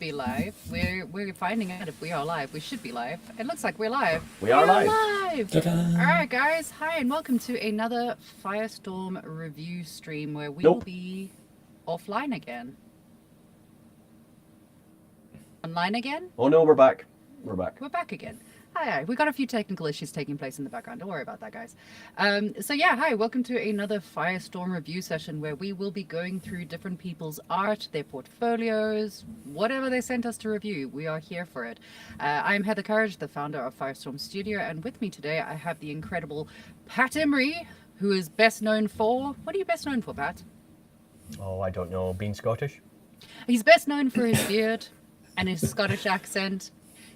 be live. We're finding out if we are live. We should be live. It looks like we're live. We are live. Ta-da. All right, guys. Hi, and welcome to another Firestorm review stream where we will be offline again. Online again? Oh no, we're back. We're back. We're back again. Hi. We got a few technical issues taking place in the background. Don't worry about that, guys. So yeah, hi. Welcome to another Firestorm review session where we will be going through different people's art, their portfolios, whatever they sent us to review. We are here for it. I'm Heather Courage, the founder of Firestorm Studio, and with me today I have the incredible Pat Emery, who is best known for... What are you best known for, Pat? Oh, I don't know. Being Scottish? He's best known for his beard and his Scottish accent.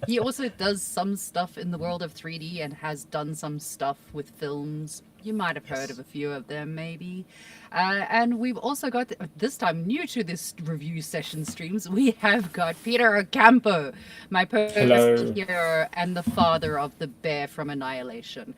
He also does some stuff in the world of 3D and has done some stuff with films. You might have heard of a few of them, maybe. And we've also got, this time new to this review session streams, we have got Peter Ocampo, my post hero and the father of the bear from Annihilation.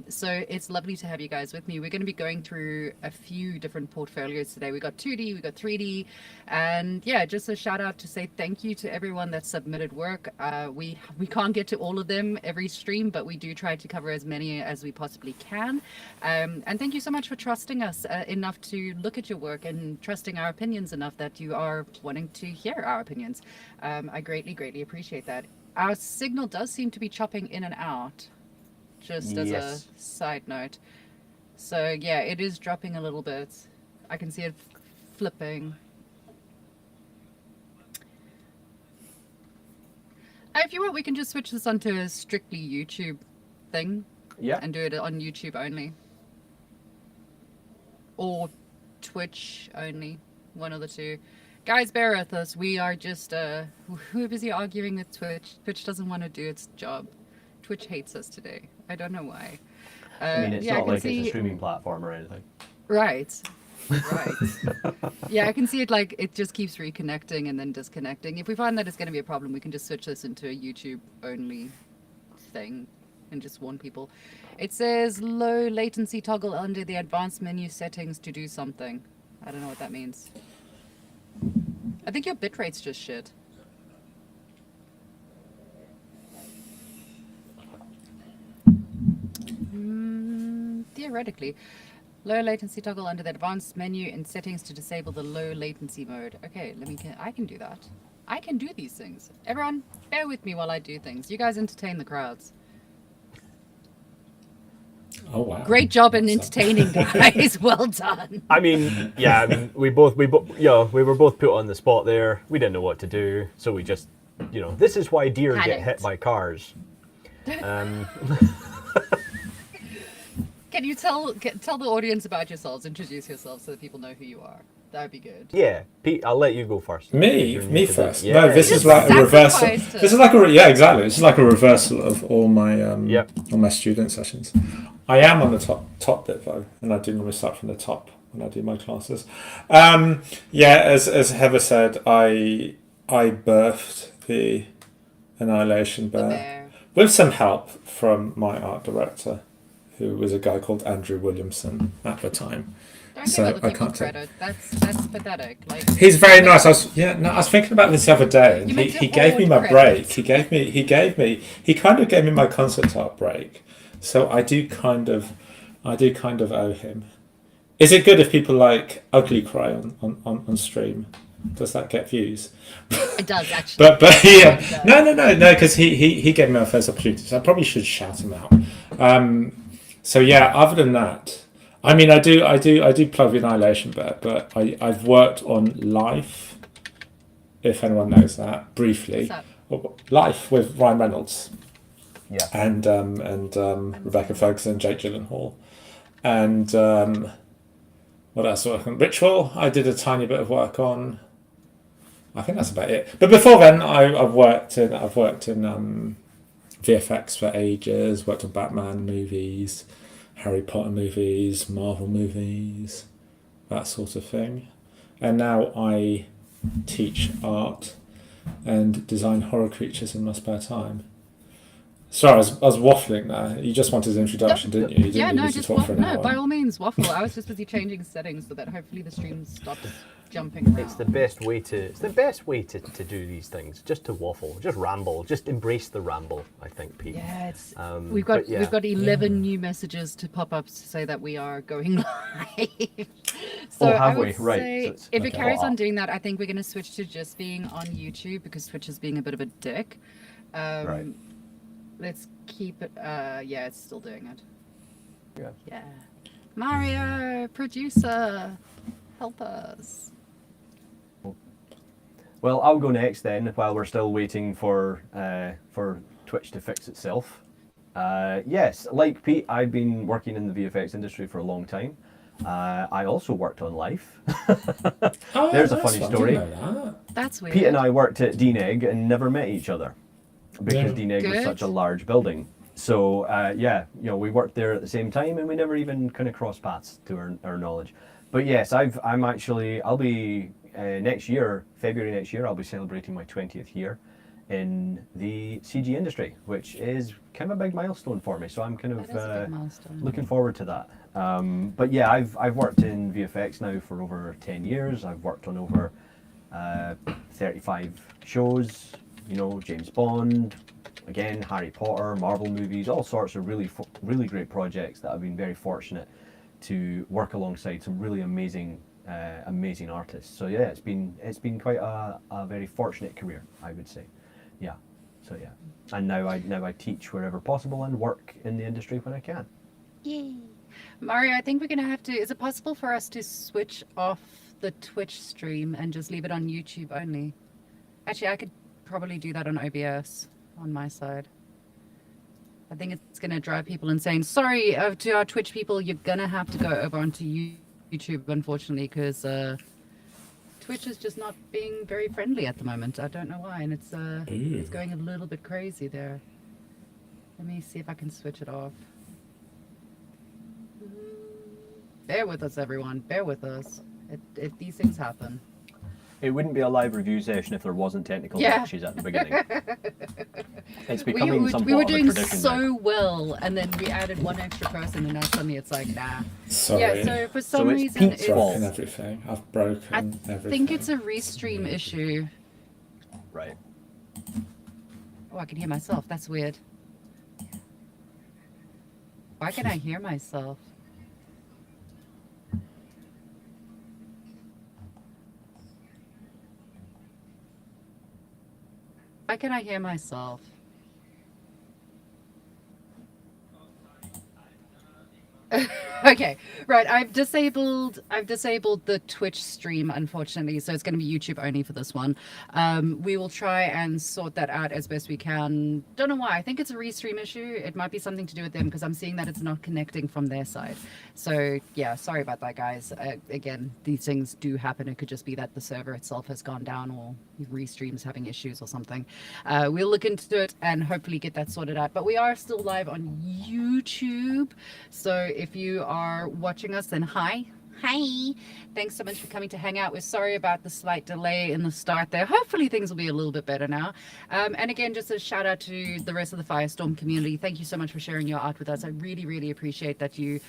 So it's lovely to have you guys with me. We're going to be going through a few different portfolios today. We got 2D, we got 3D, and yeah, just a shout out to say thank you to everyone that submitted work. We can't get to all of them every stream, but we do try to cover as many as we possibly can. And thank you so much for trusting us enough to look at your work and trusting our opinions enough that you are wanting to hear our opinions. I greatly appreciate that. Our signal does seem to be chopping in and out, just as a side note. So yeah, it is dropping a little bit. I can see it flipping. If you want, we can just switch this onto a strictly YouTube thing. Yeah. And do it on YouTube only. Or Twitch only. One of the two. Guys, bear with us. We are just, we're busy arguing with Twitch. Twitch doesn't want to do its job. Twitch hates us today. I don't know why. I mean, it's yeah, not like see... it's a streaming platform or anything. Right. Yeah, I can see it like it just keeps reconnecting and then disconnecting. If we find that it's going to be a problem, we can just switch this into a YouTube only thing and just warn people. It says low latency toggle under the advanced menu settings to do something. I don't know what that means. I think your bitrate's just shit. Theoretically. Low latency toggle under the advanced menu in settings to disable the low latency mode. Okay, I can do that. I can do these things. Everyone, bear with me while I do things. You guys entertain the crowds. Oh wow! Great job in entertaining, guys. Well done. I mean, yeah. I mean, we were both put on the spot there. We didn't know what to do, so we just, this is why deer get hit by cars. Can you tell the audience about yourselves? Introduce yourselves so that people know who you are. That would be good. Yeah, Pete, I'll let you go first. Me first. Yeah. No, this is like a reversal. This is like exactly. This is like a reversal of all my all my student sessions. I am on the top bit though, and I do normally start from the top when I do my classes. As Heather said, I birthed the Annihilation Bear with some help from my art director, who was a guy called Andrew Williamson at the time. Don't give other people credit. That's pathetic. Like, he's very nice. I was thinking about this the other day, and he gave me my break. He kind of gave me my concert art break. So I do kind of owe him. Is it good if people like ugly cry on stream? Does that get views? It does actually. but yeah, no, because he gave me my first opportunity. So I probably should shout him out. So yeah, other than that, I mean, I do plug the Annihilation Bear, but I've worked on Life, if anyone knows that, briefly. Life with Ryan Reynolds. Yeah. And Rebecca Ferguson, Jake Gyllenhaal, and what else? Ritual. I did a tiny bit of work on. I think that's about it. But before then, I've worked in VFX for ages. Worked on Batman movies, Harry Potter movies, Marvel movies, that sort of thing. And now I teach art and design horror creatures in my spare time. Sorry, I was waffling there. You just wanted an introduction, didn't you? You Yeah, didn't no, need to just talk for waffle. an No, hour. by all means, waffle. I was just busy changing settings so that hopefully the stream stops jumping around. It's the best way to do these things. Just to waffle, just ramble, just embrace the ramble. I think, Pete. Yeah, it's We've got 11 new messages to pop up to say that we are going live. So Oh, have I would we? Right. say So if it okay. carries on doing that, I think we're going to switch to just being on YouTube because Twitch is being a bit of a dick. Right. Let's keep it. Yeah, it's still doing it. Yeah. Yeah. Mario, producer, help us. Well, I'll go next then, while we're still waiting for Twitch to fix itself. Yes, like Pete, I've been working in the VFX industry for a long time. I also worked on Life. Oh, There's a that's funny fun. story. I didn't know that. That's weird. Pete and I worked at DNEG and never met each other because Yeah. DNEG was Good. such a large building. So yeah, we worked there at the same time and we never even kind of crossed paths to our knowledge. But yes, I'll be next year, February next year, I'll be celebrating my 20th year in the CG industry, which is kind of a big milestone for me. So I'm kind That is a big milestone. looking forward to that. But yeah, I've worked in VFX now for over 10 years. I've worked on over 35 shows, James Bond, again, Harry Potter, Marvel movies, all sorts of really great projects that I've been very fortunate to work alongside some really amazing artists. So yeah, it's been quite a very fortunate career, I would say. Yeah. So yeah. And now I teach wherever possible and work in the industry when I can. Yay. Mario, I think we're going to have to... Is it possible for us to switch off the Twitch stream and just leave it on YouTube only? Actually, I could probably do that on OBS on my side. I think it's going to drive people insane. Sorry to our Twitch people, you're going to have to go over onto YouTube, unfortunately, because Twitch is just not being very friendly at the moment. I don't know why, and it's going a little bit crazy there. Let me see if I can switch it off. Bear with us, everyone. Bear with us. These things happen. It wouldn't be a live review session if there wasn't technical Yeah. glitches at the beginning. It's We becoming somewhat were of a doing tradition so now. well, and then we added one extra person, and now suddenly it's like, nah. Sorry. Yeah, so for some it's reason, Pete's it's... fault. broken everything. I've broken I everything. think it's a restream issue. Right. Oh, I can hear myself. That's weird. Why can I hear myself? Why can I hear myself? Okay, right. I've disabled the Twitch stream, unfortunately, so it's going to be YouTube only for this one. We will try and sort that out as best we can. Don't know why. I think it's a restream issue. It might be something to do with them because I'm seeing that it's not connecting from their side. So yeah, sorry about that, guys. Again, these things do happen. It could just be that the server itself has gone down or Restream's having issues or something. We'll look into it and hopefully get that sorted out. But we are still live on YouTube, so if you are watching us, then hi. Thanks so much for coming to hang out. We're sorry about the slight delay in the start there. Hopefully things will be a little bit better now. And again, just a shout out to the rest of the Firestorm community. Thank you so much for sharing your art with us. I really, really appreciate that you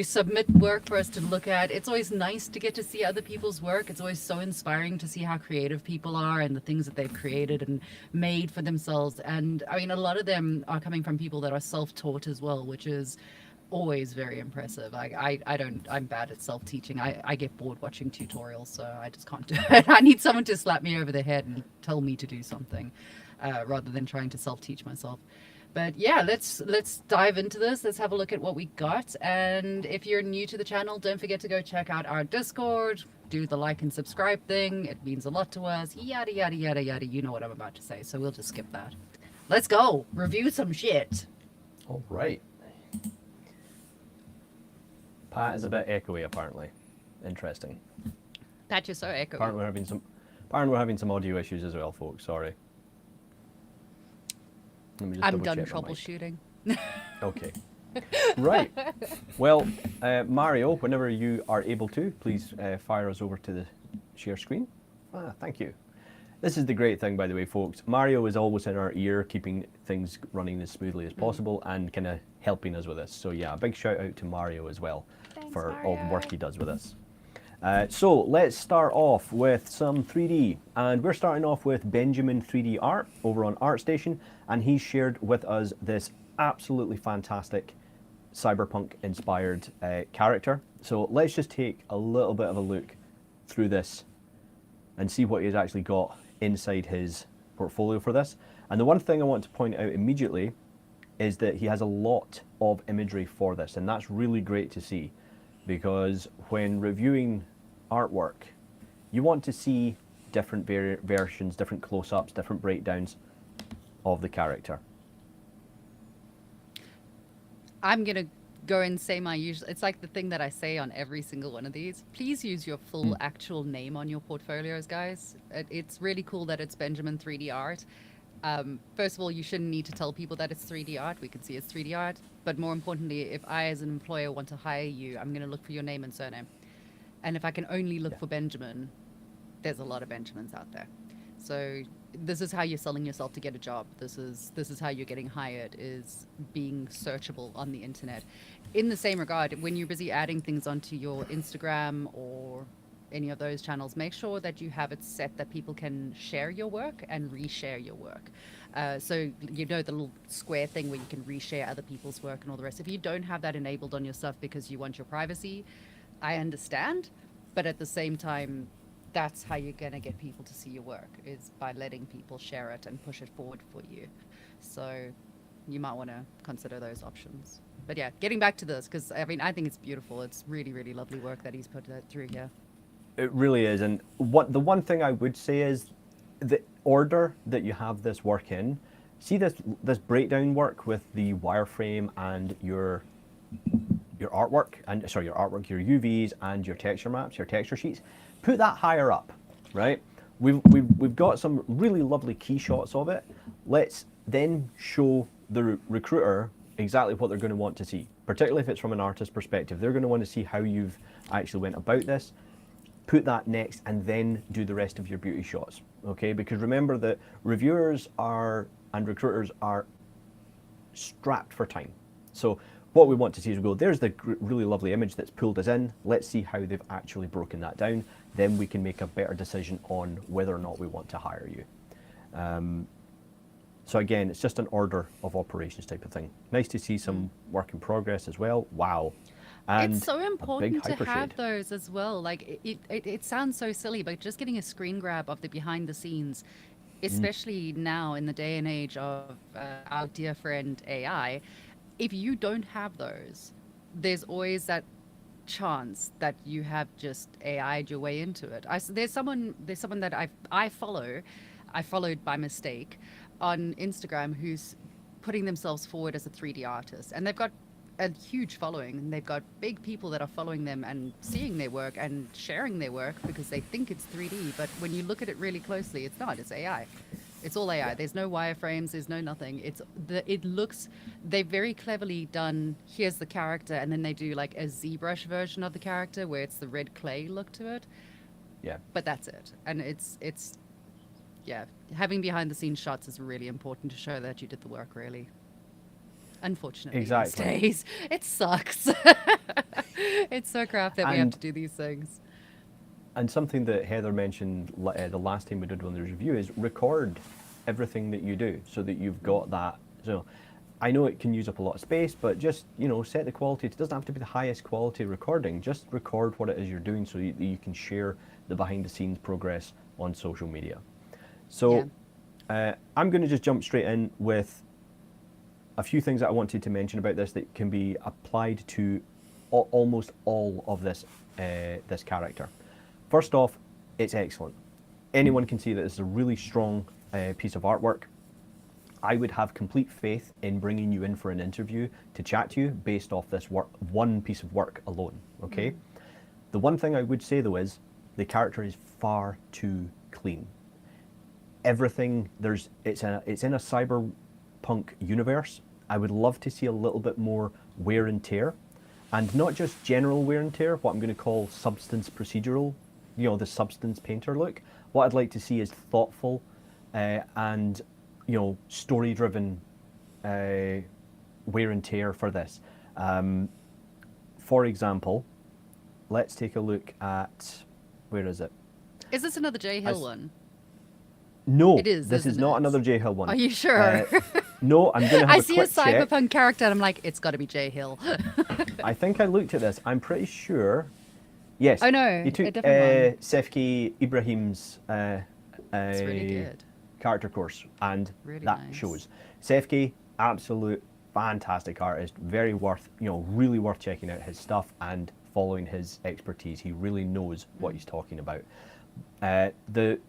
submit work for us to look at. It's always nice to get to see other people's work. It's always so inspiring to see how creative people are and the things that they've created and made for themselves. And I mean, a lot of them are coming from people that are self-taught as well, which is always very impressive. I'm bad at self-teaching. I get bored watching tutorials, so I just can't do it. I need someone to slap me over the head and tell me to do something, rather than trying to self-teach myself. But yeah, let's dive into this. Let's have a look at what we got. And if you're new to the channel, don't forget to go check out our Discord. Do the like and subscribe thing. It means a lot to us. Yada yada yada yada. You know what I'm about to say, so we'll just skip that. Let's go review some shit. All right. Pat is a bit echoey, apparently. Interesting. Pat, you're so echoey. Apparently we're having some audio issues as well, folks. Sorry. Let me just I'm double done check my mic. troubleshooting. Okay. Right. Well, Mario, whenever you are able to, please fire us over to the share screen. Thank you. This is the great thing, by the way, folks. Mario is always in our ear, keeping things running as smoothly as possible and kind of helping us with this. So yeah, a big shout out to Mario as well for all the work he does with us. So let's start off with some 3D, and we're starting off with Benjamin 3D Art over on ArtStation, and he's shared with us this absolutely fantastic cyberpunk inspired character. So let's just take a little bit of a look through this and see what he's actually got inside his portfolio for this. And the one thing I want to point out immediately is that he has a lot of imagery for this, and that's really great to see, because when reviewing artwork, you want to see different versions, different close-ups, different breakdowns of the character. I'm gonna go and say my usual. It's like the thing that I say on every single one of these. Please use your full actual name on your portfolios, guys. It's really cool that it's Benjamin 3D Art. First of all, you shouldn't need to tell people that it's 3D art. We can see it's 3D art. But more importantly, if I as an employer want to hire you, I'm going to look for your name and surname. And if I can only look for Benjamin, there's a lot of Benjamins out there. So this is how you're selling yourself to get a job. This is how you're getting hired, is being searchable on the internet. In the same regard, when you're busy adding things onto your Instagram or any of those channels, make sure that you have it set that people can share your work and reshare your work. So you know the little square thing where you can reshare other people's work and all the rest. If you don't have that enabled on your stuff because you want your privacy, I understand, but at the same time, that's how you're going to get people to see your work, is by letting people share it and push it forward for you. So you might want to consider those options. But yeah, getting back to this, because I mean, I think it's beautiful. It's really, really lovely work that he's put through here. It really is. And the one thing I would say is the order that you have this work in. See this breakdown work with the wireframe and your artwork, and sorry, your UVs and your texture maps, your texture sheets. Put that higher up, right? We've got some really lovely key shots of it. Let's then show the recruiter exactly what they're going to want to see, particularly if it's from an artist perspective. They're going to want to see how you've actually went about this. Put that next, and then do the rest of your beauty shots, okay? Because remember that reviewers and recruiters are strapped for time. So what we want to see is we go, there's the really lovely image that's pulled us in. Let's see how they've actually broken that down. Then we can make a better decision on whether or not we want to hire you. So again, it's just an order of operations type of thing. Nice to see some work in progress as well. Wow. And it's so important to hypershade. have those as well. Like it sounds so silly, but just getting a screen grab of the behind the scenes, especially now in the day and age of our dear friend AI, if you don't have those, there's always that chance that you have just AI'd your way into it. There's someone that I followed by mistake on Instagram who's putting themselves forward as a 3D artist, and they've got a huge following, and they've got big people that are following them and seeing their work and sharing their work because they think it's 3D, but when you look at it really closely, it's not. It's AI. It's all AI. There's no wireframes. There's no nothing. They've very cleverly done, here's the character, and then they do like a ZBrush version of the character where it's the red clay look to it. Yeah. But that's it. And it's yeah, having behind the scenes shots is really important to show that you did the work, really. Unfortunately, Exactly. these days, it sucks. It's so crap that we have to do these things. And something that Heather mentioned the last time we did one of the review is record everything that you do so that you've got that. So I know it can use up a lot of space, but just, set the quality. It doesn't have to be the highest quality recording. Just record what it is you're doing so you can share the behind the scenes progress on social media. So I'm going to just jump straight in with a few things that I wanted to mention about this that can be applied to almost all of this character. First off, it's excellent. Anyone can see that it's a really strong piece of artwork. I would have complete faith in bringing you in for an interview to chat to you based off this one piece of work alone, okay? The one thing I would say though is the character is far too clean. Everything, it's in a cyberpunk universe. I would love to see a little bit more wear and tear, and not just general wear and tear, what I'm going to call substance procedural, the substance painter look. what I'd like to see is thoughtful and, you know, story-driven wear and tear for this. For example, let's take a look at, where is it? Is this another J Hill one? No, It is, this is isn't not it? another J Hill one. Are you sure? No, I'm going to have I a see a quick check. cyberpunk character and I'm like, it's got to be J Hill. I think I looked at this. I'm pretty sure. Yes. Oh, no, He took a different one. Sefki Ibrahim's It's really good. character course, and Really that nice. shows. Sefki, absolute fantastic artist. Very worth, you know, really worth checking out his stuff and following his expertise. He really knows what he's talking about. The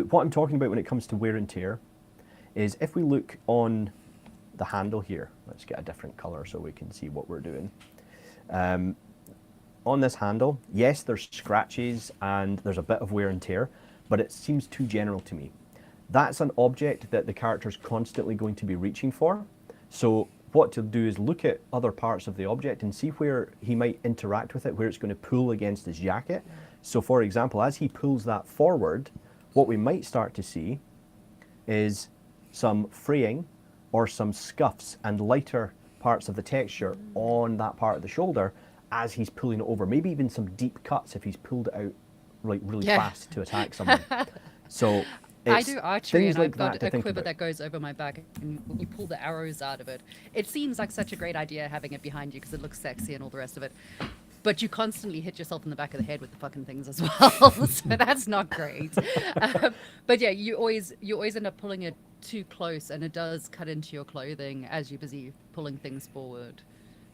what I'm talking about when it comes to wear and tear is if we look on the handle here. Let's get a different color so we can see what we're doing. On this handle, yes, there's scratches and there's a bit of wear and tear, but it seems too general to me. That's an object that the character's constantly going to be reaching for. So what to do is look at other parts of the object and see where he might interact with it, where it's going to pull against his jacket. So for example, as he pulls that forward, what we might start to see is some fraying or some scuffs and lighter parts of the texture on that part of the shoulder as he's pulling it over. Maybe even some deep cuts if he's pulled it out like really fast to attack someone. So I it's do archery things and like I've that got to a think quiver about. that goes over my back and you pull the arrows out of it. It seems like such a great idea having it behind you because it looks sexy and all the rest of it. But you constantly hit yourself in the back of the head with the fucking things as well. So that's not great. But yeah, you always end up pulling it too close and it does cut into your clothing as you're busy pulling things forward.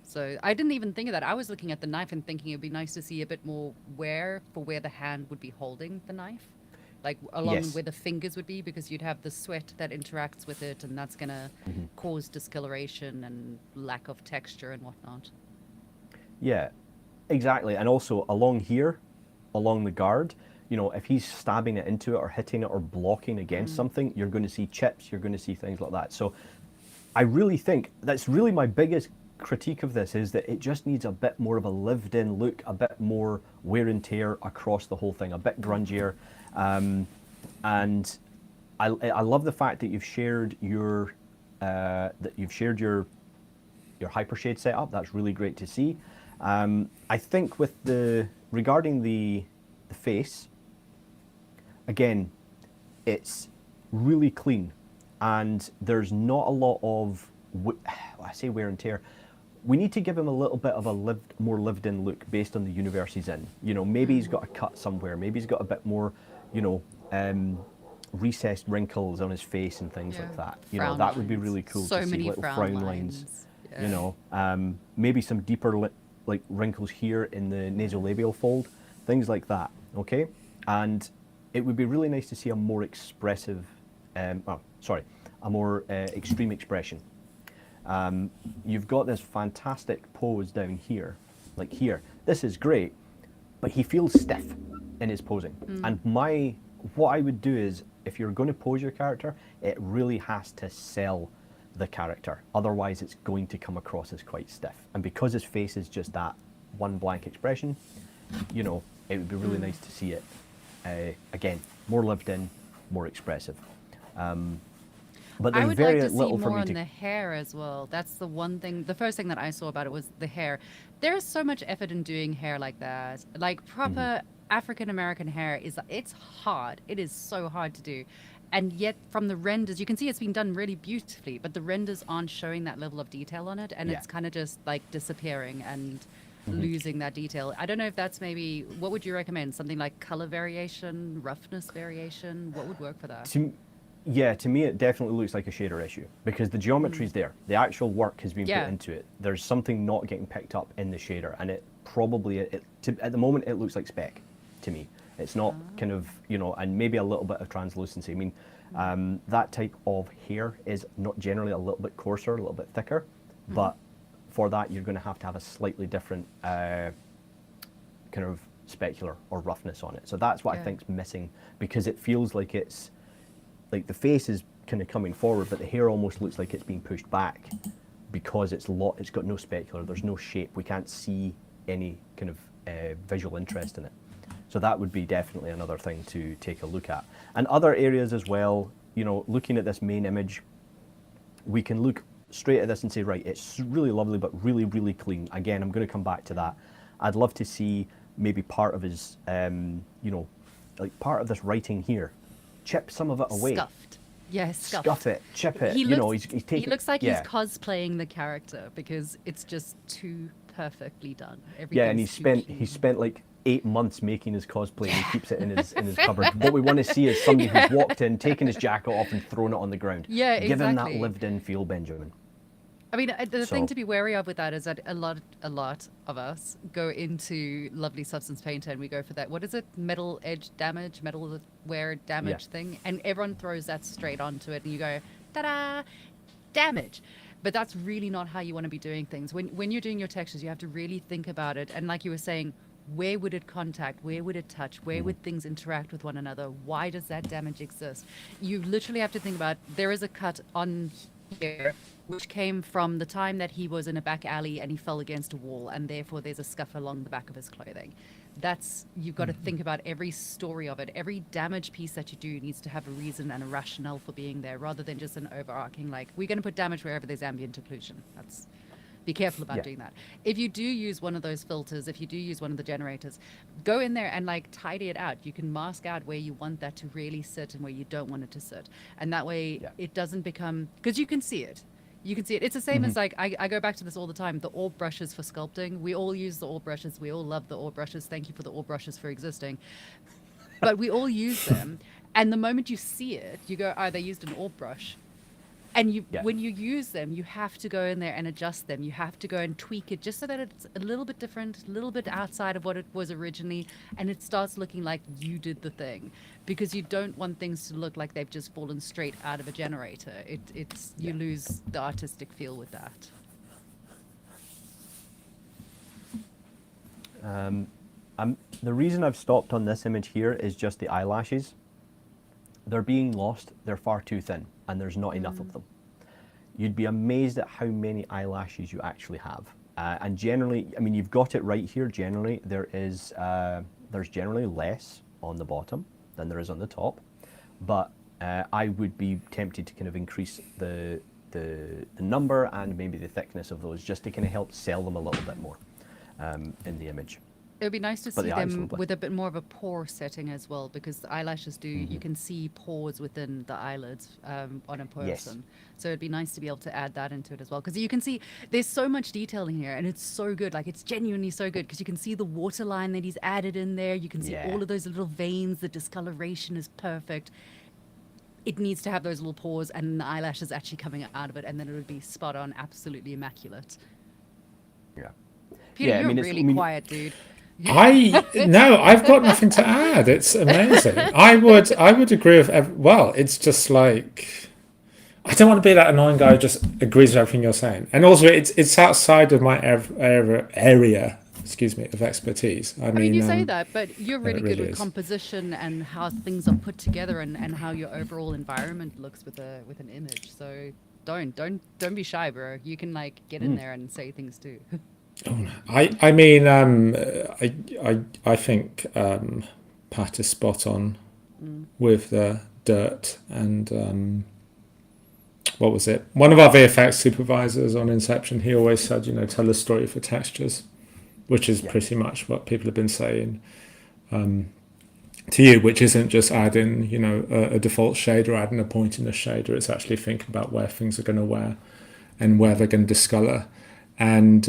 So I didn't even think of that. I was looking at the knife and thinking it'd be nice to see a bit more wear for where the hand would be holding the knife. Like along Yes. where the fingers would be, because you'd have the sweat that interacts with it and that's going to cause discoloration and lack of texture and whatnot. Yeah, exactly. And also along here, along the guard, you know, if he's stabbing it into it or hitting it or blocking against something, you're going to see chips, you're going to see things like that. So I really think that's really my biggest critique of this, is that it just needs a bit more of a lived in look, a bit more wear and tear across the whole thing, a bit grungier. And I love the fact that you've shared your your hypershade setup. That's really great to see. I think with regarding the face, again, it's really clean and there's not a lot of I say wear and tear. We need to give him a little bit of a more lived in look based on the universe he's in. You know, maybe he's got a cut somewhere, maybe he's got a bit more, you know, recessed wrinkles on his face and things like that. You know, Frown that would be lines. really cool So to see, many little frown frown lines. lines. Yeah. You know, maybe some deeper like wrinkles here in the nasolabial fold, things like that. Okay, and it would be really nice to see a more expressive, a more extreme expression. You've got this fantastic pose down here, like here. This is great, but he feels stiff in his posing. And what I would do is, if you're going to pose your character, it really has to sell the character. Otherwise, it's going to come across as quite stiff. And because his face is just that one blank expression, you know, it would be really nice to see it, again, more lived in, more expressive. But I there's would very like to see little for more me on to. the hair as well. That's the one thing. The first thing that I saw about it was the hair. There's so much effort in doing hair like that. Like proper African American hair it's hard. It is so hard to do. And yet from the renders, you can see it's been done really beautifully, but the renders aren't showing that level of detail on it. And Yeah. it's kind of just like disappearing and losing that detail. I don't know if that's maybe, what would you recommend? Something like color variation, roughness variation? What would work for that? To me, it definitely looks like a shader issue because the geometry's there. The actual work has been Yeah. put into it. There's something not getting picked up in the shader, and it probably, at the moment, it looks like spec to me. It's not kind of, you know, and maybe a little bit of translucency. I mean, that type of hair is not generally a little bit coarser, a little bit thicker, but for that, you're going to have a slightly different kind of specular or roughness on it. So that's what I Yeah. think's missing, because it feels like it's, like the face is kind of coming forward, but the hair almost looks like it's being pushed back because it's got no specular, there's no shape, we can't see any kind of visual interest in it. So that would be definitely another thing to take a look at. And other areas as well, you know, looking at this main image, we can look straight at this and say, right, it's really lovely, but really, really clean. Again, I'm going to come back to that. I'd love to see maybe part of his, you know, like part of this writing here. Chip some of it away. Scuffed. Yeah, scuffed. Scuff it, chip it. He You looks, know, he's taking. he looks like yeah. he's cosplaying the character because it's just too perfectly done. Yeah, and Everything's too he clean. spent like 8 months making his cosplay, and he keeps it in his cupboard. What we want to see is somebody who's walked in, taken his jacket off, and thrown it on the ground. Yeah, Give him that exactly. lived-in feel, Benjamin. I mean, the thing So- to be wary of with that is that a lot of us go into lovely substance painter and we go for that. What is it? Metal edge damage, metal wear damage thing, and everyone throws that straight onto it, and you go, ta-da, damage. But that's really not how you want to be doing things. When you're doing your textures, you have to really think about it. And like you were saying, where would it contact? Where would it touch? Where would things interact with one another? Why does that damage exist? You literally have to think about, there is a cut on here which came from the time that he was in a back alley and he fell against a wall, and therefore there's a scuff along the back of his clothing. You've got to think about every story of it. Every damage piece that you do needs to have a reason and a rationale for being there, rather than just an overarching, like, we're going to put damage wherever there's ambient occlusion. Be careful about doing that. If you do use one of those filters, if you do use one of the generators, go in there and like tidy it out. You can mask out where you want that to really sit and where you don't want it to sit. And that way it doesn't become, because you can see it. You can see it. It's the same as like, I go back to this all the time, the orb brushes for sculpting. We all use the orb brushes. We all love the orb brushes. Thank you for the orb brushes for existing. But we all use them. And the moment you see it, you go, oh, they used an orb brush. And when you use them, you have to go in there and adjust them. You have to go and tweak it just so that it's a little bit different, a little bit outside of what it was originally, and it starts looking like you did the thing. Because you don't want things to look like they've just fallen straight out of a generator. You lose the artistic feel with that. The reason I've stopped on this image here is just the eyelashes. They're being lost. They're far too thin, and there's not enough of them. You'd be amazed at how many eyelashes you actually have. And generally, I mean, you've got it right here. Generally, there's generally less on the bottom than there is on the top. But I would be tempted to kind of increase the number and maybe the thickness of those, just to kind of help sell them a little bit more in the image. It would be nice to But see the eyes them look like- with a bit more of a pore setting as well, because the eyelashes do, you can see pores within the eyelids on a person. So it'd be nice to be able to add that into it as well, because you can see there's so much detail in here, and it's so good. Like, it's genuinely so good, because you can see the waterline that he's added in there. You can see all of those little veins. The discoloration is perfect. It needs to have those little pores and the eyelashes actually coming out of it, and then it would be spot on, absolutely immaculate. Yeah. Peter, Yeah, I you're mean, really quiet, dude. No, I've got nothing to add. It's amazing. I would agree with. Well, it's just like, I don't want to be that annoying guy who just agrees with everything you're saying. And also, it's outside of my area. Excuse me, of expertise. I mean, you say that, but you're really really good with is. composition and how things are put together, and how your overall environment looks with an image. So don't be shy, bro. You can like get in there and say things too. I mean, I think Pat is spot on with the dirt and what was it? One of our VFX supervisors on Inception, he always said, tell a story for textures, which is pretty much what people have been saying to you, which isn't just adding, a default shader, adding a point in a shader. It's actually thinking about where things are going to wear and where they're going to discolor. And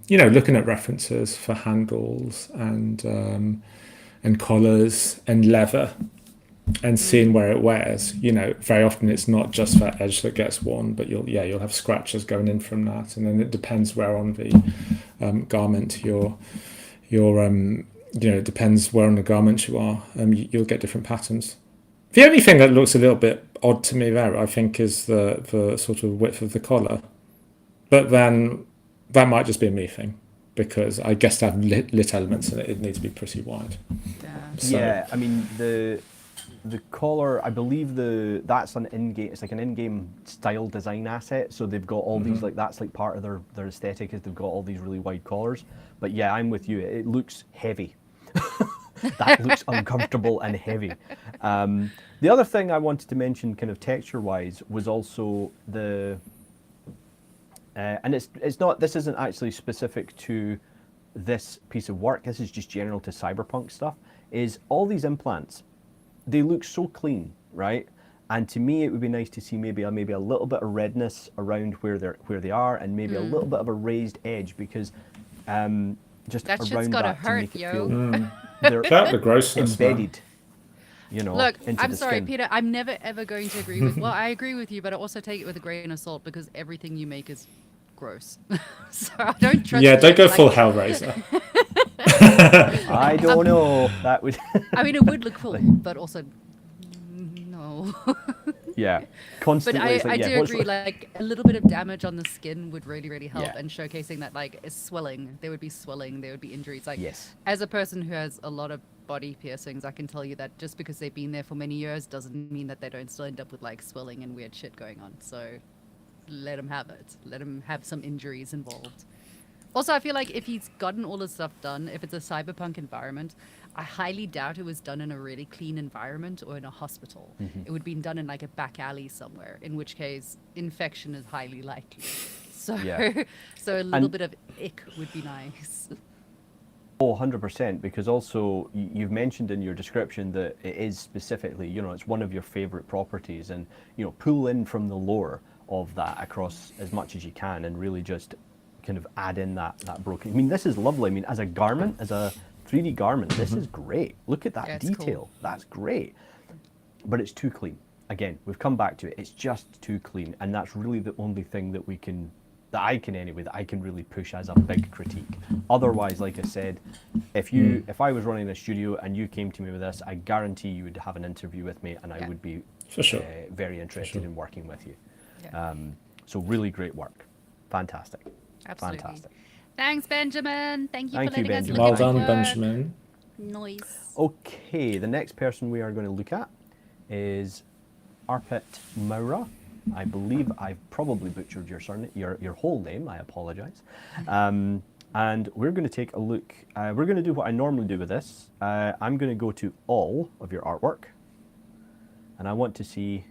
looking at references for handles and collars and leather, and seeing where it wears. Very often it's not just that edge that gets worn, but you'll have scratches going in from that, and then it depends where on the garment it depends where on the garment you are. You'll get different patterns. The only thing that looks a little bit odd to me there, I think, is the sort of width of the collar. But then that might just be a me thing, because I guess to have lit elements in it, it needs to be pretty wide. Yeah. So, Yeah, I mean the collar, I believe that's an in-game. It's like an in-game style design asset. So they've got all these, like, that's like part of their aesthetic, is they've got all these really wide collars. But yeah, I'm with you. It looks heavy. That looks uncomfortable and heavy. The other thing I wanted to mention, kind of texture-wise, was also the, and it's not. This isn't actually specific to this piece of work. This is just general to cyberpunk stuff. Is all these implants? They look so clean, right? And to me, it would be nice to see maybe a little bit of redness around where they are, and maybe a little bit of a raised edge, because just That shit's around gotta that to hurt, make it yo. feel they're That the grossness, man. embedded. You know, Look, into I'm the sorry, skin. Peter. I'm never ever going to agree with. Well, I agree with you, but I also take it with a grain of salt because everything you make is gross. So I don't trust. Yeah, you, don't go like- full Hellraiser. I don't know. That would. I mean, it would look cool, but also no. Yeah, But constantly. I, it's like, I yeah, do what's- agree. Like a little bit of damage on the skin would really, really help, Yeah. and showcasing that like is swelling. There would be swelling. There would be injuries. Like Yes. as a person who has a lot of body piercings, I can tell you that just because they've been there for many years doesn't mean that they don't still end up with like swelling and weird shit going on. So let him have it. Let him have some injuries involved. Also, I feel like if he's gotten all this stuff done, if it's a cyberpunk environment, I highly doubt it was done in a really clean environment or in a hospital. Mm-hmm. It would be done in like a back alley somewhere, in which case infection is highly likely. So, Yeah. so a little And- bit of ick would be nice. Oh, 100%, because also you've mentioned in your description that it is specifically, you know, it's one of your favorite properties, and, you know, pull in from the lore of that across as much as you can and really just kind of add in that broken. I mean, this is lovely. I mean, as a garment, as a 3D garment, this is great. Look at that Yeah, it's detail. cool. That's great. But it's too clean. Again, we've come back to it. It's just too clean. And that's really the only thing that I can really push as a big critique. Otherwise, like I said, if I was running a studio and you came to me with this, I guarantee you would have an interview with me, and I Yeah. would be For sure. very interested sure. in working with you. Yeah. So really great work. Fantastic. Absolutely. Fantastic. Thanks, Benjamin. Thank you Thank for you, letting us Benjamin. look Well at your done, work. Benjamin. Nice. Okay, the next person we are going to look at is Arpit Maura. I believe I've probably butchered your surname, your whole name. I apologize. And we're going to take a look. We're going to do what I normally do with this. I'm going to go to all of your artwork, and I want to see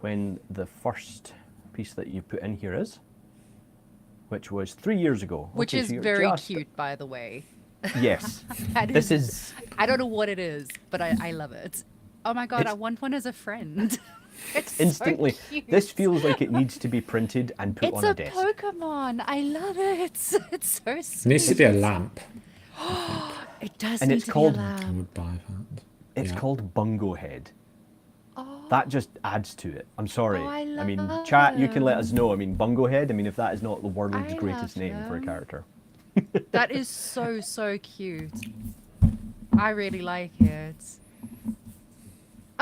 when the first piece that you put in here is, which was 3 years ago. Which Okay, is so you're very just- cute, by the way. Yes. That This is I don't know what it is, but I love it. Oh my god, I It's- want one as a friend. It's instantly. So cute. This feels like it needs to be printed and put It's on a a desk. Pokemon. I love it. It's so It sweet. needs to be a lamp. It does And need it's to called- be a I lamp. would buy that. It's Yeah. called Bungo Head. Oh, That just adds to it. I'm sorry. Oh, I mean, love chat, you can let us him. know. I mean, Bungo Head, I mean, if that is not the world's I greatest love name for a him. character. that is so cute. I really like it.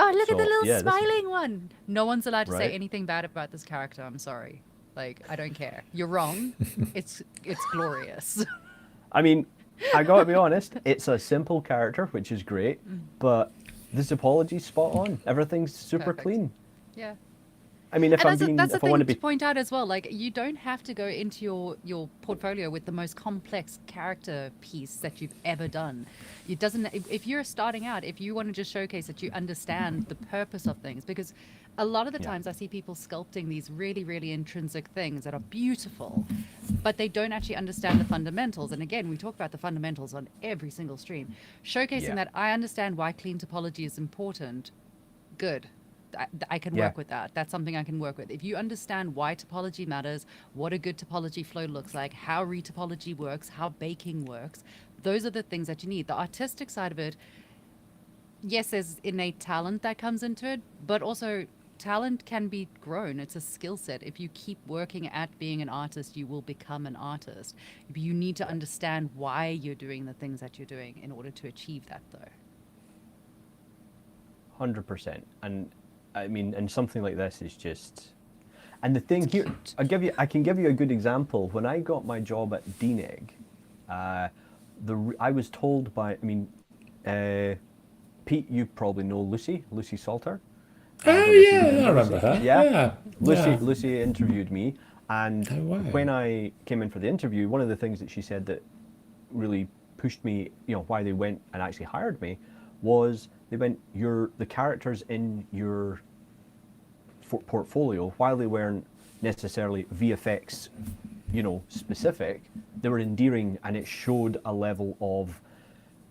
Oh, look at the So, little yeah, this- smiling one. No one's allowed to say Right. anything bad about this character. I'm sorry. Like, I don't care. You're wrong. It's glorious. I mean, I gotta be honest, it's a simple character, which is great, but the topology's spot on. Everything's super Perfect. clean. Yeah. I mean, if And I'm being, that's the if I want thing to to be, point out as well. Like, you don't have to go into your portfolio with the most complex character piece that you've ever done. It doesn't. If you're starting out, if you want to just showcase that you understand the purpose of things, because a lot of the Yeah. times I see people sculpting these really, really intrinsic things that are beautiful, but they don't actually understand the fundamentals. And again, we talk about the fundamentals on every single stream, showcasing Yeah. that I understand why clean topology is important. Good. I can Yeah. work with that. That's something I can work with. If you understand why topology matters, what a good topology flow looks like, how retopology works, how baking works, those are the things that you need. The artistic side of it, yes, there's innate talent that comes into it, but also talent can be grown. It's a skill set. If you keep working at being an artist, you will become an artist. You need to understand why you're doing the things that you're doing in order to achieve that, though. 100%. And I mean, and something like this is just. And the thing here, I can give you a good example. When I got my job at DNEG, I was told by, I mean, Pete, you probably know Lucy Salter. Oh yeah, I remember her. Yeah. Yeah. Yeah. Lucy interviewed me, and No way. when I came in for the interview, one of the things that she said that really pushed me, why they went and actually hired me, was they went, the characters in your portfolio, while they weren't necessarily VFX, specific, they were endearing, and it showed a level of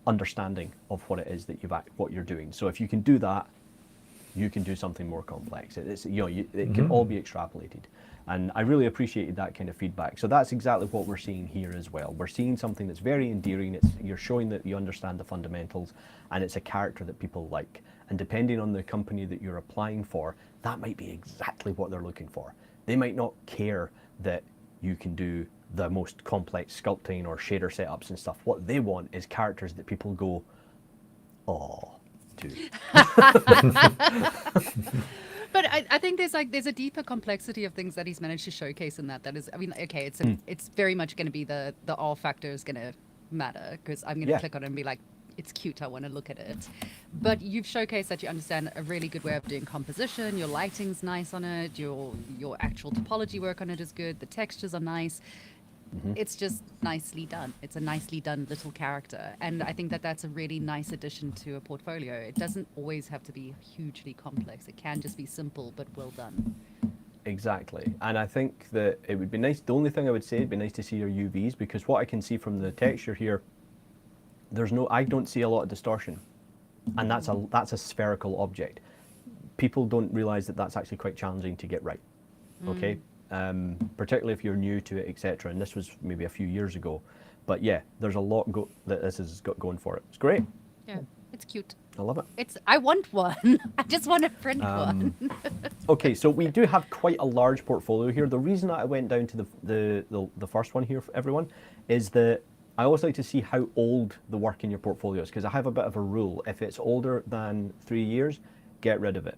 understanding of what it is that what you're doing. So if you can do that, you can do something more complex. It can all be extrapolated. And I really appreciated that kind of feedback. So that's exactly what we're seeing here as well. We're seeing something that's very endearing. You're showing that you understand the fundamentals, and it's a character that people like. And depending on the company that you're applying for, that might be exactly what they're looking for. They might not care that you can do the most complex sculpting or shader setups and stuff. What they want is characters that people go, oh, to. But I think there's a deeper complexity of things that he's managed to showcase in that. That is, I mean, okay, it's very much going to be the R factor is going to matter, because I'm going to click on it and be like, it's cute, I want to look at it. But you've showcased that you understand a really good way of doing composition. Your lighting's nice on it. Your actual topology work on it is good. The textures are nice. It's just nicely done. It's a nicely done little character. And I think that that's a really nice addition to a portfolio. It doesn't always have to be hugely complex. It can just be simple but well done. Exactly. And I think that it would be nice, the only thing I would say, it'd be nice to see your UVs, because what I can see from the texture here, I don't see a lot of distortion. And that's a spherical object. People don't realize that that's actually quite challenging to get right. Okay? Particularly if you're new to it, etc. And this was maybe a few years ago, but yeah, there's a lot that this has got going for it. It's great. Yeah, it's cute. I love it. I want one. I just want to print one. Okay, so we do have quite a large portfolio here. The reason that I went down to the first one here for everyone is that I always like to see how old the work in your portfolio is, because I have a bit of a rule. If it's older than 3 years, get rid of it.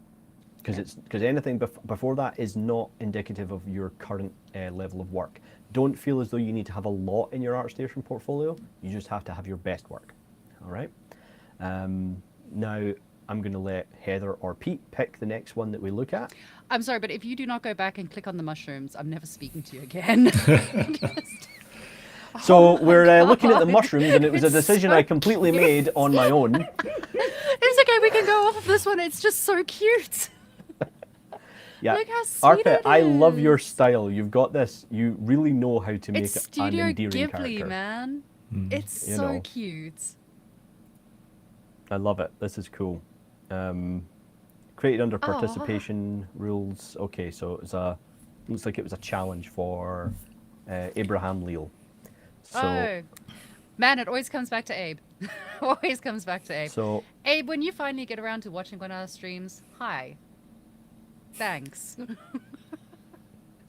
Because anything before that is not indicative of your current level of work. Don't feel as though you need to have a lot in your ArtStation portfolio. You just have to have your best work. All right. Now I'm going to let Heather or Pete pick the next one that we look at. I'm sorry, but if you do not go back and click on the mushrooms, I'm never speaking to you again. So we're looking at the mushrooms, and it was a decision I completely made on my own. It's okay, we can go off of this one. It's just so cute. Yeah, Look how sweet Arpit, it I love is. your style. You've got this. You really know how to make It's an Studio endearing Ghibli, character. man. It's so cute. I love it. This is cool. Created under participation rules. Okay, so it was looks like it was a challenge for Abraham Leal. So, man, it always comes back to Abe. Always comes back to Abe. So, Abe, when you finally get around to watching one of our streams, hi. Thanks.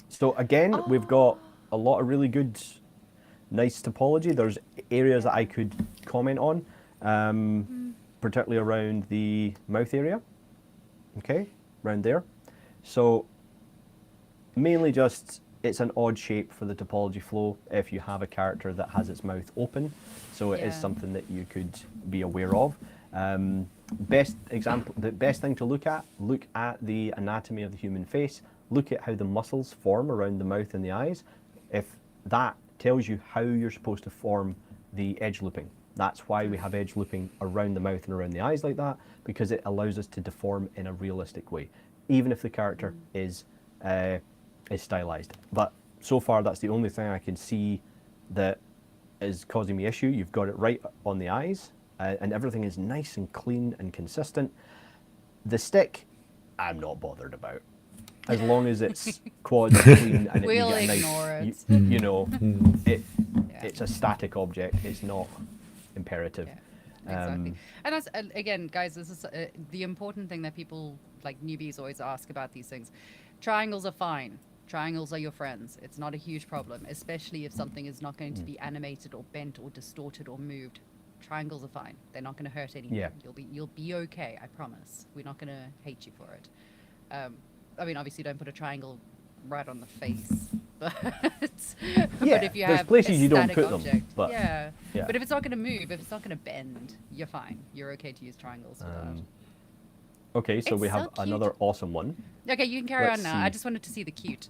so again, we've got a lot of really good, nice topology. There's areas that I could comment on, particularly around the mouth area. Okay, around there. So mainly just, it's an odd shape for the topology flow if you have a character that has its mouth open. So it is something that you could be aware of. Best example, the best thing to look at the anatomy of the human face. Look at how the muscles form around the mouth and the eyes. If that tells you how you're supposed to form the edge looping. That's why we have edge looping around the mouth and around the eyes like that, because it allows us to deform in a realistic way, even if the character is stylized. But so far, that's the only thing I can see that is causing me issue. You've got it right on the eyes, and everything is nice and clean and consistent. The stick, I'm not bothered about. As long as it's quad clean and We'll you get ignore a nice, it. It's a static object. It's not imperative. Yeah, exactly. And that's, again, guys, this is the important thing that people, like newbies, always ask about these things. Triangles are fine. Triangles are your friends. It's not a huge problem, especially if something is not going to be animated or bent or distorted or moved. Triangles are fine. They're not going to hurt anything. Yeah. You'll be okay. I promise. We're not going to hate you for it. I mean, obviously, don't put a triangle right on the face, but if you there's have places a you don't static put object, them. But yeah. But if it's not going to move, if it's not going to bend, you're fine. You're okay to use triangles for that. Okay, so It's we so have cute. another awesome one. Okay, you can carry Let's on now. see. I just wanted to see the cute.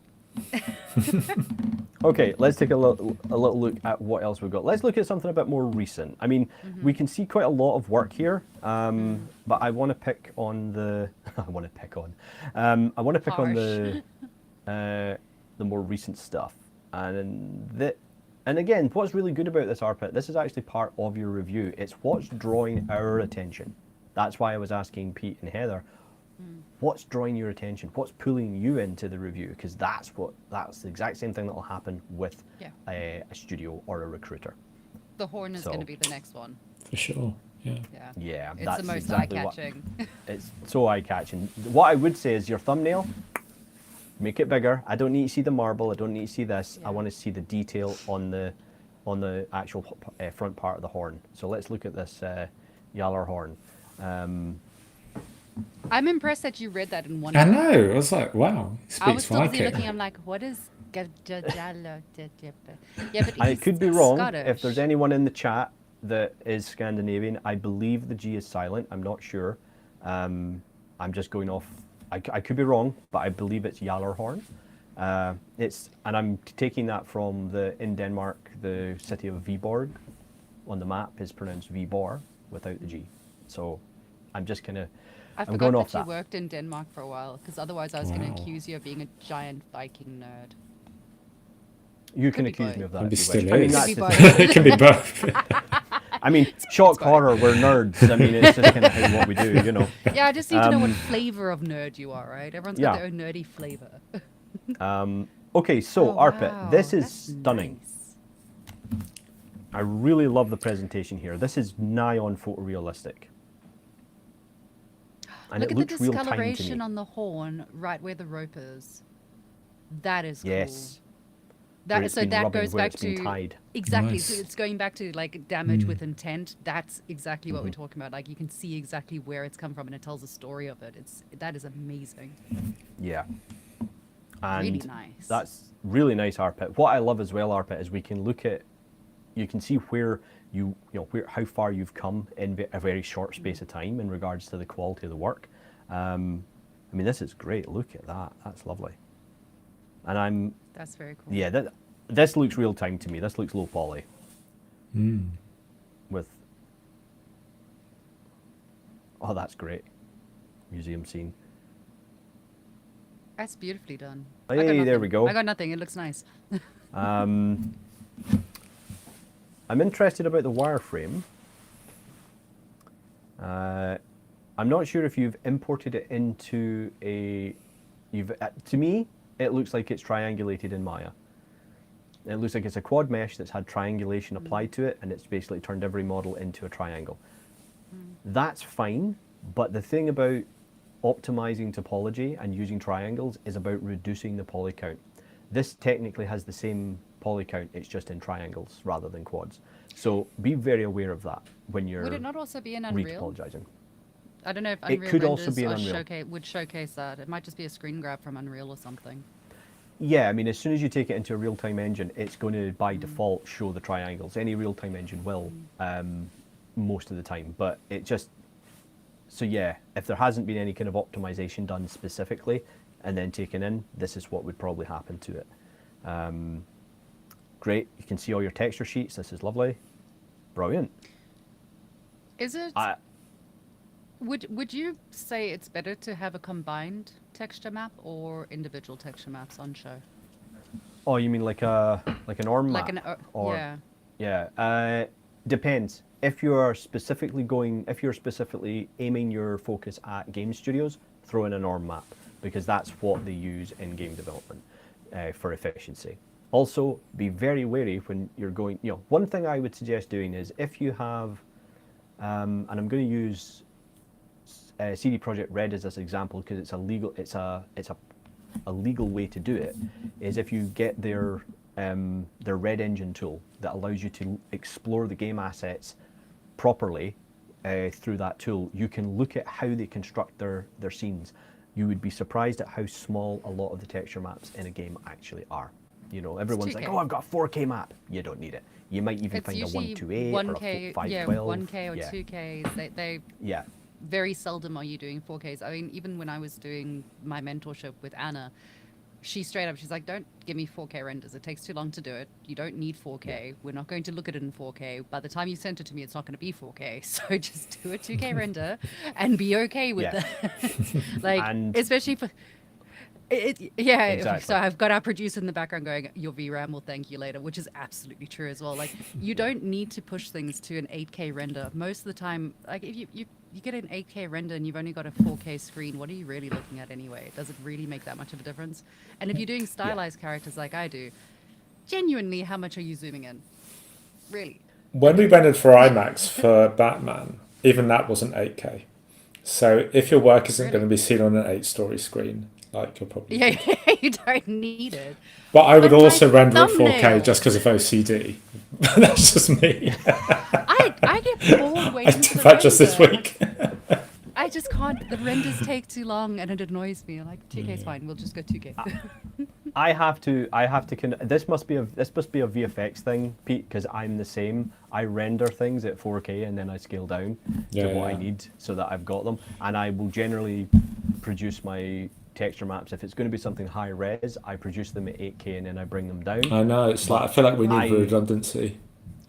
Okay, let's take a little look at what else we've got. Let's look at something a bit more recent. I mean, we can see quite a lot of work here, but I want to pick on the. I want to pick on. I want to pick on the more recent stuff, and again, what's really good about this RPit? This is actually part of your review. It's what's drawing our attention. That's why I was asking Pete and Heather. What's drawing your attention? What's pulling you into the review? Because that's the exact same thing that will happen with a studio or a recruiter. The horn is going to be the next one. For sure. Yeah. Yeah, It's that's the most exactly eye-catching. It's so eye-catching. What I would say is your thumbnail, make it bigger. I don't need to see the marble. I don't need to see this. I want to see the detail on the actual front part of the horn. So let's look at this Yaller horn. I'm impressed that you read that in one. I know. I was like, wow. He speaks I was still like busy it. looking. I'm like, what is? Yeah, but I could be wrong. Scottish. If there's anyone in the chat that is Scandinavian, I believe the G is silent. I'm not sure. I'm just going off. I could be wrong, but I believe it's Jallarhorn. And I'm taking that from in Denmark, the city of Viborg on the map is pronounced Viborg without the G. So I'm just kind of. I I'm going forgot off that you that. worked in Denmark for a while, because otherwise I was going to accuse you of being a giant Viking nerd. You can be accuse both. me of that. Maybe if you wish. still I mean, is. that's Could be the both. thing. It can be both. I mean, shock horror, we're nerds. I mean, it's just kind of what we do, you know. Yeah, I just need to know what flavor of nerd you are, right? Everyone's got their own nerdy flavor. Okay, so Oh, Arpit, wow, this is that's stunning. nice. I really love the presentation here. This is nigh on photorealistic. And Look it at looks the real time to discoloration me. on the horn, right where the rope is. That is cool. Yes. Where That it's so been that rubbing, goes where back it's been to tied. exactly. Nice. So it's going back to like damage with intent. That's exactly what we're talking about. Like you can see exactly where it's come from, and it tells a story of it. That is amazing. Yeah. And Really nice. that's really nice, Arpit. What I love as well, Arpit, is we can look at, you can see where how far you've come in a very short space of time in regards to the quality of the work. I mean, this is great. Look at that. That's lovely. And That's very cool. yeah, this looks real time to me. This looks low poly. With, oh, that's great. Museum scene. That's beautifully done. Hey, I got there nothing. we go. I got nothing. It looks nice. I'm interested about the wireframe. I'm not sure if you've imported it into to me, it looks like it's triangulated in Maya. It looks like it's a quad mesh that's had triangulation applied to it, and it's basically turned every model into a triangle. That's fine, but the thing about optimizing topology and using triangles is about reducing the poly count. This technically has the same poly count, it's just in triangles rather than quads. So be very aware of that when you're Would it not also be in Unreal? retopologizing. I don't know if It Unreal could also renders be in are Unreal. would showcase that. It might just be a screen grab from Unreal or something. Yeah, I mean, as soon as you take it into a real-time engine, it's going to, by default, show the triangles. Any real-time engine will, most of the time. But it just, so yeah, if there hasn't been any kind of optimization done specifically and then taken in, this is what would probably happen to it. Great, you can see all your texture sheets. This is lovely. Brilliant. Is it? Would you say it's better to have a combined texture map or individual texture maps on show? Oh, you mean like an ORM map? Like or, yeah. Yeah, depends. If you're specifically aiming your focus at game studios, throw in an ORM map, because that's what they use in game development for efficiency. Also, be very wary when you're going, one thing I would suggest doing is if you have, and I'm going to use CD Projekt Red as this example because it's a legal way to do it, is if you get their Red Engine tool that allows you to explore the game assets properly through that tool, you can look at how they construct their scenes. You would be surprised at how small a lot of the texture maps in a game actually are. Everyone's like, 2K. oh, I've got a 4K map. You don't need it. You might even It's find a usually 128 or a 512. 1K or 2K. They Yeah. very seldom are you doing 4Ks. I mean, even when I was doing my mentorship with Anna, she straight up, she's like, don't give me 4K renders. It takes too long to do it. You don't need 4K. We're not going to look at it in 4K. By the time you send it to me, it's not going to be 4K. So just do a 2K render and be okay with that. Like, And- especially for... yeah, Exactly. so I've got our producer in the background going, your VRAM will thank you later, which is absolutely true as well. Like, you don't need to push things to an 8K render. Most of the time, like, if you get an 8K render and you've only got a 4K screen, what are you really looking at anyway? Does it really make that much of a difference? And if you're doing stylized characters like I do, genuinely, how much are you zooming in? Really? When we rendered for IMAX for Batman, even that wasn't 8K. So if your work isn't Really? going to be seen on an 8-story screen, like you're probably... Yeah, you don't need it. But I would But my also render at 4K thumbnail- just because of OCD. That's just me. I get bored I waiting did for the that just this render. week. I just can't. The renders take too long, and it annoys me. I'm like, 2K's fine. We'll just go 2K. I have to. This must be a VFX thing, Pete, because I'm the same. I render things at 4K and then I scale down to what I need so that I've got them, and I will generally produce my texture maps. If it's going to be something high res, I produce them at 8K and then I bring them down. I know, it's like, I feel like we need I- redundancy.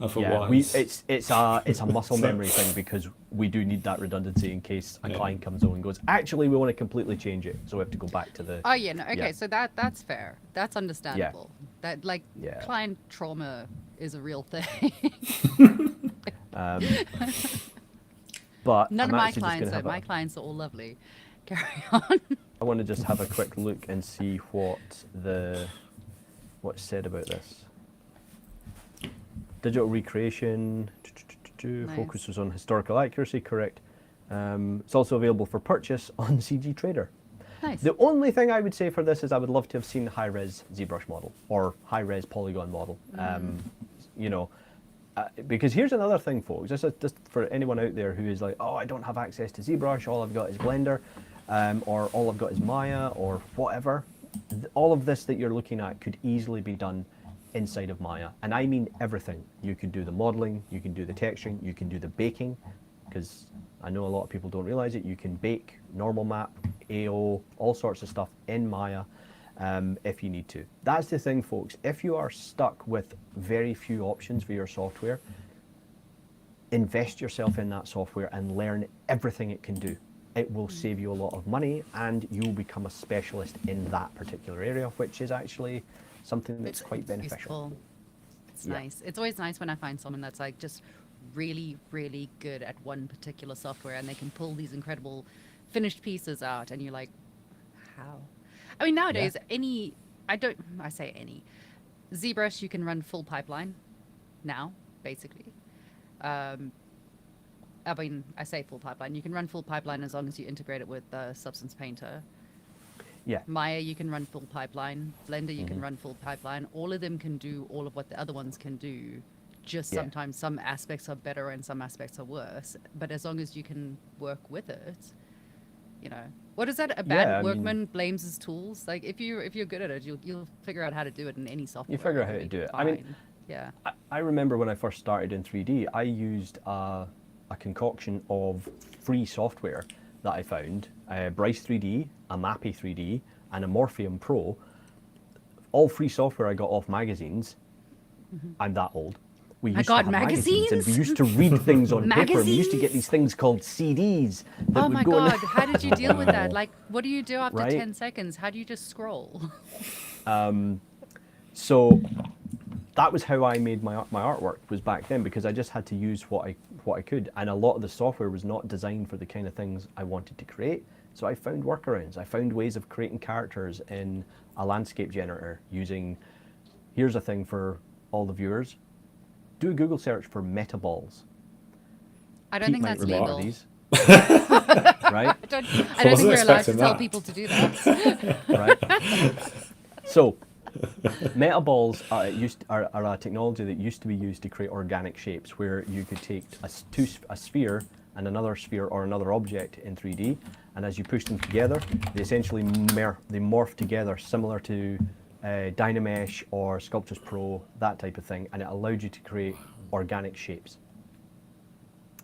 It's a muscle memory thing because we do need that redundancy in case a client comes over and goes, actually, we want to completely change it, so we have to go back to the. Oh yeah, no, okay. Yeah. So that's fair. That's understandable. That like Yeah. client trauma is a real thing. But None I'm of my actually just clients, gonna though. have My clients are all lovely. Carry on. I want to just have a quick look and see what's said about this. Digital recreation, Nice. focuses on historical accuracy, correct. It's also available for purchase on CG Trader. Nice. The only thing I would say for this is I would love to have seen high-res ZBrush model or high-res polygon model. You know, because here's another thing, folks. Just for anyone out there who is like, oh, I don't have access to ZBrush, all I've got is Blender, or all I've got is Maya, or whatever. All of this that you're looking at could easily be done inside of Maya, and I mean everything. You can do the modeling, you can do the texturing, you can do the baking, because I know a lot of people don't realize it. You can bake normal map, AO, all sorts of stuff in Maya if you need to. That's the thing, folks. If you are stuck with very few options for your software, invest yourself in that software and learn everything it can do. It will save you a lot of money and you'll become a specialist in that particular area, which is actually something that's quite beneficial. Useful. It's Yeah. nice. It's always nice when I find someone that's like just really, really good at one particular software and they can pull these incredible finished pieces out and you're like, how? I mean, nowadays, I say any. ZBrush, you can run full pipeline now, basically. I mean, I say full pipeline. You can run full pipeline as long as you integrate it with Substance Painter. Yeah. Maya, you can run full pipeline. Blender, you can run full pipeline. All of them can do all of what the other ones can do. Just Yeah. sometimes some aspects are better and some aspects are worse. But as long as you can work with it, you know. What is that? A bad Yeah, I workman mean- blames his tools. Like if you're good at it, you'll figure out how to do it in any software. figure out how It'll to be do it. I mean, fine. Yeah. I remember when I first started in 3D, I used a concoction of free software that I found, Bryce 3D, a Mappy 3D, and a Morpheum Pro. All free software I got off magazines. I'm that old. We used got to have magazines, and we magazines? used to read things on paper. And we used to get Magazines? these things called CDs. That Oh would my go in- god, how did you deal with that? Like, what do you do after Right? 10 seconds? How do you just scroll? So that was how I made my artwork, was back then, because I just had to use what I could, and a lot of the software was not designed for the kind of things I wanted to create. So I found workarounds. I found ways of creating characters in a landscape generator using. Here's a thing for all the viewers: do a Google search for metaballs. I don't Pete think might that's remember legal. these. Right? I don't wasn't think we're allowed to expecting tell that. people to do that. Right? So, metaballs are a technology that used to be used to create organic shapes, where you could take a sphere and another sphere or another object in 3D, and as you push them together, they essentially morph together, similar to Dynamesh or Sculptris Pro, that type of thing, and it allowed you to create organic shapes.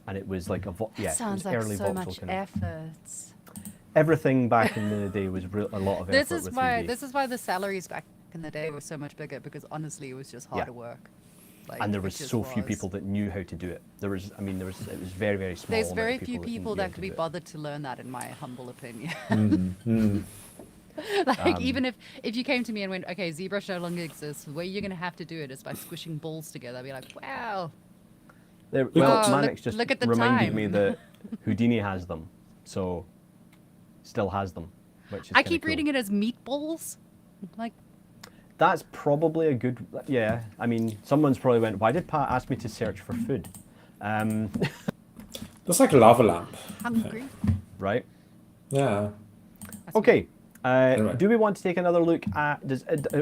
And it was like it Sounds was like early so voxel much kind of- effort. everything back in the day was a lot of effort This is with why 3D. this is why the salaries back in the day were so much bigger, because honestly, it was just harder work. Like, And there it was just so few was. people that knew how to do it. It was very, very small. There's amount very of few people knew how that to could be do it. bothered to learn that, in my humble opinion. Mm. Like, even if you came to me and went, okay, ZBrush no longer exists, the way you're gonna have to do it is by squishing balls together, I'd be like, wow. Well, Oh, Mannix just look at the reminded me time. that Houdini has them, so still has them, which is I kinda keep cool. reading it as meatballs. Like, That's probably a good. Yeah, I mean, someone's probably went. Why did Pat ask me to search for food? That's like a lava lamp. hungry. Right. Yeah. That's Okay. Anyway. Do we want to take another look at?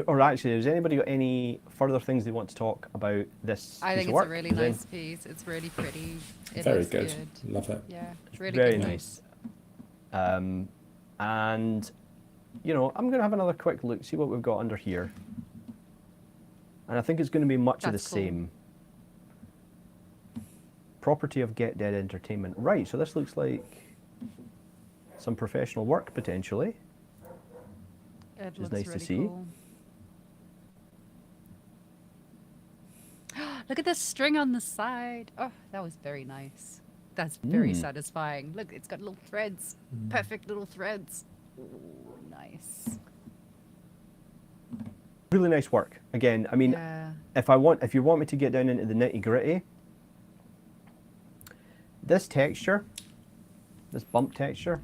Or actually, has anybody got any further things they want to talk about this I piece think of it's work? a really Is there- nice piece. It's really pretty. It Very looks good. Love it. Yeah, it's really Very good. nice. And you know, I'm going to have another quick look, see what we've got under here. And I think it's going to be much of the That's cool. same. Property of Get Dead Entertainment. Right, so this looks like some professional work potentially. It is looks nice to really see. cool. Look at the string on the side. Oh, that was very nice. That's very satisfying. Look, it's got little threads. Perfect little threads. Ooh, nice. Really nice work. Again, I mean, Yeah. if you want me to get down into the nitty-gritty, this texture, this bump texture,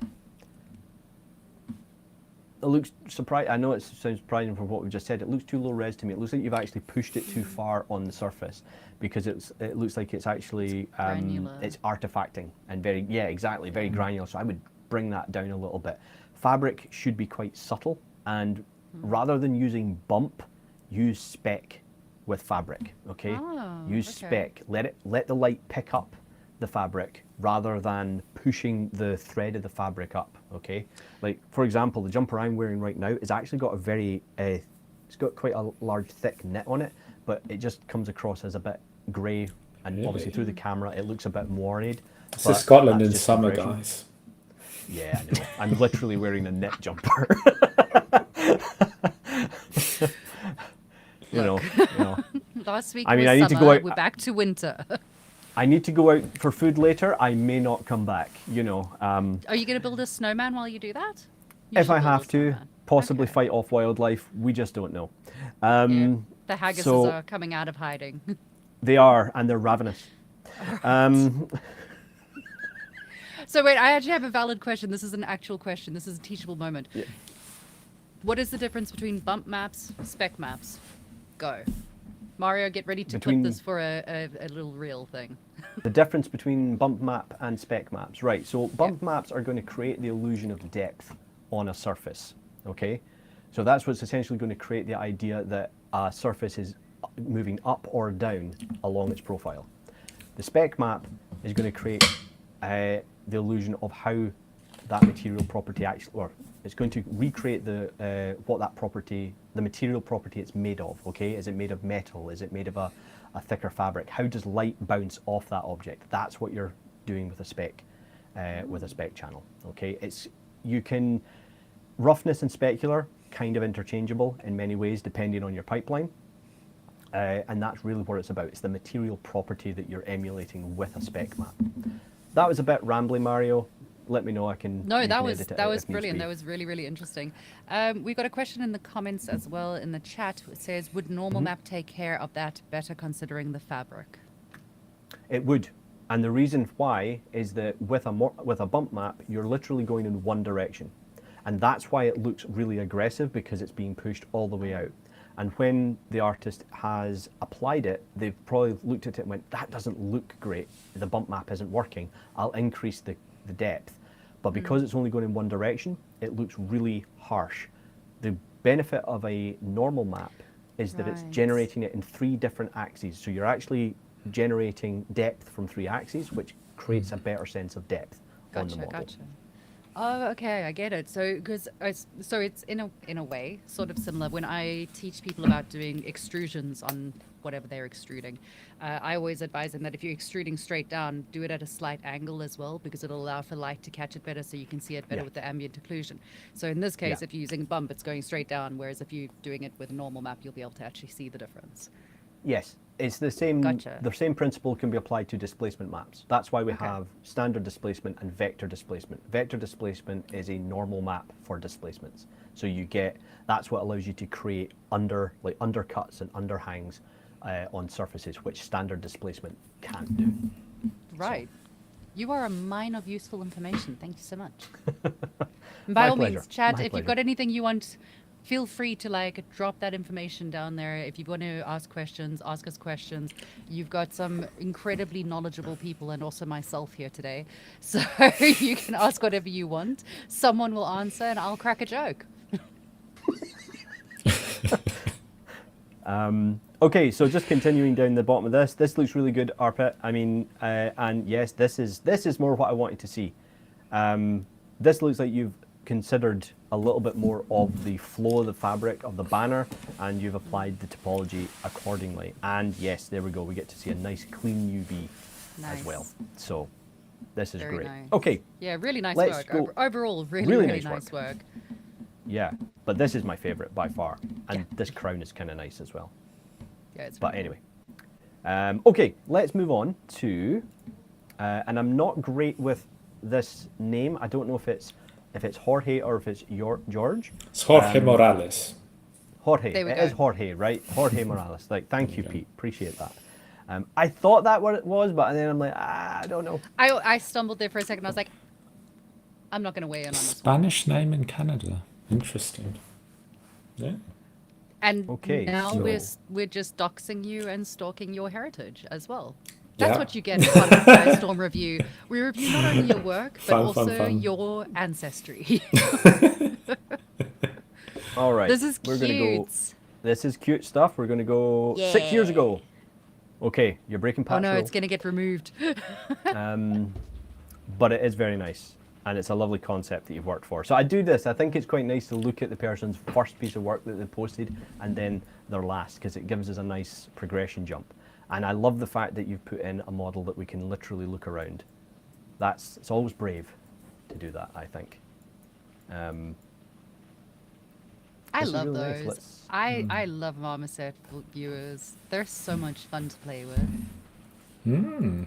it looks surprising. I know it sounds surprising from what we've just said. It looks too low res to me. It looks like you've actually pushed it too far on the surface, because it looks like it's actually granular. it's artifacting and very very granular. So I would bring that down a little bit. Fabric should be quite subtle, and rather than using bump, use speck with fabric. Okay, Oh, use okay. speck. Let the light pick up the fabric rather than pushing the thread of the fabric up. Okay, like for example, the jumper I'm wearing right now is actually got a very it's got quite a large thick knit on it, but it just comes across as a bit grey, and Really? obviously through the camera it looks a bit worn-ed. This but is Scotland that's in just summer, impression. guys. Yeah, I know. I'm literally wearing a knit jumper. you know. Last week I mean, was I need to summer. go out- We're back to winter. I need to go out for food later. I may not come back. You know. Are you going to build a snowman while you do that? You If should I build a have to, snowman. possibly Okay. fight off wildlife. We just don't know. Yeah. The haggises so- are coming out of hiding. They are, and they're ravenous. So wait, I actually have a valid question. This is an actual question. This is a teachable moment. Yeah. What is the difference between bump maps, spec maps? Go. Mario, get ready to Between- clip this for a little reel thing. The difference between bump map and spec maps. Right, so bump maps are going to create the illusion of depth on a surface, okay? So that's what's essentially going to create the idea that a surface is moving up or down along its profile. The spec map is going to create the illusion of how that material property actually, or it's going to recreate the what that property, the material property it's made of. Okay, is it made of metal? Is it made of a thicker fabric? How does light bounce off that object? That's what you're doing with a spec channel. Okay, you can roughness and specular kind of interchangeable in many ways depending on your pipeline. And that's really what it's about. It's the material property that you're emulating with a spec map. That was a bit rambly, Mario. Let me know. I can. No, you that can was edit it that out was if needs brilliant. be. That was really, really interesting. We got a question in the comments as well in the chat. It says, "Would normal Mm-hmm. map take care of that better, considering the fabric?" It would, and the reason why is that with a bump map, you're literally going in one direction, and that's why it looks really aggressive, because it's being pushed all the way out. And when the artist has applied it, they've probably looked at it and went, that doesn't look great. The bump map isn't working. I'll increase the depth. But because it's only going in one direction, it looks really harsh. The benefit of a normal map is that it's Right. generating it in 3 different axes. So you're actually generating depth from 3 axes, which creates a better sense of depth on the Gotcha, model. gotcha. Oh, okay, I get it. So, so it's in a way sort of similar when I teach people about doing extrusions whatever they're extruding. I always advise them that if you're extruding straight down, do it at a slight angle as well, because it'll allow for light to catch it better, so you can see it better Yeah. with the ambient occlusion. So in this case, Yeah. if you're using bump, it's going straight down, whereas if you're doing it with a normal map, you'll be able to actually see the difference. Yes, it's the same. Gotcha. The same principle can be applied to displacement maps. That's why we Okay. have standard displacement and vector displacement. Vector displacement is a normal map for displacements. So you get, that's what allows you to create undercuts and underhangs on surfaces, which standard displacement can't do. Right. You are a mine of useful information. Thank you so much. And by My all pleasure. means, chat, My if you've pleasure. got anything you want, feel free to like drop that information down there. If you want to ask questions, ask us questions. You've got some incredibly knowledgeable people and also myself here today. So you can ask whatever you want. Someone will answer and I'll crack a joke. Okay, so just continuing down the bottom of this. This looks really good, Arpit. I mean, and yes, this is more what I wanted to see. This looks like you've considered a little bit more of the flow of the fabric of the banner, and you've applied the topology accordingly. And yes, there we go. We get to see a nice clean UV Nice. as well. So this is Very great. nice. Okay, Yeah, really nice Let's work. go- Overall, really, Really really nice nice work. yeah, but this is my favorite by far, and Yeah. this crown is kind of nice as well. Yeah, it's But really anyway, okay, let's move on to, and I'm not great with this name. I don't know if it's Jorge or if it's George. It's Jorge Morales. Jorge. There we It is go. Jorge, right? Jorge Morales. Like, thank you, There you go. Pete. Appreciate that. I thought that what it was, but then I'm like, I don't know. I stumbled there for a second. I was like, I'm not going to weigh in on this one. Spanish name in Canada. Interesting. Yeah. And Okay, now so- we're just doxing you and stalking your heritage as well. That's Yeah. what you get from the Firestorm review. We review not only your work, but Fun, also fun, fun. your ancestry. All right. This is We're cute. gonna go. This is cute stuff. We're gonna go 6 years ago. Okay, you're breaking Oh Pat's no, rule. it's going to get removed. But it is very nice, and it's a lovely concept that you've worked for. So I do this. I think it's quite nice to look at the person's first piece of work that they posted and then their last, because it gives us a nice progression jump. And I love the fact that you've put in a model that we can literally look around. It's always brave to do that, I think. I This is love really nice. those. Let's- I love Marmoset viewers. They're so much fun to play with. Hmm.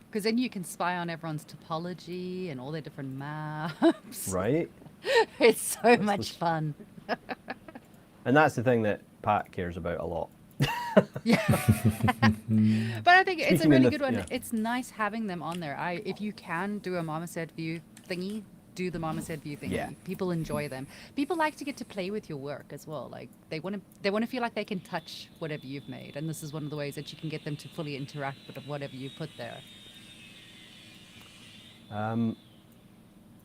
Because then you can spy on everyone's topology and all their different maps. Right? It's so much was- fun. And that's the thing that Pat cares about a lot. Yeah. But I think it's a Speaking in really the- good one. yeah. It's nice having them on there. If you can do a Marmoset view thingy, do the Marmoset view thingy. Yeah. People enjoy them. People like to get to play with your work as well. Like they want to feel like they can touch whatever you've made, and this is one of the ways that you can get them to fully interact with whatever you put there.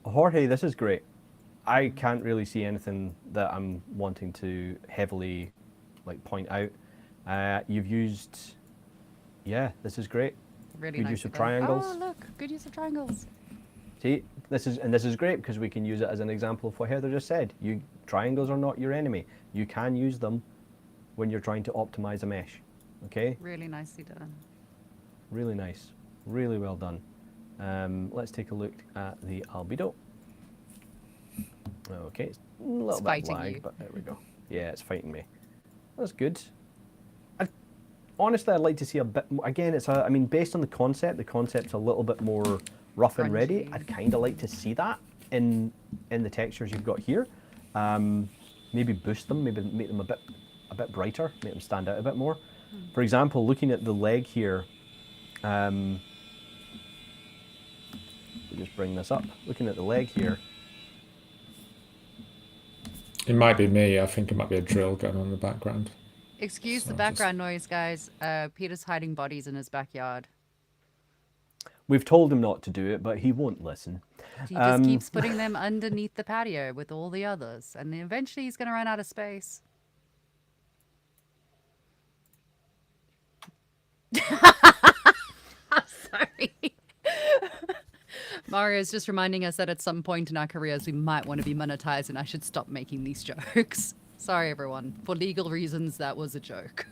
Jorge, this is great. I can't really see anything that I'm wanting to heavily point out. You've used, yeah, this is great. Really Good nice. use of done. triangles. Oh look, good use of triangles. See, this is great because we can use it as an example of what Heather just said. Triangles are not your enemy. You can use them when you're trying to optimize a mesh. Okay, Really nicely done. really nice, really well done. Let's take a look at the albedo. Okay, it's a little It's bit fighting lag, you. but there we go. Yeah, it's fighting me. That's good. Honestly, I'd like to see a bit more. Again, based on the concept's a little bit more rough and ready. Grungy. I'd kind of like to see that in the textures you've got here. Maybe boost them, maybe make them a bit brighter, make them stand out a bit more. For example, looking at the leg here, we'll just bring this up. Looking at the leg here, It might be me. I think it might be a drill going on in the background. Excuse So the background noise, guys. Peter's hiding bodies in his backyard. we've told him not to do it, but he won't listen. He just keeps putting them underneath the patio with all the others, and then eventually he's going to run out of space. I'm sorry. Mario's just reminding us that at some point in our careers we might want to be monetized, and I should stop making these jokes. Sorry, everyone. For legal reasons, that was a joke.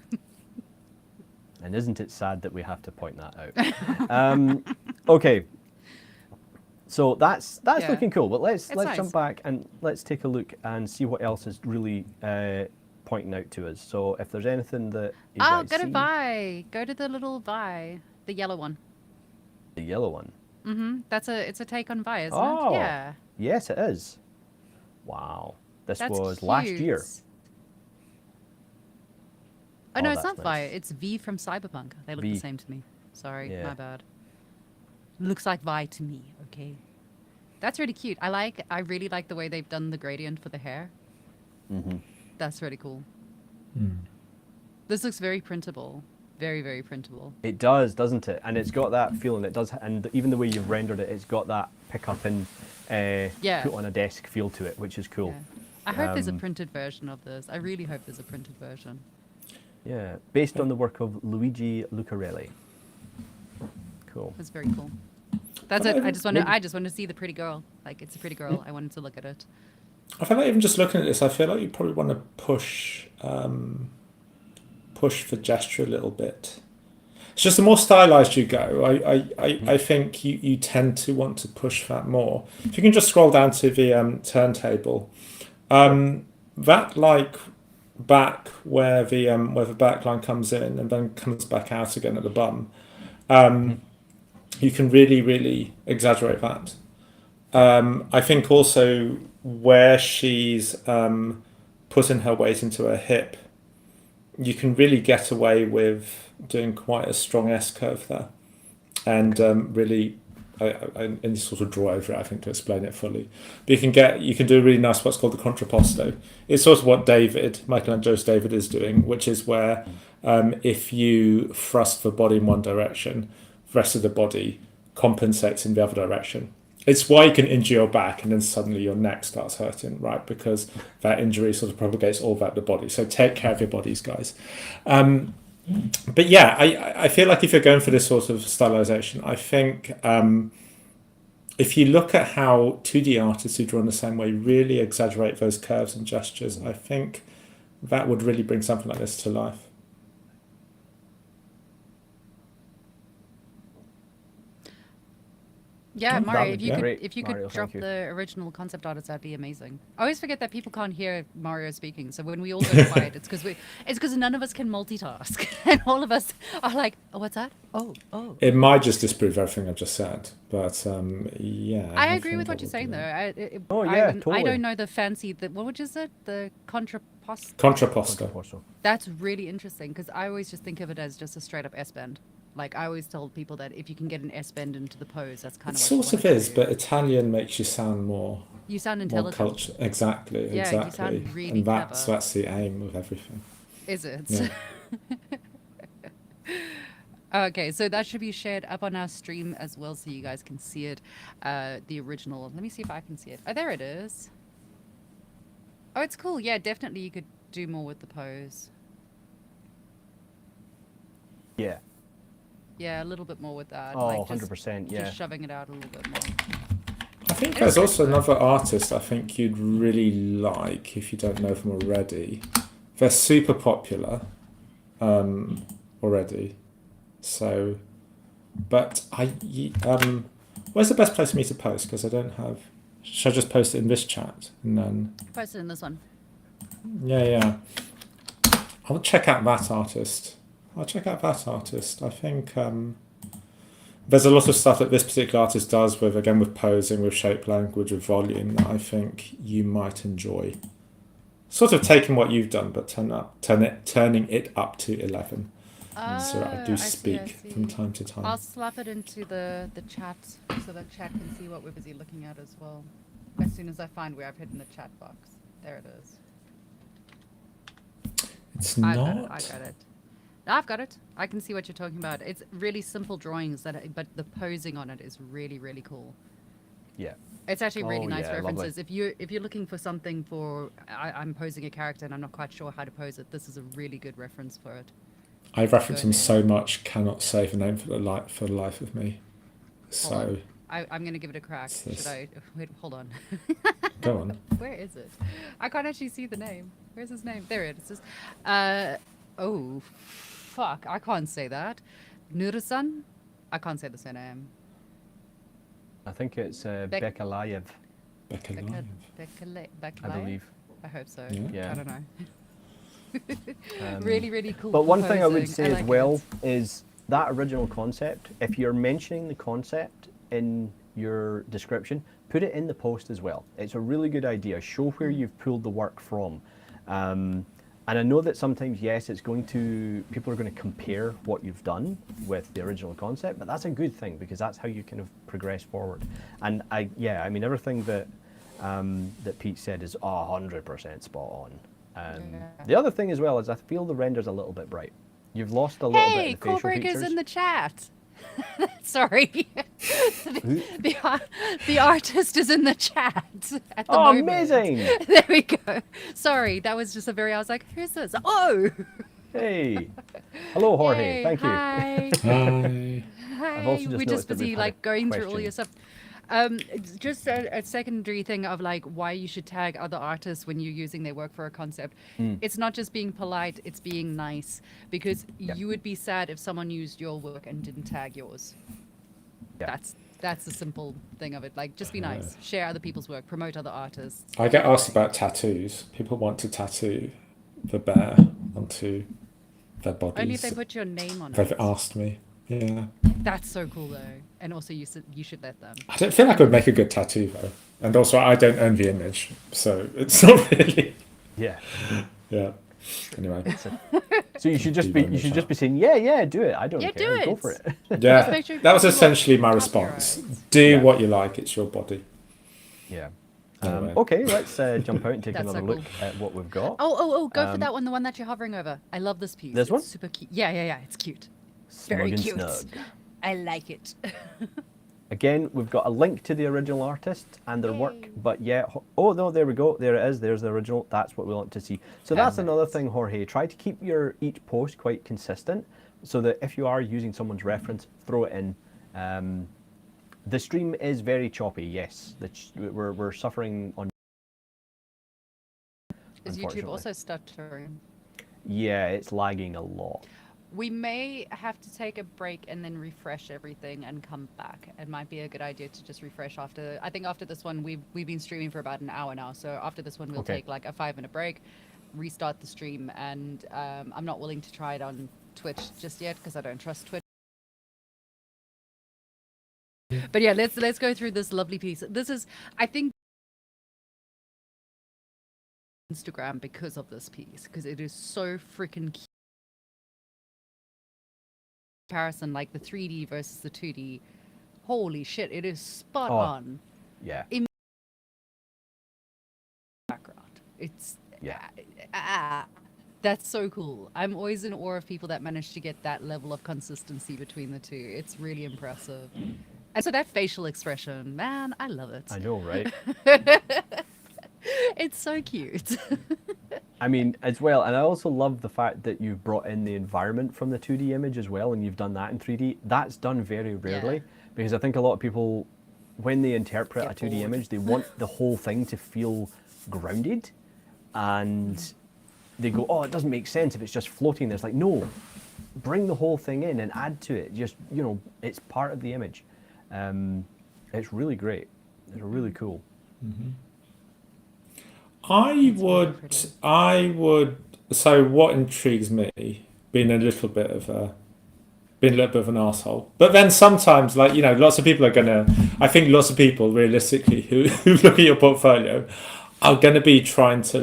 And isn't it sad that we have to point that out? Okay. So that's Yeah. looking cool. But let's nice. jump back and let's take a look and see what else is really pointing out to us. So if there's anything that you guys go to see, Vi. Go to the little Vi, the yellow one. the yellow one. It's a take on Vi, isn't Oh, it? Yeah. yes, it is. Wow, this That's was last year. cute. Oh, no, it's that's not Vi. nice. It's V from Cyberpunk. They look V. the same to me. Sorry, Yeah. my bad. Looks like Vi to me. Okay. That's really cute. I really like the way they've done the gradient for the hair. Mm-hmm. That's really cool. This looks very printable. Very, very printable. It does, doesn't it? And it's got that feeling. It does, and even the way you've rendered it, it's got that pick up and Yeah. put on a desk feel to it, which is cool. Yeah. I hope there's a printed version of this. I really hope there's a printed version. Yeah, based on the work of Luigi Lucarelli. Cool. That's very cool. That's it. I just want to see the pretty girl. Like, it's a pretty girl. I wanted to look at it. I feel like even just looking at this, I feel like you probably want to push for gesture a little bit. It's just the more stylized you go, I think you tend to want to push that more. If you can just scroll down to the turntable, that like back where the backline comes in and then comes back out again at the bum, you can really exaggerate that. I think also where she's putting her weight into her hip, you can really get away with doing quite a strong S curve there, and really, and sort of draw over it, I think, to explain it fully. But you can do a really nice what's called the contrapposto. It's sort of what Michelangelo's David is doing, which is where if you thrust the body in one direction, the rest of the body compensates in the other direction. It's why you can injure your back and then suddenly your neck starts hurting, right? Because that injury sort of propagates all throughout the body. So take care of your bodies, guys. But yeah, I feel like if you're going for this sort of stylization, I think if you look at how 2D artists who draw in the same way really exaggerate those curves and gestures, I think that would really bring something like this to life. Yeah, That Mario, would be great. if you Mario, could thank drop you. the original concept artist, that'd be amazing. I always forget that people can't hear Mario speaking, so when we all go quiet, it's because none of us can multitask, and all of us are like, "Oh, what's that? Oh." It might just disprove everything I've just said, but yeah. I agree with what you're saying, though. I Totally. don't know the fancy. What is it? The contrapposto. Contrapposto. That's really interesting because I always just think of it as just a straight up S bend. Like, I always tell people that if you can get an S bend into the pose, that's kind It of what sort you of wanna is, do. but Italian makes you sound more You sound more intelligent. culture. Exactly, Yeah, you exactly. sound really and that's clever. the aim of everything. Is it? Yeah. Okay, so that should be shared up on our stream as well so you guys can see it. The original. Let me see if I can see it. Oh, there it is. Oh, it's cool. Yeah, definitely you could do more with the pose. Yeah. Yeah, a little bit more with that. Oh, like 100%, yeah. Just shoving it out a little bit more. I think there's also another artist I think you'd really like if you don't know them already. They're super popular already. So, but where's the best place for me to post? Because I don't have. Should I just post it in this chat and then? Post it in this one. Yeah. I'll check out that artist. I think there's a lot of stuff that this particular artist does with posing, with shape language, with volume that I think you might enjoy. Sort of taking what you've done, but turning it up to 11. So I do speak from time to time. I'll slap it into the chat so that chat can see what we're busy looking at as well. As soon as I find where I've hidden the chat box. There it is. It's I not. got it. I've got it. I can see what you're talking about. It's really simple drawings but the posing on it is really, really cool. Yeah. It's actually really nice yeah, references. If you're looking for something for I'm posing a character and I'm not quite sure how to pose it, this is a really good reference for it. I reference him so much, cannot say the name for the life of me. So I'm gonna give it a crack. Should I? Wait, hold on. go on. Where is it? I can't actually see the name. Where's his name? There it is. Oh, fuck. I can't say that. Nurusan? I can't say the surname. I think it's Bekalayev, Becca Live. I believe. I hope so. Yeah. I don't know. Really, really cool. But one thing I would composing. say as like well it. is that original concept, if you're mentioning the concept in your description, put it in the post as well. It's a really good idea. Show where you've pulled the work from. And I know that sometimes, yes, people are going to compare what you've done with the original concept, but that's a good thing because that's how you kind of progress forward. And I mean, everything that that Pete said is 100% spot on. The other thing as well is I feel the render's a little bit bright. You've lost a little bit Hey, of the facial Corebreaker's features. in the chat. Sorry. the artist is in the chat at the moment. Amazing! There we go. Sorry, that was just I was like, who's this? Oh! Hey! Hello, Jorge. Hey, Thank you. hi. Hi. Hi. also just We're noticed just that we've busy had like a going through all question. your stuff. Just a secondary thing of like why you should tag other artists when you're using their work for a concept. It's not just being polite, it's being nice. Because you would be sad if someone used your work and didn't tag yours. Yeah. That's the simple thing of it. Like just be nice. Share other people's work, promote other artists. I get asked about tattoos. People want to tattoo the bear onto their bodies. Only if they put your name on They've it. asked me. Yeah. That's so cool though. And also you should let them. I don't feel like I would make a good tattoo though. And also I don't own the image. So it's not really. Yeah. Yeah. Anyway. So you should just People in be the chat. saying, yeah, do it. I don't Yeah, care. do Go it. for it. Yeah. make sure That was you essentially my want response. copyright. Do Yeah. what you like. It's your body. Yeah. Anyway. Okay, let's jump out and take That's another so look cool. at what we've got. Oh, go for that one, the one that you're hovering over. I love this piece. This It's one? super cute. Yeah, it's cute. Snug Very and cute. snug. I like it. Again, we've got a link to the original artist and their work, Yay. but yeah, oh no, there we go. There it is. There's the original. That's what we want to see. So that's another thing, Jorge. Try to keep each post quite consistent, so that if you are using someone's reference, throw it in. The stream is very choppy. Yes, we're suffering on. Is YouTube Unfortunately. also stuttering? Yeah, it's lagging a lot. We may have to take a break and then refresh everything and come back. It might be a good idea to just refresh after. I think after this one, we've been streaming for about an hour now. So after this one, we'll Okay. take like a 5-minute break, restart the stream, and I'm not willing to try it on Twitch just yet because I don't trust Twitch. But yeah, let's go through this lovely piece. This is, I think, Instagram because of this piece, because it is so freaking cute. Comparison, like the 3D versus the 2D. Holy shit, it is spot Oh. on. Yeah. Background. It's Yeah. that's so cool. I'm always in awe of people that manage to get that level of consistency between the two. It's really impressive. And so that facial expression, man, I love it. I know, right? It's so cute. I mean, as well, and I also love the fact that you've brought in the environment from the 2D image as well, and you've done that in 3D. That's done very rarely, because I think a lot of people, when they interpret Get a 2D bored. image, they want the whole thing to feel grounded, and they go, oh, it doesn't make sense if it's just floating. It's like, no, bring the whole thing in and add to it. Just, it's part of the image. It's really great. It's really cool. I would. So what intrigues me, being a little bit of an asshole, but then sometimes, like, lots of people are gonna. I think lots of people, realistically, who look at your portfolio, are gonna be trying to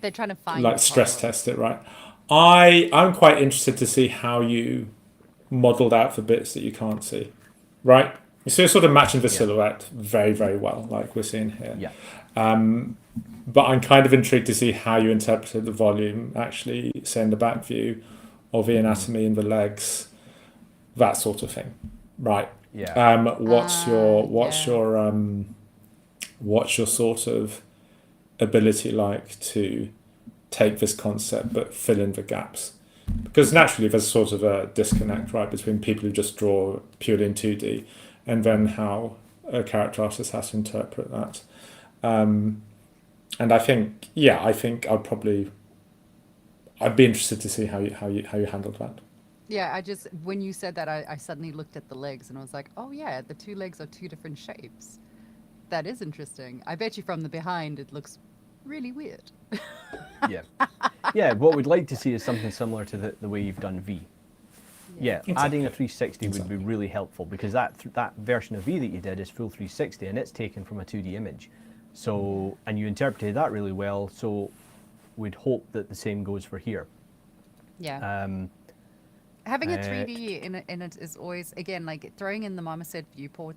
They're trying to find like the stress power. test it, right? I'm quite interested to see how you modelled out for bits that you can't see, right? So sort of matching the silhouette very, very well, like we're seeing here. Yeah. But I'm kind of intrigued to see how you interpreted the volume, actually, say in the back view, or the anatomy in the legs, that sort of thing, right? Yeah. What's your sort of ability like to take this concept but fill in the gaps? Because naturally there's sort of a disconnect, right, between people who just draw purely in 2D and then how a character artist has to interpret that. And I think, yeah, I think I'd be interested to see how you handled that. Yeah, I just, when you said that, I suddenly looked at the legs and I was like, oh yeah, the two legs are two different shapes. That is interesting. I bet you from the behind it looks really weird. Yeah. Yeah, what we'd like to see is something similar to the way you've done V. Yeah, adding a 360 would be really helpful, because that version of V that you did is full 360 and it's taken from a 2D image. So, and you interpreted that really well, so we'd hope that the same goes for here. Yeah. Having a 3D in it is always, again, like throwing in the marmoset viewport.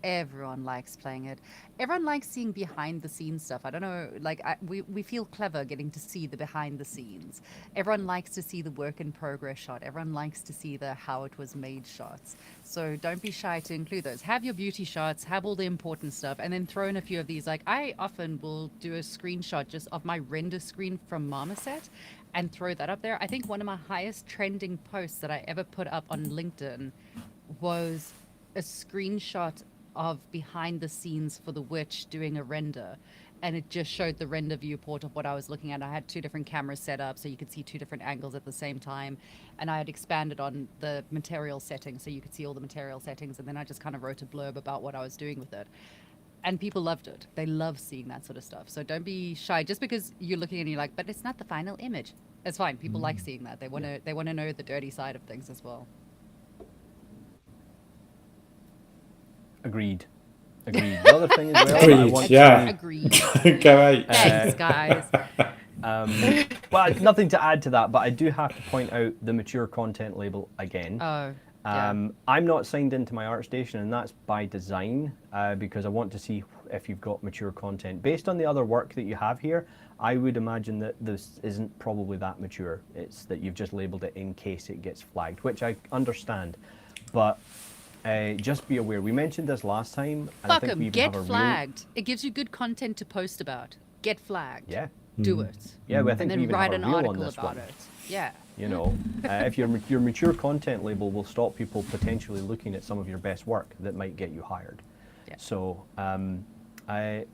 Everyone likes playing it. Everyone likes seeing behind the scenes stuff. I don't know, like we feel clever getting to see the behind the scenes. Everyone likes to see the work in progress shot. Everyone likes to see the how it was made shots. So don't be shy to include those. Have your beauty shots, have all the important stuff, and then throw in a few of these. Like I often will do a screenshot just of my render screen from Marmoset and throw that up there. I think one of my highest trending posts that I ever put up on LinkedIn was a screenshot of behind the scenes for The Witch doing a render, and it just showed the render viewport of what I was looking at. I had two different cameras set up so you could see two different angles at the same time, and I had expanded on the material settings so you could see all the material settings, and then I just kind of wrote a blurb about what I was doing with it. And people loved it. They love seeing that sort of stuff. So don't be shy just because you're looking and you're like, but it's not the final image. It's fine. People like seeing that. They want to know the dirty side of things as well. Agreed. The other thing as well, Agreed, I want yeah. Agreed. Go out. Thanks, guys. well, nothing to add to that, but I do have to point out the mature content label again. Oh, yeah. I'm not signed into my ArtStation, and that's by design, because I want to see if you've got mature content. Based on the other work that you have here, I would imagine that this isn't probably that mature. It's that you've just labeled it in case it gets flagged, which I understand. But just be aware. We mentioned this last time. And Fuck I think we them. even Get have a flagged. It gives you good content to post about. Get flagged. Yeah. Do it. Yeah, well, I think And we then even write have a an reel on article this about one. it. Yeah. You know, if your mature content label will stop people potentially looking at some of your best work that might get you hired. Yeah. So,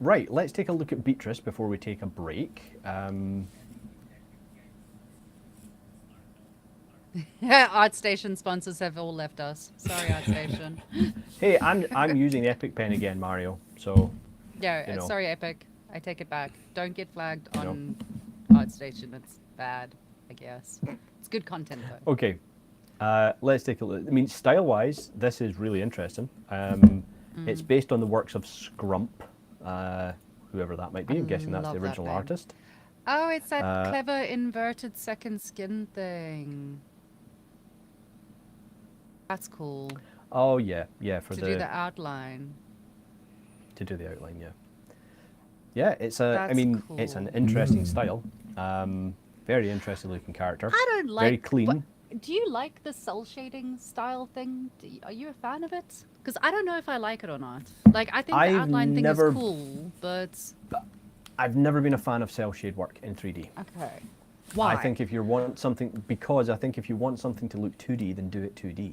right, let's take a look at Beatrice before we take a break. ArtStation sponsors have all left us. Sorry, ArtStation. Hey, I'm using Epic Pen again, Mario. So, Yeah, you know. sorry, Epic. I take it back. Don't get flagged You know. on ArtStation. It's bad, I guess. It's good content, though. okay, let's take a look. I mean, style-wise, this is really interesting. It's based on the works of Scrump, whoever that might be. I'm guessing that's love the that original name. artist. Oh, it's that clever inverted second skin thing. That's cool. Oh yeah, for To the do the outline. to do the outline, yeah. Yeah, it's a. I That's mean, it's an cool. interesting style. Very interesting looking character. I don't like. Very clean. What, do you like the cell shading style thing? Are you a fan of it? Because I don't know if I like it or not. Like, I think the I've outline thing never- is cool, but I've never been a fan of cell shade work in 3D. okay. Why? I think if you want something, because I think if you want something to look 2D, then do it 2D.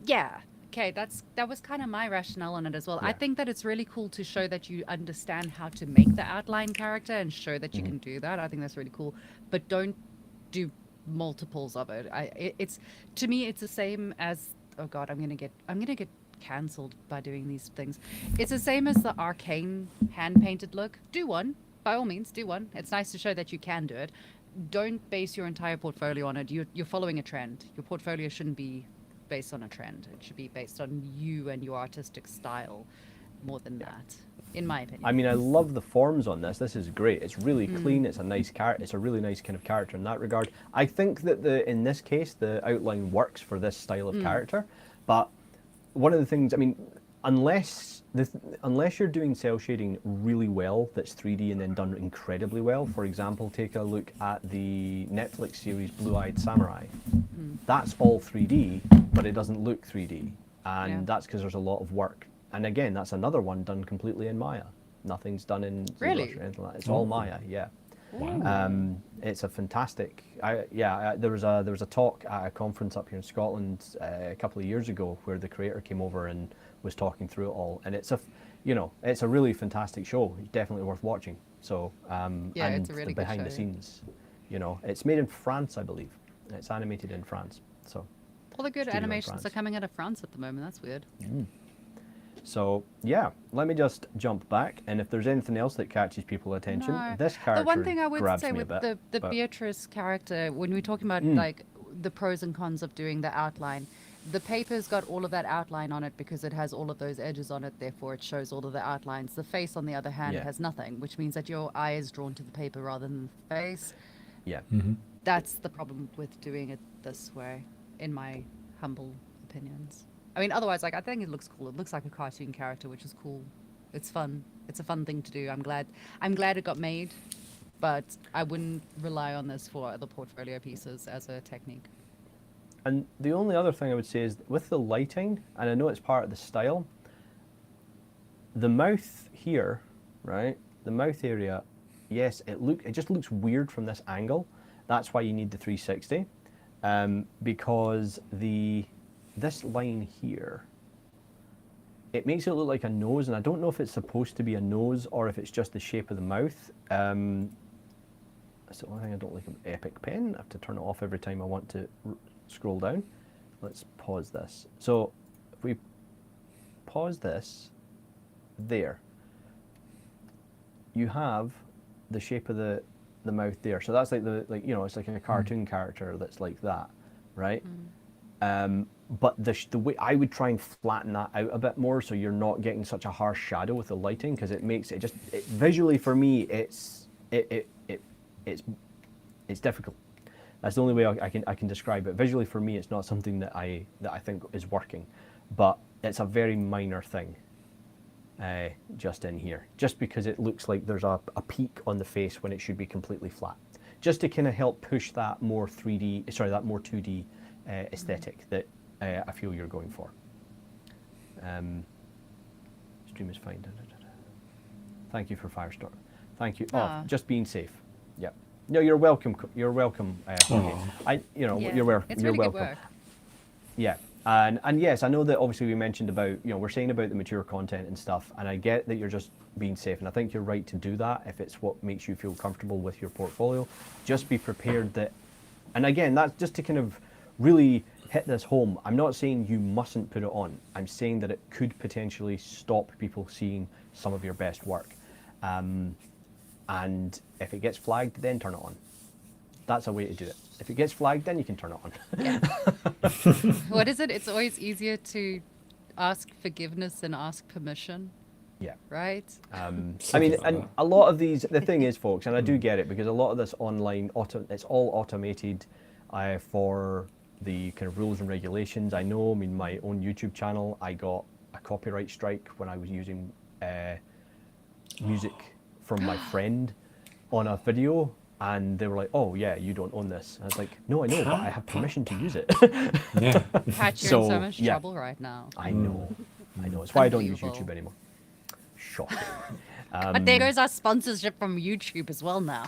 Yeah. Okay, that was kind of my rationale on it as well. I Yeah. think that it's really cool to show that you understand how to make the outline character and show that you can do that. I think that's really cool. But don't do multiples of it. It's to me it's the same as, oh god, I'm gonna get cancelled by doing these things. It's the same as the arcane hand painted look. Do one. By all means, do one. It's nice to show that you can do it. Don't base your entire portfolio on it. You're following a trend. Your portfolio shouldn't be based on a trend. It should be based on you and your artistic style more than that, in my opinion. I mean, I love the forms on this. This is great. It's really clean. It's a nice character. It's a really nice kind of character in that regard. I think that in this case, the outline works for this style of character. But one of the things, I mean, unless you're doing cell shading really well, that's 3D and then done incredibly well. For example, take a look at the Netflix series Blue Eyed Samurai. That's all 3D, but it doesn't look 3D, and Yeah. that's because there's a lot of work. And again, that's another one done completely in Maya. Nothing's done in Really? ZBrush or anything like that. It's all Maya. Yeah. Wow. It's a fantastic. There was a talk at a conference up here in Scotland a couple of years ago where the creator came over and was talking through it all, and you know, it's a really fantastic show. It's definitely worth watching. So, Yeah, and it's a really the good behind the show. scenes, you know, it's made in France, I believe. It's animated in France. So, All the good studio in animations are France. coming out of France at the moment. That's weird. So yeah, let me just jump back, and if there's anything else that catches people's attention, No. this character The one thing I would grabs say me a with bit. the but- Beatrice character, when we're talking about like the pros and cons of doing the outline, the paper's got all of that outline on it because it has all of those edges on it, therefore it shows all of the outlines. The face, on the other hand, Yeah. has nothing, which means that your eye is drawn to the paper rather than the face. yeah, That's the problem with doing it this way, in my humble opinions. I mean, otherwise, like, I think it looks cool. It looks like a cartoon character, which is cool. It's fun. It's a fun thing to do. I'm glad it got made, but I wouldn't rely on this for other portfolio pieces as a technique. and the only other thing I would say is with the lighting, and I know it's part of the style. The mouth here, right? The mouth area, yes, it just looks weird from this angle. That's why you need the 360, because this line here, it makes it look like a nose, and I don't know if it's supposed to be a nose or if it's just the shape of the mouth. That's the only thing I don't like about Epic Pen. I have to turn it off every time I want to scroll down. Let's pause this. So if we pause this, there, you have the shape of the mouth there. So that's like you know, it's like a cartoon character that's like that, right? But the way I would try and flatten that out a bit more, so you're not getting such a harsh shadow with the lighting, because it makes it just visually for me, it's difficult. That's the only way I can describe it. Visually for me, it's not something that I think is working, but it's a very minor thing. Just in here, just because it looks like there's a peak on the face when it should be completely flat, just to kind of help push that more 3D, sorry, that more 2D aesthetic that I feel you're going for. Stream is fine. Thank you for Firestorm. Thank you. Oh, just being safe. Yeah. No, you're welcome. You're welcome. Okay. Yeah, You're it's you're really welcome. good work. Yeah. And yes, I know that obviously we mentioned about, you know, we're saying about the mature content and stuff, and I get that you're just being safe, and I think you're right to do that if it's what makes you feel comfortable with your portfolio. Just be prepared that, and again, that's just to kind of really hit this home. I'm not saying you mustn't put it on. I'm saying that it could potentially stop people seeing some of your best work. And if it gets flagged, then turn it on. That's a way to do it. If it gets flagged, then you can turn it on. Yeah. What is it? It's always easier to ask forgiveness than ask permission, Yeah. right? I mean, Something like and that. a lot of these, the thing is, folks, and I do get it, because a lot of this online, it's all automated for the kind of rules and regulations. I know, I mean, my own YouTube channel, I got a copyright strike when I was using music from my friend on a video, and they were like, "Oh yeah, you don't own this." I was like, "No, I know, but I have permission to use it." Yeah. Pat, you're So, in so much yeah. trouble right now. I know. It's why I don't use Unbelievable. YouTube anymore. Shocking. But there goes our sponsorship from YouTube as well now.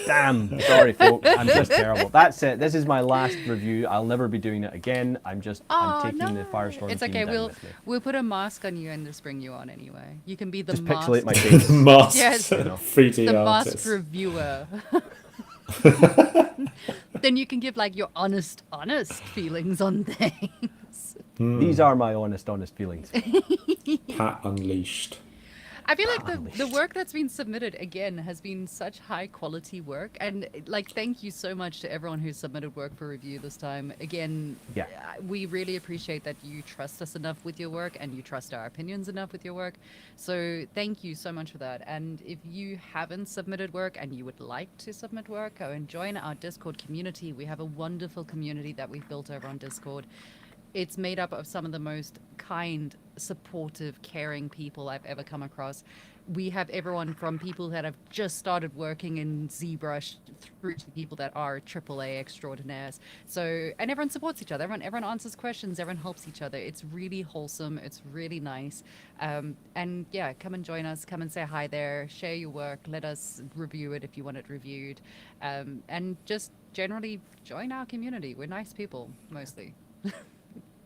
Damn, sorry folks, I'm just terrible. That's it. This is my last review. I'll never be doing it again. I'm taking the Firestorm It's team okay. down with me. We'll put a mask on you and just bring you on anyway. You can be the Just masked, pixelate my face. Masked Yes. 3D the artist. masked reviewer. Then you can give like your honest feelings on things. These are my honest feelings. Pat Unleashed. I feel like the work that's been submitted again has been such high quality work, and like thank you so much to everyone who submitted work for review this time. Again, Yeah. we really appreciate that you trust us enough with your work and you trust our opinions enough with your work. So thank you so much for that. And if you haven't submitted work and you would like to submit work, go and join our Discord community. We have a wonderful community that we've built over on Discord. It's made up of some of the most kind, supportive, caring people I've ever come across. We have everyone from people that have just started working in ZBrush through to people that are AAA extraordinaires. So, and everyone supports each other. Everyone answers questions. Everyone helps each other. It's really wholesome. It's really nice. And yeah, come and join us. Come and say hi there. Share your work. Let us review it if you want it reviewed. And just generally join our community. We're nice people, mostly.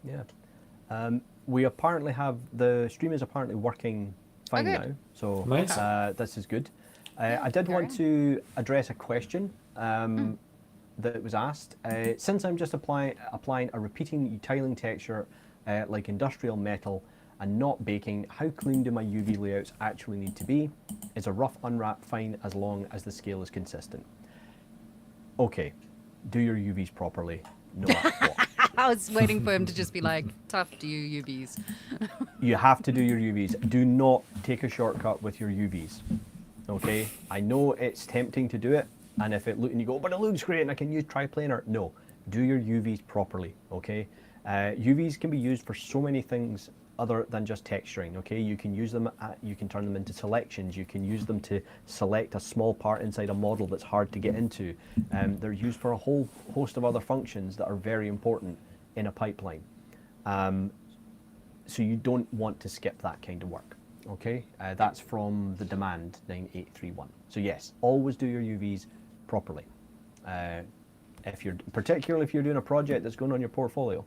Yeah. We apparently have, the stream is apparently working fine good. now. So Amazing. this is good. I did want to address a question that was asked. Since I'm just applying a repeating tiling texture like industrial metal and not baking, how clean do my UV layouts actually need to be? Is a rough unwrap fine as long as the scale is consistent? Okay, do your UVs properly, no matter what. I was waiting for him to just be like, tough to you, UVs. You have to do your UVs. Do not take a shortcut with your UVs. Okay, I know it's tempting to do it, and if it look and you go, but it looks great and I can use triplanar. No, do your UVs properly. Okay, UVs can be used for so many things other than just texturing. Okay, you can use them. You can turn them into selections. You can use them to select a small part inside a model that's hard to get into. They're used for a whole host of other functions that are very important in a pipeline. So you don't want to skip that kind of work. Okay, that's from the demand 9831. So yes, always do your UVs properly. Particularly if you're doing a project that's going on your portfolio.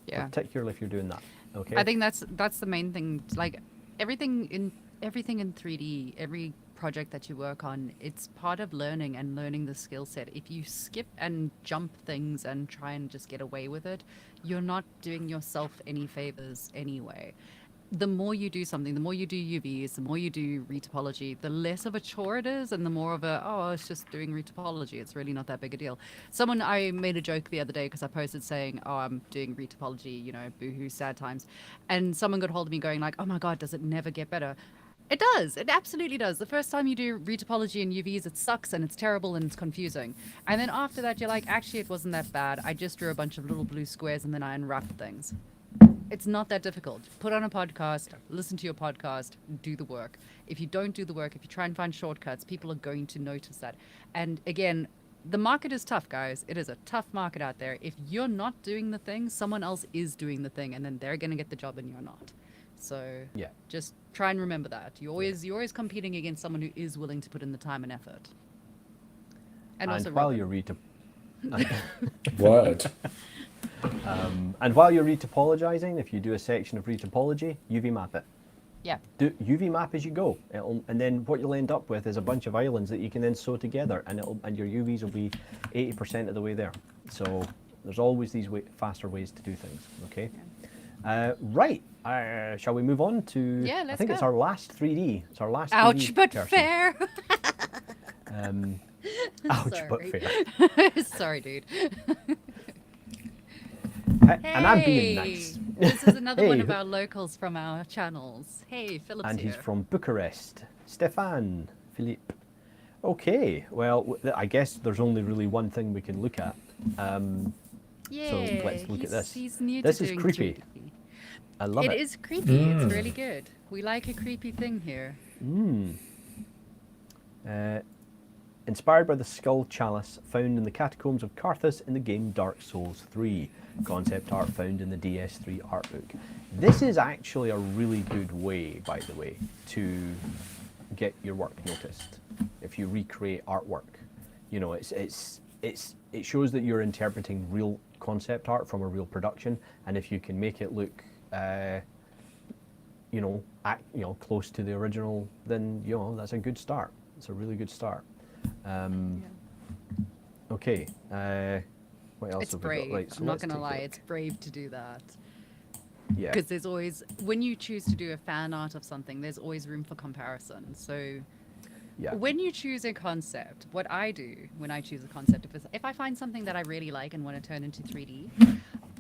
Yeah. Particularly if you're doing that. Okay. I think that's the main thing. Like everything in 3D, every project that you work on, it's part of learning and learning the skill set. If you skip and jump things and try and just get away with it, you're not doing yourself any favors anyway. The more you do something, the more you do UVs, the more you do retopology, the less of a chore it is, and the more of it's just doing retopology. It's really not that big a deal. I made a joke the other day because I posted saying, oh, I'm doing retopology, boohoo, sad times. And someone got hold of me going like, oh my God, does it never get better? It does. It absolutely does. The first time you do retopology and UVs, it sucks and it's terrible and it's confusing. And then after that, you're like, actually, it wasn't that bad. I just drew a bunch of little blue squares and then I unwrapped things. It's not that difficult. Put on a podcast, listen to your podcast, do the work. If you don't do the work, if you try and find shortcuts, people are going to notice that. And again, the market is tough, guys. It is a tough market out there. If you're not doing the thing, someone else is doing the thing, and then they're going to get the job and you're not. So yeah, just try and remember that. You're always competing against someone who is willing to put in the time and effort. And also while Robin. you're Word. and while you're retopologizing, if you do a section of retopology, UV map it. Yeah. Do UV map as you go, and then what you'll end up with is a bunch of islands that you can then sew together, and your UVs will be 80% of the way there. So there's always these faster ways to do things. Okay. Yeah. Right. Shall we move on to? Yeah, let's I think go. it's our last 3D. It's our last. Ouch, 3D but person. fair. Ouch, but Sorry. fair. Sorry, dude. And I'm being nice. This is another one Hey. of our locals from our channels. Hey, Philip's And here. he's from Bucharest. Stefan, Philippe. Okay, well, I guess there's only really one thing we can look at. Yeah, so let's look at this. He's new This to is doing creepy. 3D. I love it. It is creepy. It's really good. We like a creepy thing here. Inspired by the skull chalice found in the catacombs of Carthus in the game Dark Souls 3. Concept art found in the DS3 art book. This is actually a really good way, by the way, to get your work noticed. If you recreate artwork, it shows that you're interpreting real concept art from a real production, and if you can make it look, close to the original, then that's a good start. It's a really good start. Okay. What else It's have we brave. got? Right, so I'm not let's going to take a lie. look. It's brave to do that. Yeah. Because there's always, when you choose to do a fan art of something, there's always room for comparison. So Yeah. when you choose a concept, what I do when I choose a concept, if I find something that I really like and want to turn into 3D,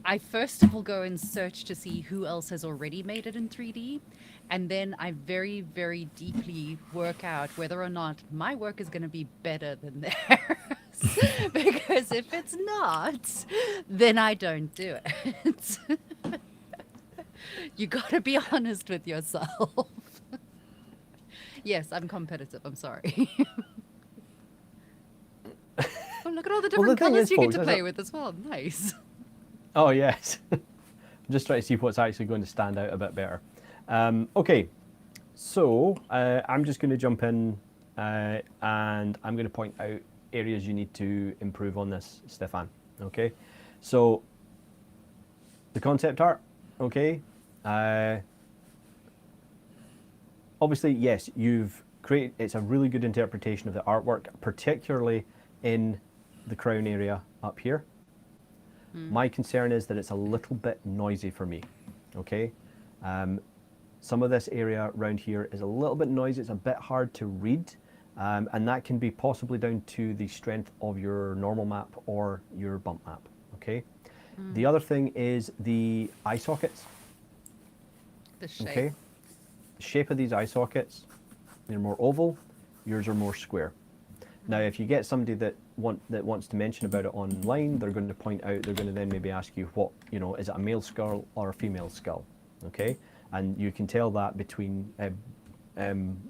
I first of all go and search to see who else has already made it in 3D. And then I very, very deeply work out whether or not my work is going to be better than theirs. Because if it's not, then I don't do it. You got to be honest with yourself. Yes, I'm competitive. I'm sorry. Oh, look at all the different thing colors is, you folks, get to is play that- with as well. Nice. Oh, yes. I'm just trying to see what's actually going to stand out a bit better. Okay, so I'm just going to jump in and I'm going to point out areas you need to improve on this, Stefan. Okay, so the concept art, okay. obviously, yes, you've created, it's a really good interpretation of the artwork, particularly in the crown area up here. My concern is that it's a little bit noisy for me, okay? Some of this area around here is a little bit noisy, it's a bit hard to read, and that can be possibly down to the strength of your normal map or your bump map, okay? The other thing is the eye sockets. The shape. Okay, the shape of these eye sockets, they're more oval, yours are more square. Now, if you get somebody that wants to mention about it online, they're going to point out, they're going to then maybe ask you what, you know, is it a male skull or a female skull? Okay, and you can tell that between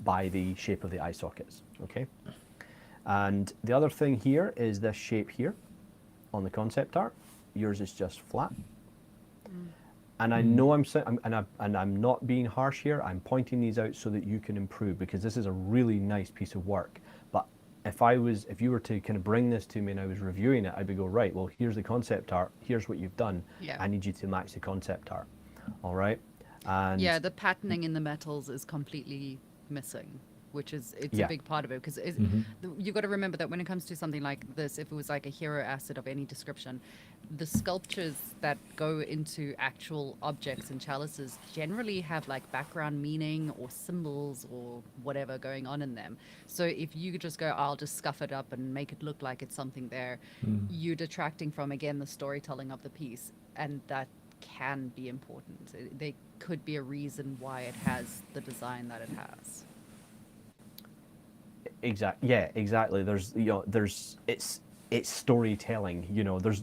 by the shape of the eye sockets. Okay, and the other thing here is this shape here on the concept art. Yours is just flat. And I know I'm not being harsh here. I'm pointing these out so that you can improve, because this is a really nice piece of work. But if you were to kind of bring this to me and I was reviewing it, I'd be go, right, well, here's the concept art. Here's what you've done. Yeah. I need you to match the concept art. All right. And Yeah, the patterning in the metals is completely missing, which is a big part of it, because you've got to remember that when it comes to something like this, if it was like a hero asset of any description, the sculptures that go into actual objects and chalices generally have like background meaning or symbols or whatever going on in them. So if you could just go, I'll just scuff it up and make it look like it's something there, you're detracting from, again, the storytelling of the piece, and that can be important. There could be a reason why it has the design that it has. Exactly. It's storytelling.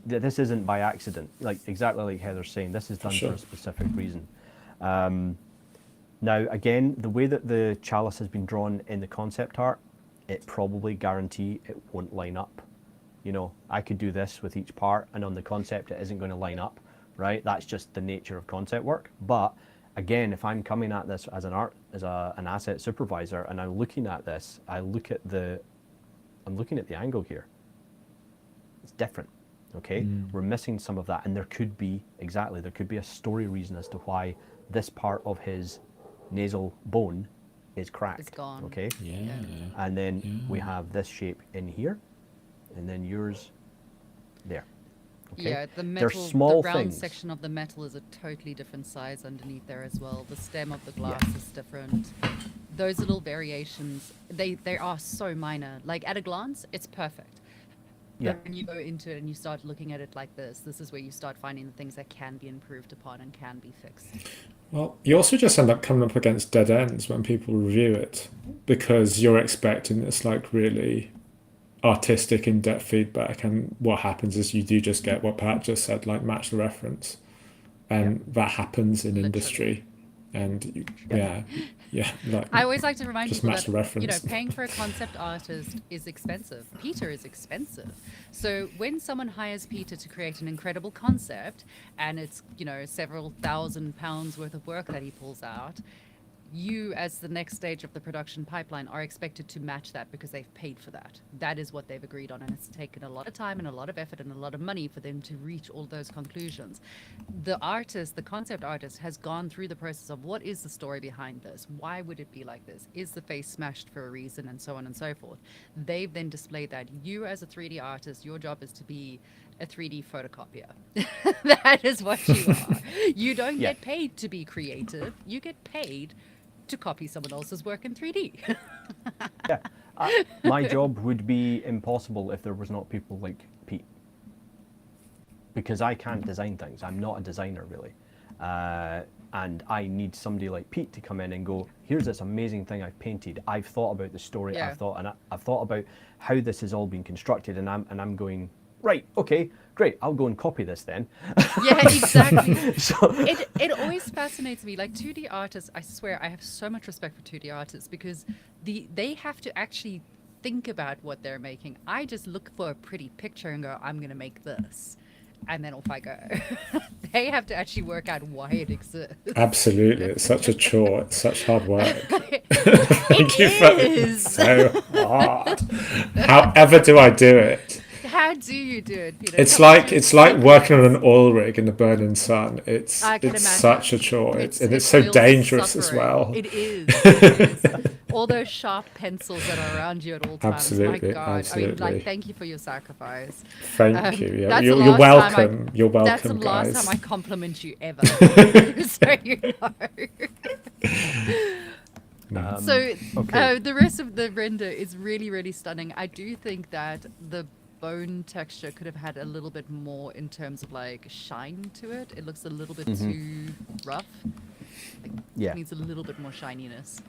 This isn't by accident. Like exactly like Heather's saying, this is done for a specific reason. Now, again, the way that the chalice has been drawn in the concept art, it probably guarantee it won't line up. I could do this with each part, and on the concept, it isn't going to line up, right? That's just the nature of concept work. But again, if I'm coming at this as an asset supervisor, and I'm looking at this, I'm looking at the angle here. It's different, okay? We're missing some of that, and there could be a story reason as to why this part of his nasal bone is cracked. It's gone. Okay. Yeah. And then we have this shape in here, and then yours there. Okay. Yeah, the They're metal, small the round things. section of the metal is a totally different size underneath there as well. The stem of the glass is different. Those little variations, they are so minor. Like at a glance, it's perfect. But when you go into it and you start looking at it like this is where you start finding the things that can be improved upon and can be fixed. Well, you also just end up coming up against dead ends when people review it, because you're expecting this like really artistic in-depth feedback, and what happens is you do just get what Pat just said, like match the reference, and that happens in industry. And like I always like to remind just people match that the reference. paying for a concept artist is expensive. Peter is expensive. So when someone hires Peter to create an incredible concept, and it's several £1,000s worth of work that he pulls out, you, as the next stage of the production pipeline, are expected to match that because they've paid for that. That is what they've agreed on, and it's taken a lot of time and a lot of effort and a lot of money for them to reach all those conclusions. The artist, the concept artist, has gone through the process of what is the story behind this? Why would it be like this? Is the face smashed for a reason? And so on and so forth. They've then displayed that. You, as a 3D artist, your job is to be a 3D photocopier. That is what you are. You don't get paid to be creative. You get paid to copy someone else's work in 3D. My job would be impossible if there was not people like Pete, because I can't design things. I'm not a designer really, and I need somebody like Pete to come in and go, here's this amazing thing I've painted. I've thought about the story. I've thought about how this has all been constructed, and I'm going, right, okay, great, I'll go and copy this then. Yeah, exactly. So it always fascinates me. Like 2D artists, I swear, I have so much respect for 2D artists, because they have to actually think about what they're making. I just look for a pretty picture and go, I'm going to make this. And then off I go. They have to actually work out why it exists. Absolutely. It's such a chore. It's such hard work. It is So hard. However do I do it? How Why do you do it, Peter? It's Come on, like working on an oil rig in the burning sun. It's I can imagine. such a chore. It's It's so real dangerous as suffering. well. It is. It is. All those sharp pencils that are around you at all times. Absolutely, My God. absolutely. I mean, like, thank you for your sacrifice. Thank you. Yeah, That's the you're last welcome. You're That's the welcome, last guys. time I compliment you ever. So you know. So okay. the rest of the render is really, really stunning. I do think that the bone texture could have had a little bit more in terms of like shine to it. It looks a little bit too rough. Like, Yeah. it needs a little bit more shininess.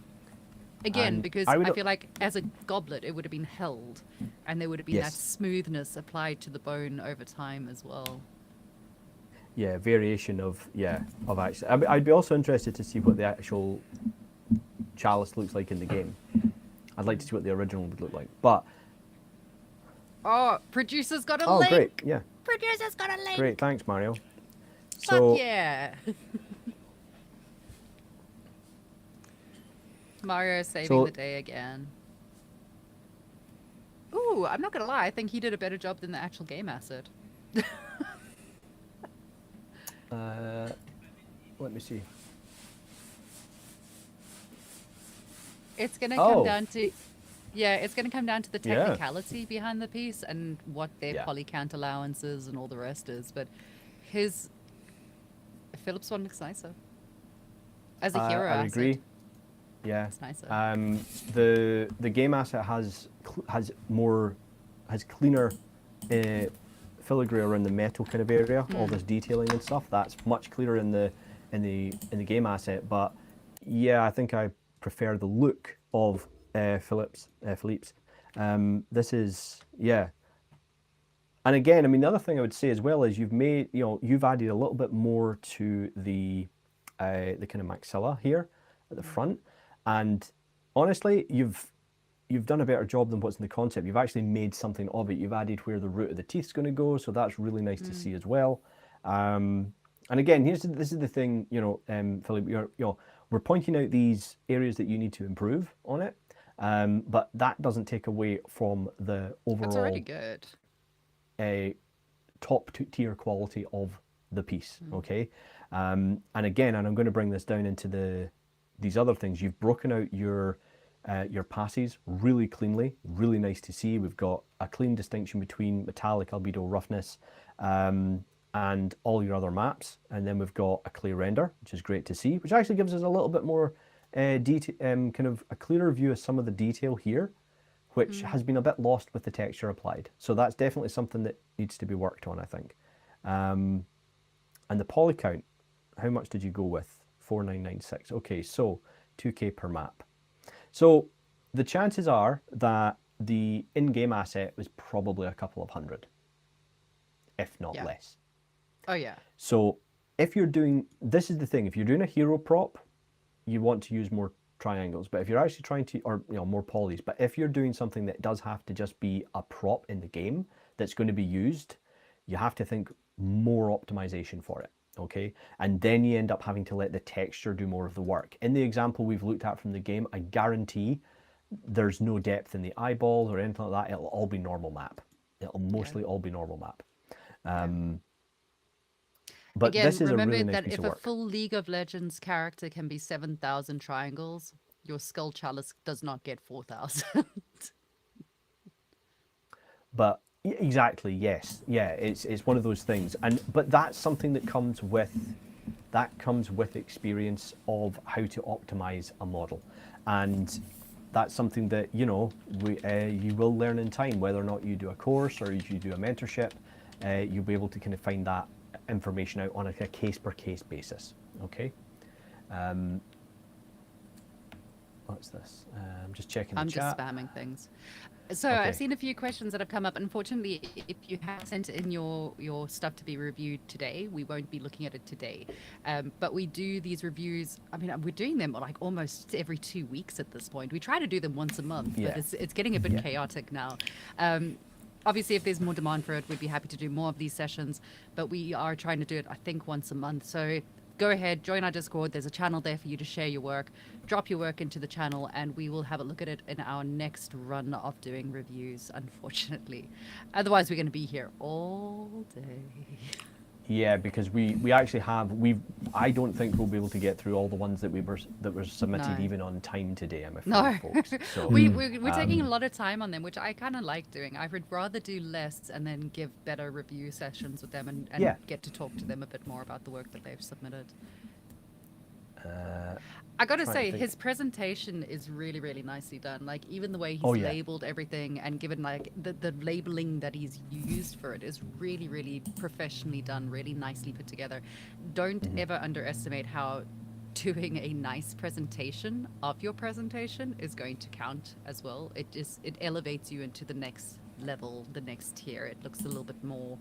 Again, And because I would- I feel like as a goblet, it would have been held, and there would have been that Yes. smoothness applied to the bone over time as well. Yeah, variation of actually. I'd be also interested to see what the actual chalice looks like in the game. I'd like to see what the original would look like. But Oh, producer's got a oh, link. great, yeah, Producer's got a link. great, thanks, Mario. Fuck yeah. Mario saving the day again. Ooh, I'm not gonna lie. I think he did a better job than the actual game asset. Let me see. It's gonna come Oh. down to, it's gonna come down to the Yeah. technicality behind the piece and what their Yeah. polycount allowances and all the rest is. But his Philips one looks nicer. As a hero I asset, agree. Yeah. it's nicer. The game asset has cleaner filigree around the metal kind of area. All this detailing and stuff. That's much clearer in the game asset. But yeah, I think I prefer the look of Philippe's. This is And again, I mean, the other thing I would say as well is you've added a little bit more to the kind of maxilla here at the front, and honestly, you've done a better job than what's in the concept. You've actually made something of it. You've added where the root of the teeth's going to go, so that's really nice to see as well. And again, this is the thing, Philip. We're pointing out these areas that you need to improve on it, but that doesn't take away from the overall. That's already good. Top tier quality of the piece, okay? And again, and I'm going to bring this down into these other things. You've broken out your passes really cleanly, really nice to see. We've got a clean distinction between metallic, albedo, roughness, and all your other maps. And then we've got a clear render, which is great to see, which actually gives us a little bit more kind of a clearer view of some of the detail here, which has been a bit lost with the texture applied. So that's definitely something that needs to be worked on, I think. And the poly count, how much did you go with? 4996. Okay, so 2K per map. So the chances are that the in-game asset was probably a couple of hundred, if not less. Oh yeah. So if you're doing, this is the thing, if you're doing a hero prop, you want to use more triangles. But if you're actually trying to, or more polys, but if you're doing something that does have to just be a prop in the game that's going to be used, you have to think more optimization for it, okay? And then you end up having to let the texture do more of the work. In the example we've looked at from the game, I guarantee there's no depth in the eyeballs or anything like that. It'll all be normal map. It'll mostly all be normal map. But again, this is a remember really nice that piece if of a work. full League of Legends character can be 7,000 triangles, your Skull Chalice does not get 4,000. But exactly, yes, yeah, it's one of those things, but that's something that comes with experience of how to optimize a model, and that's something that you will learn in time, whether or not you do a course or you do a mentorship. You'll be able to kind of find that information out on a case per case basis. Okay. What's this? I'm just checking the I'm chat. just spamming things. So Okay. I've seen a few questions that have come up. Unfortunately, if you have sent in your stuff to be reviewed today, we won't be looking at it today. But we do these reviews. I mean, we're doing them like almost every 2 weeks at this point. We try to do them once a month, Yeah. but it's getting a bit chaotic now. Obviously, if there's more demand for it, we'd be happy to do more of these sessions. But we are trying to do it, I think, once a month. So go ahead, join our Discord. There's a channel there for you to share your work. Drop your work into the channel, and we will have a look at it in our next run of doing reviews, unfortunately. Otherwise, we're going to be here all day. Yeah, because we actually have I don't think we'll be able to get through all the ones that were submitted No. even on time today. I'm afraid, No, folks. So we're taking a lot of time on them, which I kind of like doing. I would rather do less and then give better review sessions with them and Yeah. get to talk to them a bit more about the work that they've submitted. uh, I gotta trying to say, think. his presentation is really, really nicely done. Like, even the way he's Oh, yeah. labeled everything and given, like, the labeling that he's used for it is really, really professionally done, really nicely put together. Don't ever underestimate how doing a nice presentation of your presentation is going to count as well. It elevates you into the next level, the next tier. It looks a little bit more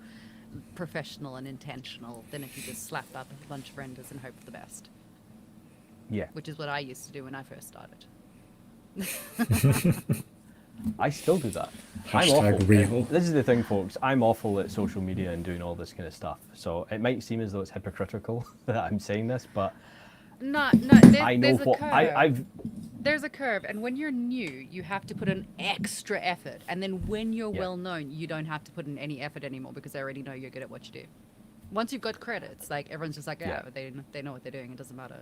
professional and intentional than if you just slap up a bunch of renders and hope for the best. yeah, Which is what I used to do when I first started. I still do that. Hashtag awful. real. This is the thing, folks. I'm awful at social media and doing all this kind of stuff. So it might seem as though it's hypocritical that I'm saying this, but No, I know there's a what curve. I've. There's a curve, and when you're new, you have to put in extra effort. And then when you're Yeah. well known, you don't have to put in any effort anymore because they already know you're good at what you do. Once you've got credits, like everyone's just like, yeah, they know what they're doing. It doesn't matter.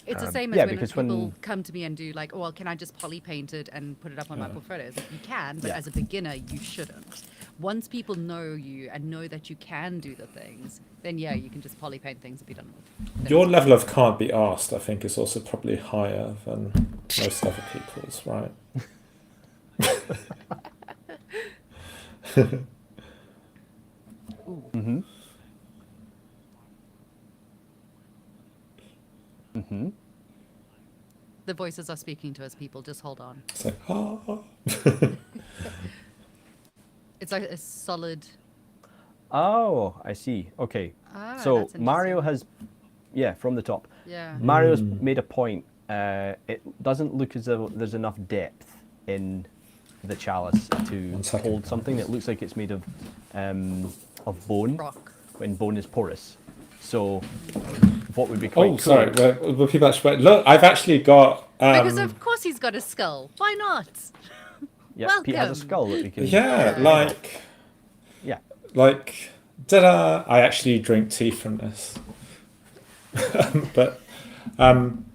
It's the same as yeah, when because people when- come to me and do like, oh, well, can I just poly paint it and put it up on my portfolios? You can, but Yeah. as a beginner, you shouldn't. Once people know you and know that you can do the things, then yeah, you can just poly paint things and be done with. Then Your it's- level of can't be asked, I think, is also probably higher than most other people's, right? Mm-hmm. Mm-hmm. The voices are speaking to us, people. Just hold on. It's like, oh. It's like a solid. Oh, I see. Okay. Ah, So that's Mario interesting. has, yeah, from the top. Yeah. Mario's made a point. It doesn't look as though there's enough depth in the chalice to One second. hold something. It looks like it's made of bone, Rock. when bone is porous. So what would be quite Oh, cool. sorry. Were people actually... Look, I've actually got... Because of course he's got a skull. Why not? Yeah, Pete has a welcome. skull that we can. yeah, like... Yeah. Like, ta-da! I actually drink tea from this. But, I mean,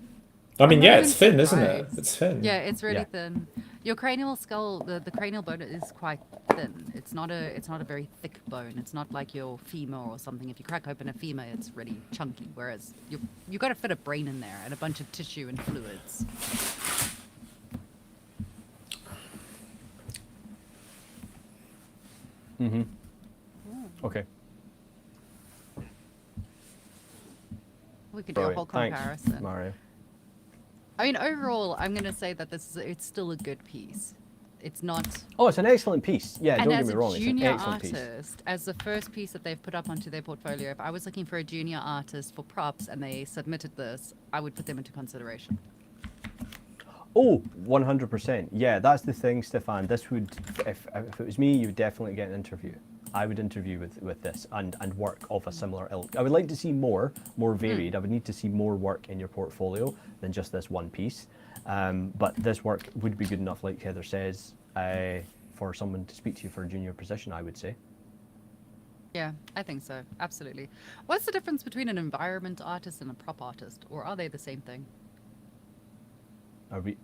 I'm yeah, not it's even thin, isn't it? surprised. It's thin. Yeah, it's really Yeah. thin. Your cranial skull, the cranial bone is quite thin. It's not a very thick bone. It's not like your femur or something. If you crack open a femur, it's really chunky. Whereas you got to fit a brain in there and a bunch of tissue and fluids. Mm-hmm. Okay. We could do a whole Brilliant. comparison. Thanks, Mario. I mean, overall, I'm gonna say that it's still a good piece. It's not. Oh, it's an excellent piece. Yeah, And don't get as me a wrong, it's an junior excellent piece. artist, as the first piece that they've put up onto their portfolio, if I was looking for a junior artist for props and they submitted this, I would put them into consideration. Oh, 100%. Yeah, that's the thing, Stefan. This would, if it was me, you would definitely get an interview. I would interview with this and work of a similar ilk. I would like to see more varied. I would need to see more work in your portfolio than just this one piece. But this work would be good enough, like Heather says, for someone to speak to you for a junior position, I would say. Yeah, I think so. Absolutely. What's the difference between an environment artist and a prop artist? Or are they the same thing? Are we?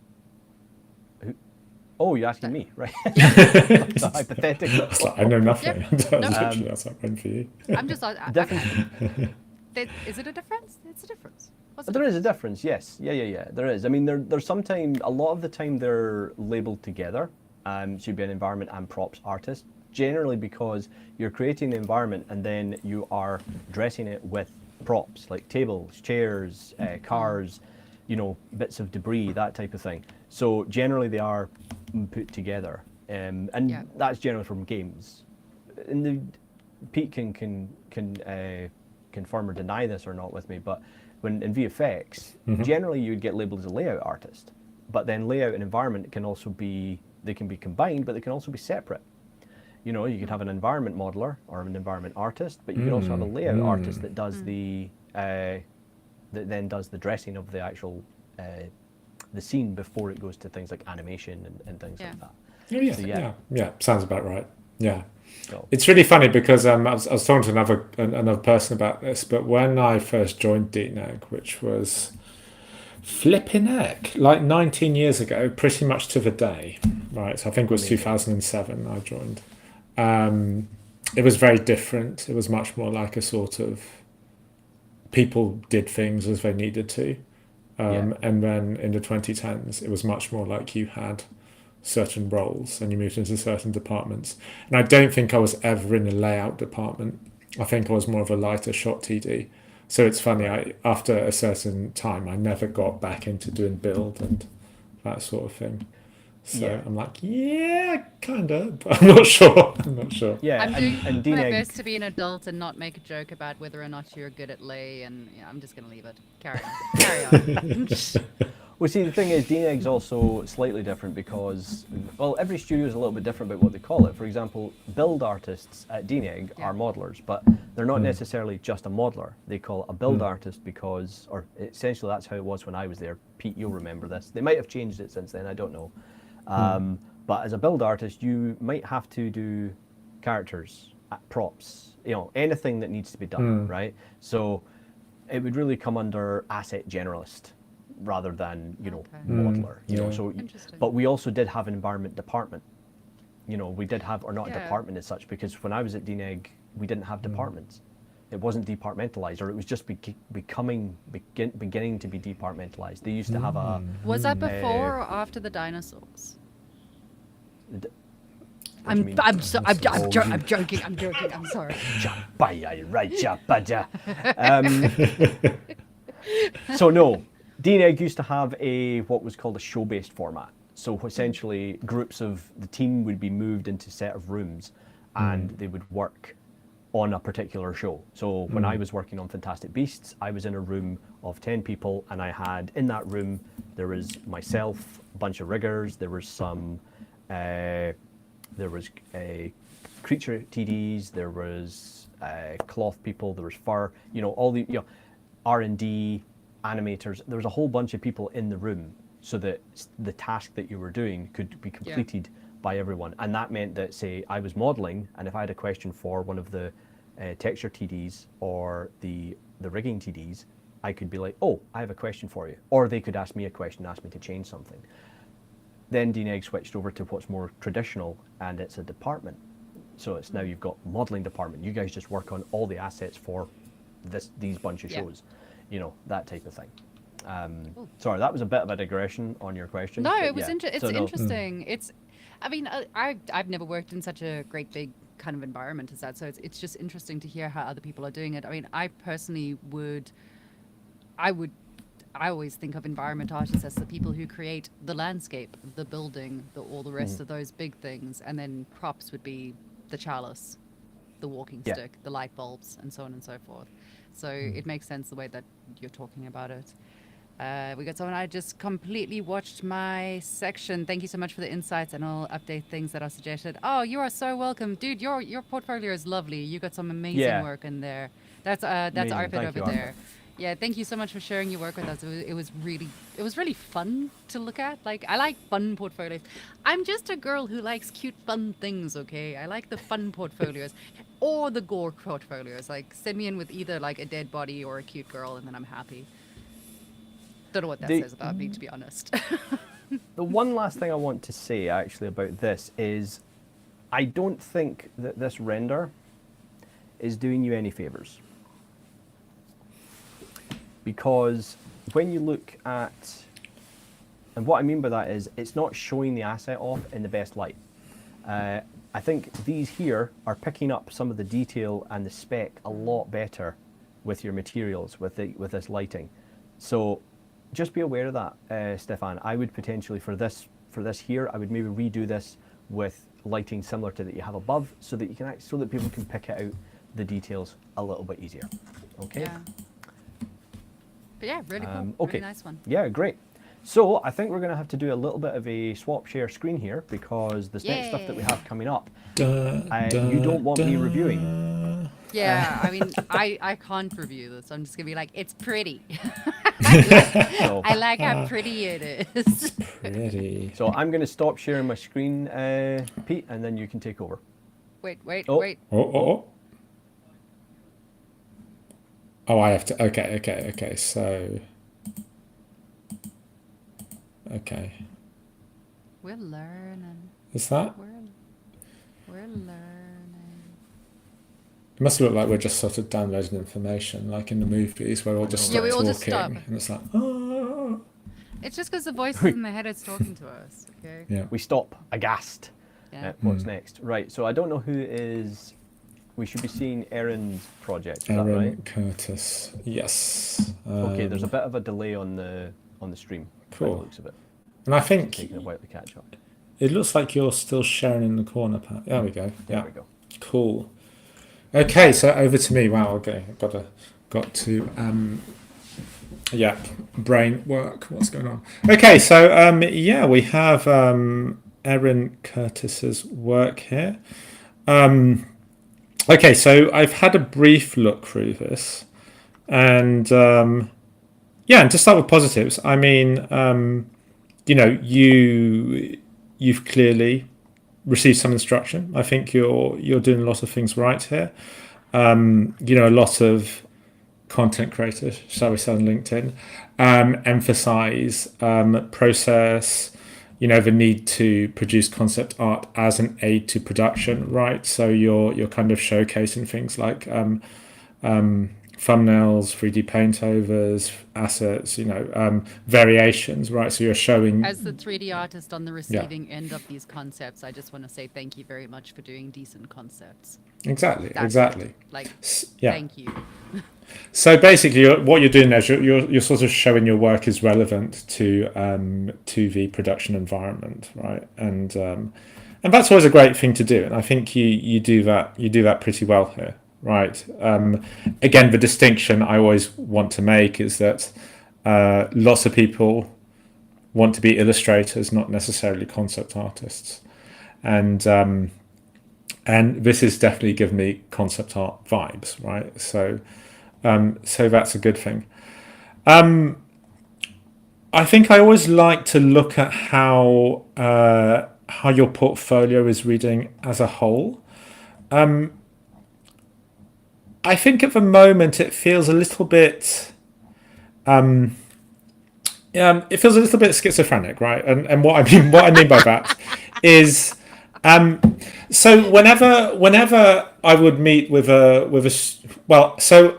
Oh, you're asking me, right? It's a hypothetical. It's like, I know nothing. Yep. Literally, that's that one for you. I'm just. Is it a difference? It's a difference. What's the There is a difference, yes. Yeah. There is. I mean, there's sometimes, a lot of the time they're labeled together. So you'd be an environment and props artist, generally because you're creating the environment and then you are dressing it with props like tables, chairs, cars, bits of debris, that type of thing. So generally they are put together, and Yeah. that's generally from games. Pete can confirm or deny this or not with me, but when in VFX, generally you'd get labeled as a layout artist, but then layout and environment can also be, they can be combined, but they can also be separate. You could have an environment modeler or an environment artist, but you could also have a layout artist that does the that then does the dressing of the actual the scene before it goes to things like animation and things like that. Oh, yeah, So, yeah, sounds about right. Yeah. So, It's really funny because I was talking to another person about this, but when I first joined DNEG, which was flipping heck, like 19 years ago, pretty much to the day, right? So I think it was 2007 I joined. It was very different. It was much more like a sort of people did things as they needed to. And then in the 2010s, it was much more like you had certain roles and you moved into certain departments. And I don't think I was ever in the layout department. I think I was more of a lighter shot TD. So it's funny, after a certain time, I never got back into doing build and that sort of thing. So I'm like, yeah, kind of, but I'm not sure. yeah, I'm doing and my DNEG, best to be an adult and not make a joke about whether or not you're good at lay, and I'm just going to leave it. Carry on. well, see, the thing is, DNEG's also slightly different because, well, every studio is a little bit different about what they call it. For example, build artists at DNEG are modelers, but they're not necessarily just a modeler. They call it a build artist because, or essentially that's how it was when I was there. Pete, you'll remember this. They might have changed it since then, I don't know. But as a build artist, you might have to do characters, props, anything that needs to be done, right? So it would really come under asset generalist rather than, modeler. So, but we also did have an environment department. We did have, or not a department as such, because when I was at DNEG, we didn't have departments. It wasn't departmentalized, or it was just beginning to be departmentalized. They used to have a. Was that before or after the dinosaurs? I'm joking. I'm sorry. So no, DNEG used to have what was called a show-based format. So essentially, groups of the team would be moved into a set of rooms, and they would work on a particular show. So when I was working on Fantastic Beasts, I was in a room of 10 people, and I had in that room there was myself, a bunch of riggers, there was some creature TDs, there was cloth people, there was fur, all the R&D animators. There was a whole bunch of people in the room so that the task that you were doing could be completed by everyone. And that meant that, say, I was modeling, and if I had a question for one of the texture TDs or the rigging TDs, I could be like, oh, I have a question for you. Or they could ask me a question, ask me to change something. Then DNEG switched over to what's more traditional, and it's a department. So it's now you've got modeling department. You guys just work on all the assets for these bunch of shows, that type of thing. Sorry, that was a bit of a digression on your question. No, it was interesting. It's, I mean, I've never worked in such a great big kind of environment as that, so it's just interesting to hear how other people are doing it. I mean, I personally I always think of environment artists as the people who create the landscape, the building, all the rest of those big things, and then props would be the chalice, the walking stick, the light bulbs, and so on and so forth. So it makes sense the way that you're talking about it. We got someone, I just completely watched my section. Thank you so much for the insights, and I'll update things that are suggested. Oh, you are so welcome. Dude, your portfolio is lovely. You got some amazing work in there. That's Arpit over there. Yeah, thank you so much for sharing your work with us. It was really fun to look at. Like, I like fun portfolios. I'm just a girl who likes cute, fun things, okay? I like the fun portfolios or the gore portfolios. Like, send me in with either like a dead body or a cute girl, and then I'm happy. Don't know what that says about me, to be honest. The one last thing I want to say actually about this is I don't think that this render is doing you any favors. Because when you look at, and what I mean by that is it's not showing the asset off in the best light. I think these here are picking up some of the detail and the spec a lot better with your materials, with this lighting. So just be aware of that, Stefan. I would potentially, for this here, I would maybe redo this with lighting similar to that you have above, so that you can so that people can pick out the details a little bit easier. Okay. Yeah. But yeah, really cool. Okay. Really nice one. Yeah, great. So I think we're going to have to do a little bit of a swap share screen here, because this next stuff that we have coming up, you don't want me reviewing. Yeah, I mean, I can't review this. I'm just gonna be like, it's pretty. So, I like how pretty it is. Pretty. so I'm going to stop sharing my screen, Pete, and then you can take over. Wait, wait, Oh. wait. Oh, I have to. Okay. So, okay. We're learning. Is that? We're learning. It must look like we're just sort of downloading information, like in the movies where we'll just Yeah, stop we all talking, just stop. and it's like, oh. It's just because the voices in the head is talking to us. Okay. Yeah. We stop aghast Yeah. at what's next. Right, so I don't know who is. We should be seeing Erin's project, is that Aaron right? Curtis. Yes. Okay, there's a bit of a delay on the stream. By the Cool. looks of it. And I It's think taking a while to catch up. it looks like you're still sharing in the corner, Pat. There we go. There Yeah. we go. Cool. Okay, so over to me. Wow. Okay, got to yeah, brain work. What's going on? Okay, so yeah, we have Erin Curtis's work here. Okay, so I've had a brief look through this, and yeah, and to start with positives, I mean, you know, you've clearly received some instruction. I think you're doing a lot of things right here. You know, a lot of content creators, shall we say, on LinkedIn, emphasize process, you know, the need to produce concept art as an aid to production, right? So you're kind of showcasing things like thumbnails, 3D paint overs, assets, you know, variations, right? So you're showing. As the 3D artist on the receiving end of these concepts, I just want to say thank you very much for doing decent concepts. Exactly. That's it. Like, Yeah. thank you. So basically, what you're doing there is you're sort of showing your work is relevant to the production environment, right? And that's always a great thing to do. And I think you do that pretty well here, right? Again, the distinction I always want to make is that lots of people want to be illustrators, not necessarily concept artists, and this is definitely giving me concept art vibes, right? So that's a good thing. I think I always like to look at how your portfolio is reading as a whole. I think at the moment it feels a little bit. It feels a little bit schizophrenic, right? And what I mean by that is. So whenever I would meet with a so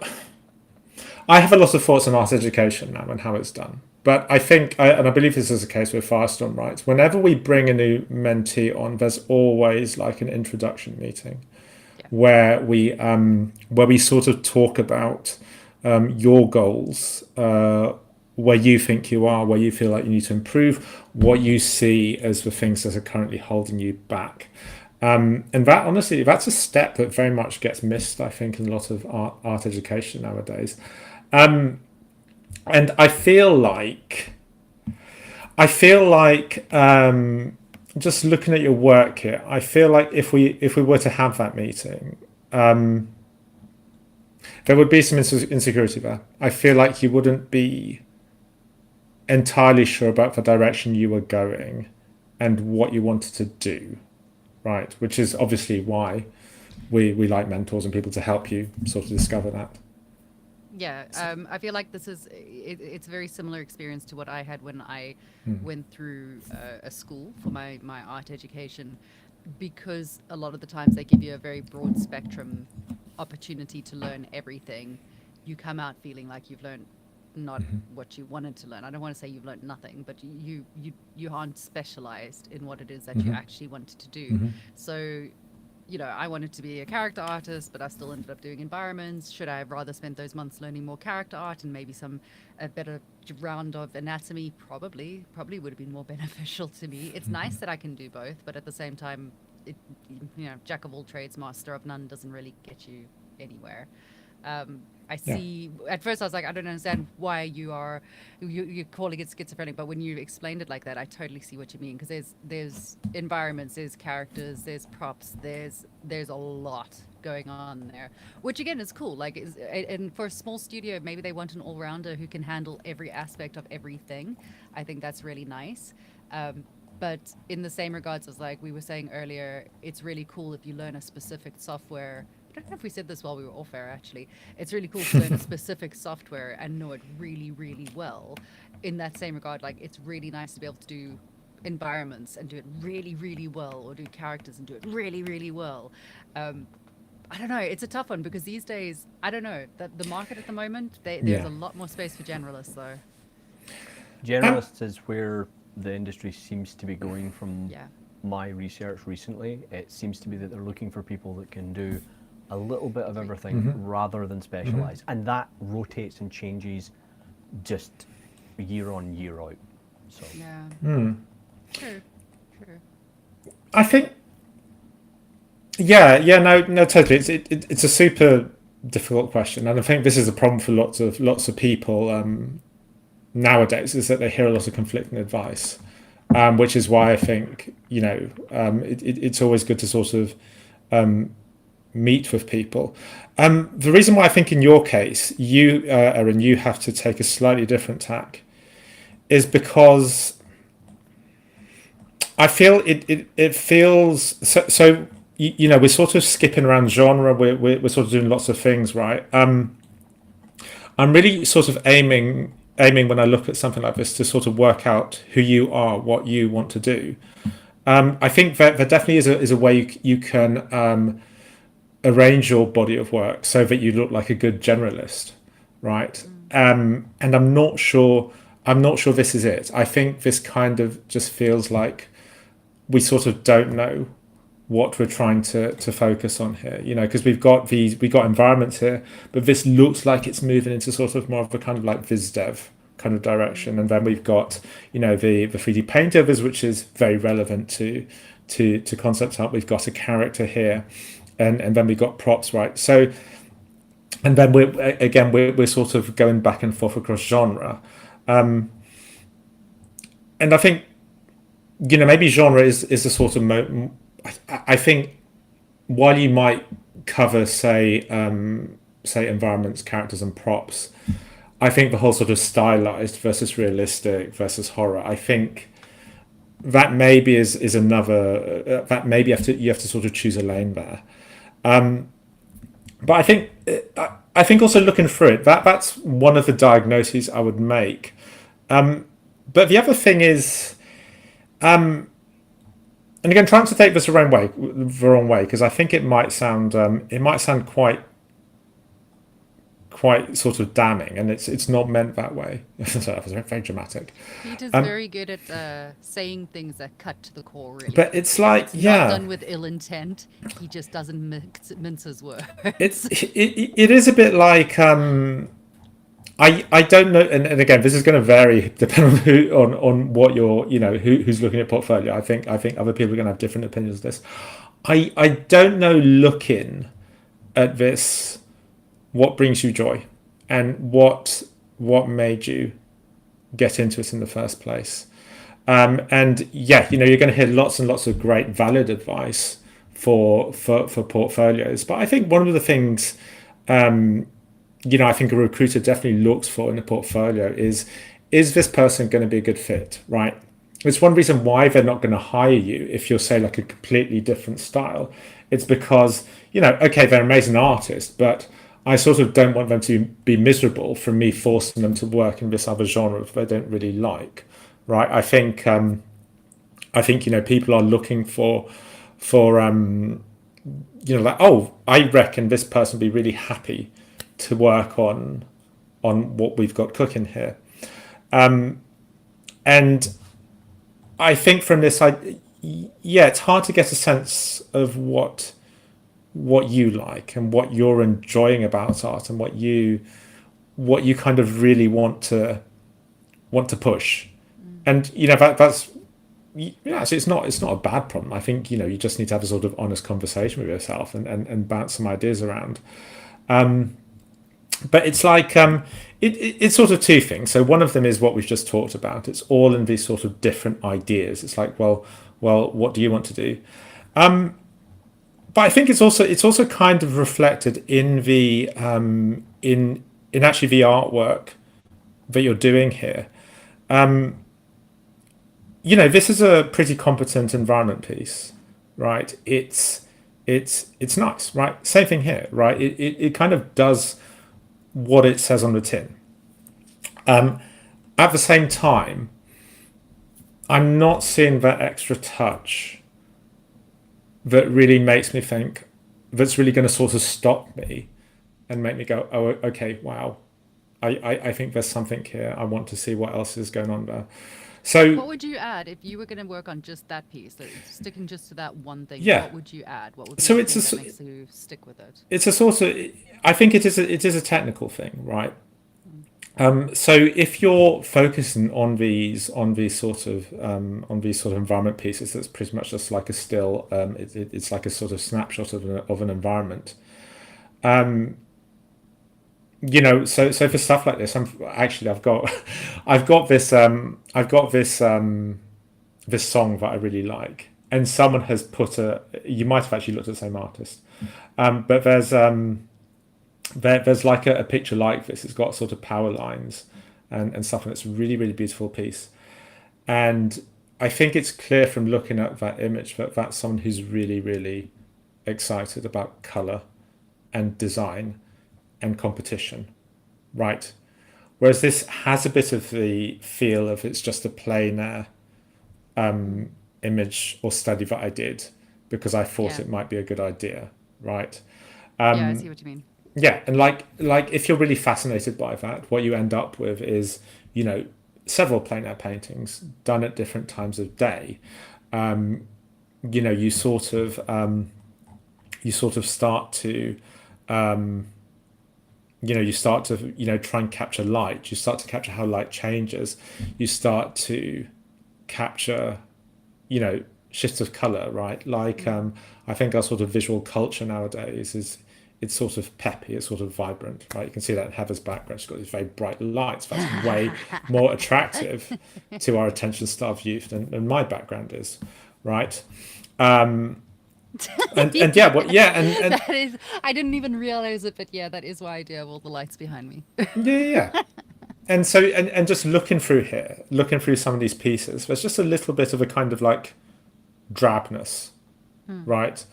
I have a lot of thoughts on art education now and how it's done. But I think, and I believe this is the case with Firestorm, right? Whenever we bring a new mentee on, there's always like an introduction meeting where we sort of talk about your goals, where you think you are, where you feel like you need to improve, what you see as the things that are currently holding you back. And that, honestly, that's a step that very much gets missed, I think, in a lot of art education nowadays. And I feel like just looking at your work here, I feel like if we were to have that meeting, there would be some insecurity there. I feel like you wouldn't be entirely sure about the direction you were going and what you wanted to do, right? Which is obviously why we like mentors and people to help you sort of discover that. Yeah, I feel like this is it's a very similar experience to what I had when I went through a school for my art education, because a lot of the times they give you a very broad spectrum opportunity to learn everything. You come out feeling like you've learned not what you wanted to learn. I don't want to say you've learned nothing, but you aren't specialized in what it is that you actually wanted to do. So, you know, I wanted to be a character artist, but I still ended up doing environments. Should I have rather spent those months learning more character art and maybe a better round of anatomy? Probably would have been more beneficial to me. It's nice that I can do both, but at the same time, jack of all trades, master of none doesn't really get you anywhere. I see. At first, I was like, I don't understand why you're calling it schizophrenic, but when you explained it like that, I totally see what you mean. Because there's environments, there's characters, there's props, there's a lot going on there, which again is cool. Like, and for a small studio, maybe they want an all-rounder who can handle every aspect of everything. I think that's really nice. But in the same regards as like we were saying earlier, it's really cool if you learn a specific software. I don't know if we said this while we were off air, actually. It's really cool to learn a specific software and know it really, really well. In that same regard, like, it's really nice to be able to do environments and do it really, really well, or do characters and do it really, really well. I don't know. It's a tough one because these days, I don't know, the market at the moment, there's a lot more space for generalists, though. Generalists is where the industry seems to be going from Yeah. my research recently. It seems to be that they're looking for people that can do a little bit of everything rather than specialize, and that rotates and changes just year on year out. So Yeah. True. I think, no, totally. It's a super difficult question, and I think this is a problem for lots of people nowadays, is that they hear a lot of conflicting advice, which is why I think it's always good to sort of meet with people. The reason why I think in your case you Erin, you have to take a slightly different tack is because I feel it feels so we're sort of skipping around genre, we're sort of doing lots of things, right? I'm really sort of aiming when I look at something like this to sort of work out who you are, what you want to do. I think that there definitely is a way you can arrange your body of work so that you look like a good generalist, right? And I'm not sure this is it. I think this kind of just feels like we sort of don't know what we're trying to focus on here, because we've got environments here, but this looks like it's moving into sort of more of a kind of like viz dev kind of direction, and then we've got the 3D painter, which is very relevant to concept art. We've got a character here, and then we've got props, right? So, and then we're sort of going back and forth across genre, and I think maybe genre is a sort of I think while you might cover say environments, characters, and props, I think the whole sort of stylized versus realistic versus horror, I think that maybe is another that maybe you have to sort of choose a lane there. But I think also looking through it, that's one of the diagnoses I would make. But the other thing is, and again, trying to take this the wrong way, because I think it might sound quite sort of damning, and it's not meant that way. So that was very dramatic. Peter's very good at saying things that cut to the core, really. But it's like, it's not done with ill intent. He just doesn't mince his words. It is a bit like I don't know, and again, this is going to vary depending on what you're, who's looking at portfolio. I think other people are going to have different opinions of this. I don't know, looking at this, what brings you joy, and what made you get into it in the first place. And yeah, you're going to hear lots and lots of great, valid advice for portfolios. But I think one of the things, I think a recruiter definitely looks for in a portfolio is this person going to be a good fit, right? It's one reason why they're not going to hire you if you're, say, like a completely different style. It's because, okay, they're an amazing artist, but I sort of don't want them to be miserable from me forcing them to work in this other genre that they don't really like, right? I think people are looking for like, oh, I reckon this person will be really happy to work on what we've got cooking here, and I think from this, it's hard to get a sense of what you like and what you're enjoying about art and what you kind of really want to push, and that's so it's not a bad problem. I think you just need to have a sort of honest conversation with yourself and bounce some ideas around. but it's like it's sort of two things. So one of them is what we've just talked about. It's all in these sort of different ideas. It's like, well, what do you want to do? But I think it's also kind of reflected in the in actually the artwork that you're doing here. This is a pretty competent environment piece, right? It's nice, right? Same thing here, right? It kind of does what it says on the tin. At the same time, I'm not seeing that extra touch that really makes me think, that's really going to sort of stop me and make me go, oh, okay, wow. I think there's something here. I want to see what else is going on there. So what would you add if you were going to work on just that piece, so sticking just to that one thing? Yeah. What would you add? What would be So the it's thing that makes you stick with it? it's a sort of, I think it is a technical thing, right? So if you're focusing on these sort of environment pieces, that's pretty much just like a still. It's like a sort of snapshot of an environment. So for stuff like this, I've got this song that I really like, and someone has put you might have actually looked at the same artist, but there's like a picture like this. It's got sort of power lines and stuff, and it's a really, really beautiful piece. And I think it's clear from looking at that image that that's someone who's really, really excited about color and design and competition, right? Whereas this has a bit of the feel of it's just a plain image or study that I did because I thought it might be a good idea, right? Yeah, I see what you mean. Yeah, and like if you're really fascinated by that, what you end up with is, several plein air paintings done at different times of day. You sort of start to try and capture light. You start to capture how light changes. You start to capture, shifts of color, right? Like I think our sort of visual culture nowadays it's sort of peppy, it's sort of vibrant, right? You can see that in Heather's background. She's got these very bright lights. That's way more attractive to our attention-starved youth than my background is, right? And that is, I didn't even realize it, but yeah, that is why I do have all the lights behind me. yeah. And so, and just looking through some of these pieces, there's just a little bit of a kind of like drabness, right?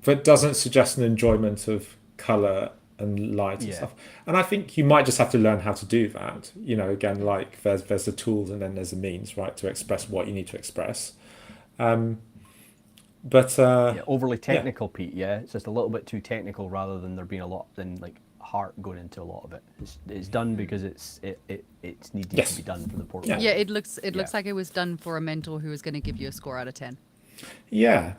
That doesn't suggest an enjoyment of color and light and stuff. And I think you might just have to learn how to do that. Again, like there's the tools and then there's the means, right, to express what you need to express. Overly technical, Pete. Yeah, it's just a little bit too technical rather than there being a lot like heart going into a lot of it. It's done because it's needed to be done for the portfolio. Yeah, it looks like it was done for a mentor who was going to give you a score out of 10. Yeah.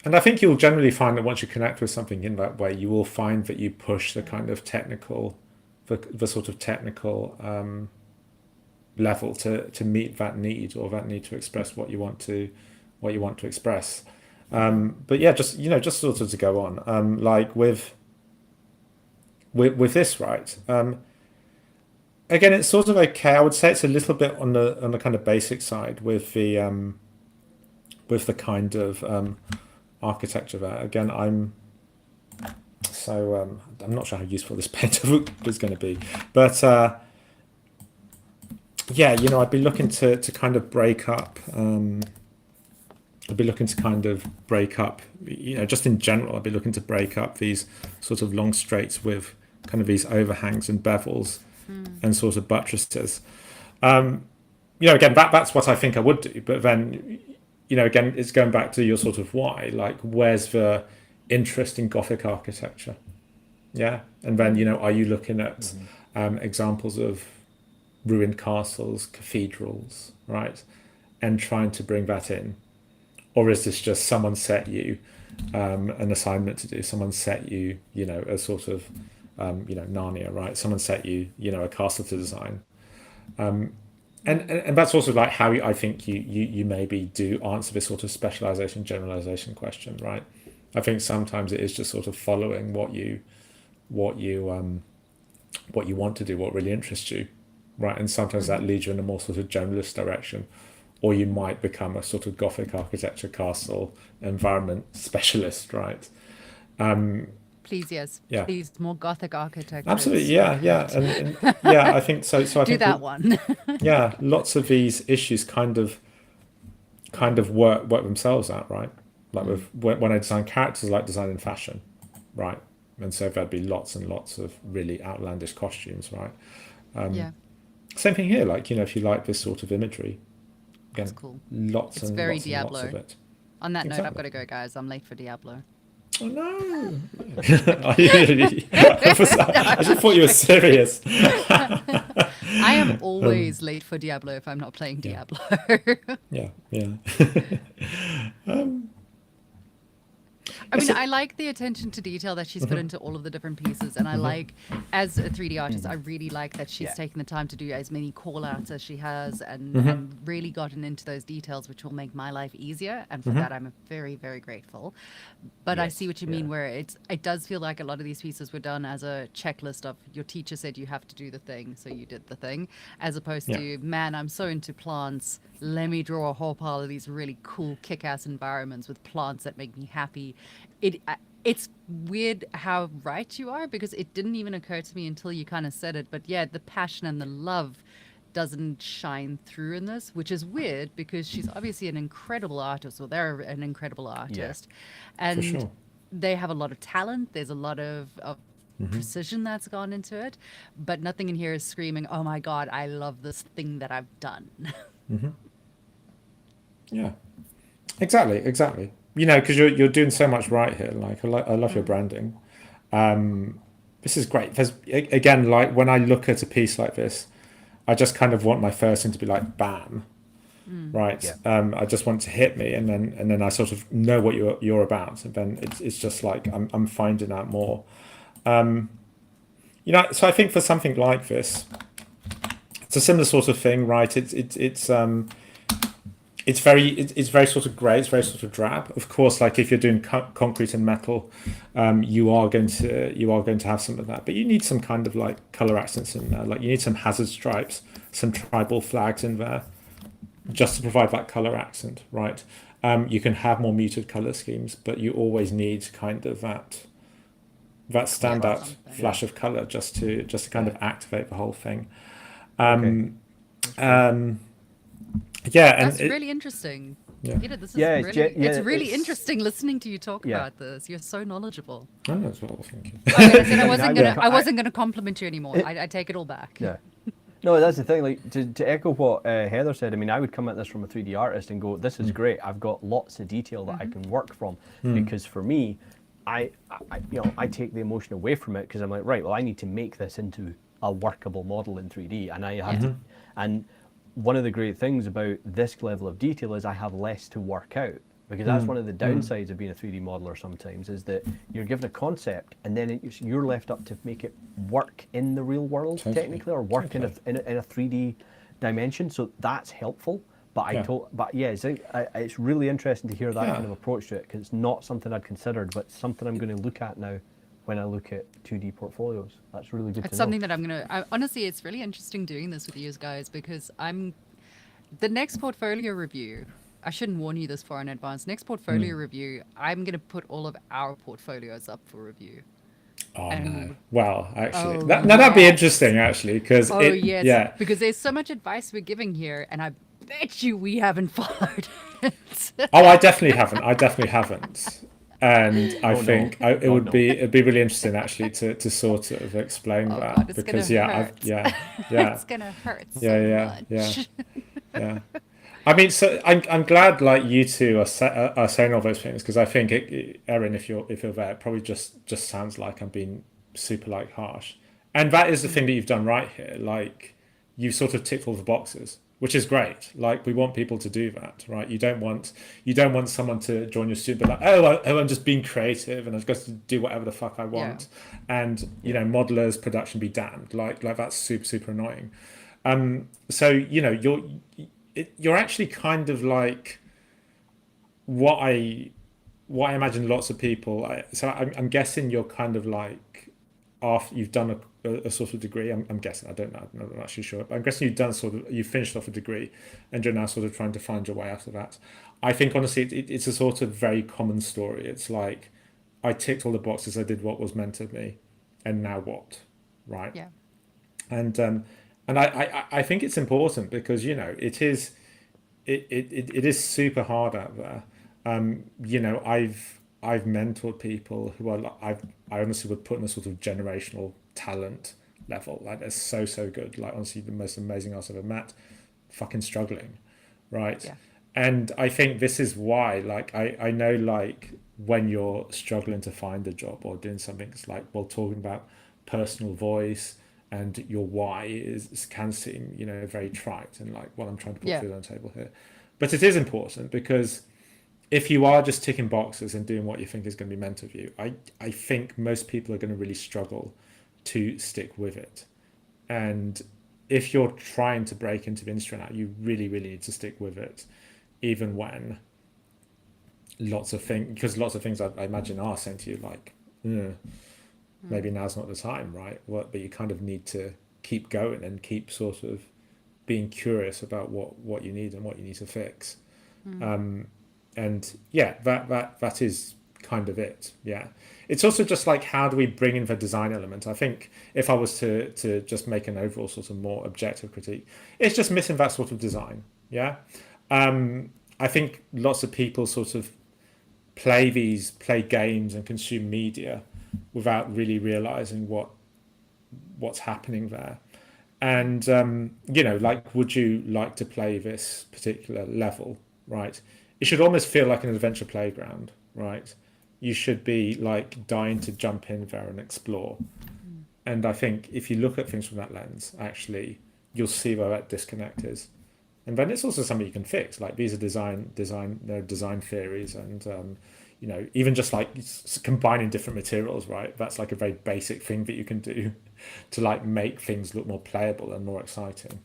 And I think you'll generally find that once you connect with something in that way, you will find that you push the kind of technical, the sort of technical level to meet that need or that need to express what you want to express. But yeah, just sort of to go on, like with this, right? Again, it's sort of okay. I would say it's a little bit on the kind of basic side with the kind of architecture there. Again, I'm not sure how useful this painter was going to be, but I'd be looking to kind of break up. Just in general, I'd be looking to break up these sort of long straights with kind of these overhangs and bevels and sort of buttresses. Again, that's what I think I would do, but then. Again, it's going back to your sort of why, like where's the interest in Gothic architecture? Yeah. And then, are you looking at examples of ruined castles, cathedrals, right? And trying to bring that in? Or is this just someone set you an assignment to do? Someone set you, a sort of, Narnia, right? Someone set you, a castle to design. And that's also like how I think you maybe do answer this sort of specialization generalization question, right? I think sometimes it is just sort of following what you what you want to do, what really interests you, right? And sometimes that leads you in a more sort of generalist direction, or you might become a sort of Gothic architecture, castle, environment specialist, right? Please, yes. Yeah. Please, more Gothic architecture. Absolutely, yeah, and yeah, I think so. So I Do think that one. yeah, lots of these issues kind of work themselves out, right? Like with when I design characters, like designing fashion, right? And so there'd be lots and lots of really outlandish costumes, right? Yeah, Same thing here, like, you know, if you like this sort of imagery, again, that's cool. lots It's and very lots and lots Diablo. of it. On that note, I've Exactly. got to go, guys. I'm late for Diablo. Oh no! I just thought you were serious. I am always late for Diablo if I'm not playing Yeah. Diablo. Yeah. I mean, I like the attention to detail that she's put into all of the different pieces, and I like, as a 3D artist, I really like that she's Yeah. taken the time to do as many call outs as she has, and really gotten into those details, which will make my life easier, and for that I'm very, very grateful. But I Yes, see what you yeah. mean, where it does feel like a lot of these pieces were done as a checklist of your teacher said you have to do the thing, so you did the thing, as opposed Yeah. to, man, I'm so into plants, let me draw a whole pile of these really cool kick-ass environments with plants that make me happy. It's weird how right you are, because it didn't even occur to me until you kind of said it, but yeah, the passion and the love doesn't shine through in this, which is weird because she's obviously an incredible artist, or they're an incredible artist, and sure. they have a lot of talent. There's a lot of precision that's gone into it, but nothing in here is screaming, oh my god, I love this thing that I've done. Yeah. Exactly. You know, because you're doing so much right here. Like, I love your branding. This is great. There's, again, like when I look at a piece like this, I just kind of want my first thing to be like bam, right? Yeah. I just want it to hit me, and then I sort of know what you're about, and then it's just like I'm finding out more. You know, so I think for something like this, it's a similar sort of thing, right? It's very sort of grey. It's very sort of drab. Of course, like if you're doing concrete and metal, you are going to have some of that. But you need some kind of like color accents in there. Like you need some hazard stripes, some tribal flags in there, just to provide that color accent, right? You can have more muted color schemes, but you always need kind of that standout something. flash of color just to kind of activate the whole thing. Okay. Yeah, and That's really interesting. Yeah. Peter, this is Yeah, really, it's really it's- interesting listening to you talk Yeah. about this. You're so knowledgeable. I know that's what I was thinking. I said I I- wasn't gonna compliment you anymore. I take it all back. Yeah. No, that's the thing. Like to echo what Heather said. I mean, I would come at this from a 3D artist and go, "This is great. I've got lots of detail that I can work from." Because for me, I take the emotion away from it because I'm like, right, well, I need to make this into a workable model in 3D, and I have to. And one of the great things about this level of detail is I have less to work out. Because that's one of the downsides of being a 3D modeler sometimes, is that you're given a concept and then you're left up to make it work in the real world, technically, or work in a 3D dimension. So that's helpful. But it's really interesting to hear that kind of approach to it, because it's not something I'd considered, but something I'm going to look at now when I look at 2D portfolios. That's really good to know. It's something that honestly, it's really interesting doing this with you guys, because the next portfolio review, I shouldn't warn you this far in advance. Next portfolio review, I'm going to put all of our portfolios up for review. Oh And- no! Well, actually, Oh, that'd be yes. interesting, actually, because because there's so much advice we're giving here, and I bet you we haven't followed it. Oh, I definitely haven't. And I think no. it would be really interesting actually to sort of explain Oh, that, God, it's because gonna hurt. yeah. It's gonna hurt so Yeah. much. Yeah. I mean, so I'm glad like you two are saying all those things, because I think Erin, if you're there, it probably just sounds like I'm being super like harsh, and that is the thing that you've done right here. Like you've sort of ticked all the boxes, which is great. Like we want people to do that, right? You don't want someone to join your studio like, I'm just being creative and I'm just going to do whatever the fuck I want, and you know, modelers, production be damned. Like that's super annoying. So you know, you're actually kind of like what I imagine lots of people. So I'm guessing you're kind of like after you've done a sort of degree. I'm guessing. I don't know. I'm not actually sure. But I'm guessing you've finished off a degree, and you're now sort of trying to find your way out of that. I think honestly, it's a sort of very common story. It's like I ticked all the boxes. I did what was meant of me, and now what, right? Yeah. And I think it's important because it is super hard out there. I've mentored people who are I honestly would put in a sort of generational talent level. Like they're so good. Like honestly, the most amazing artists I've ever met, fucking struggling, right? Yeah. And I think this is why, like, I know, like, when you're struggling to find a job or doing something, it's like, well, talking about personal voice and your why can seem, very trite and like, well, I'm trying to put food on the table here. But it is important because if you are just ticking boxes and doing what you think is going to be meant of you, I think most people are going to really struggle to stick with it. And if you're trying to break into the industry now, you really, really need to stick with it, even when lots of things I imagine are saying to you like, maybe now's not the time, right? But you kind of need to keep going and keep sort of being curious about what you need and what you need to fix. And yeah, that is kind of it. Yeah, it's also just like, how do we bring in the design element? I think if I was to just make an overall sort of more objective critique, it's just missing that sort of design. Yeah. I think lots of people sort of play games and consume media without really realizing what's happening there. And like, would you like to play this particular level, right? It should almost feel like an adventure playground, right? You should be like dying to jump in there and explore. And I think if you look at things from that lens, actually, you'll see where that disconnect is. And then it's also something you can fix. Like, these are design theories, and even just like combining different materials, right? That's like a very basic thing that you can do to like make things look more playable and more exciting.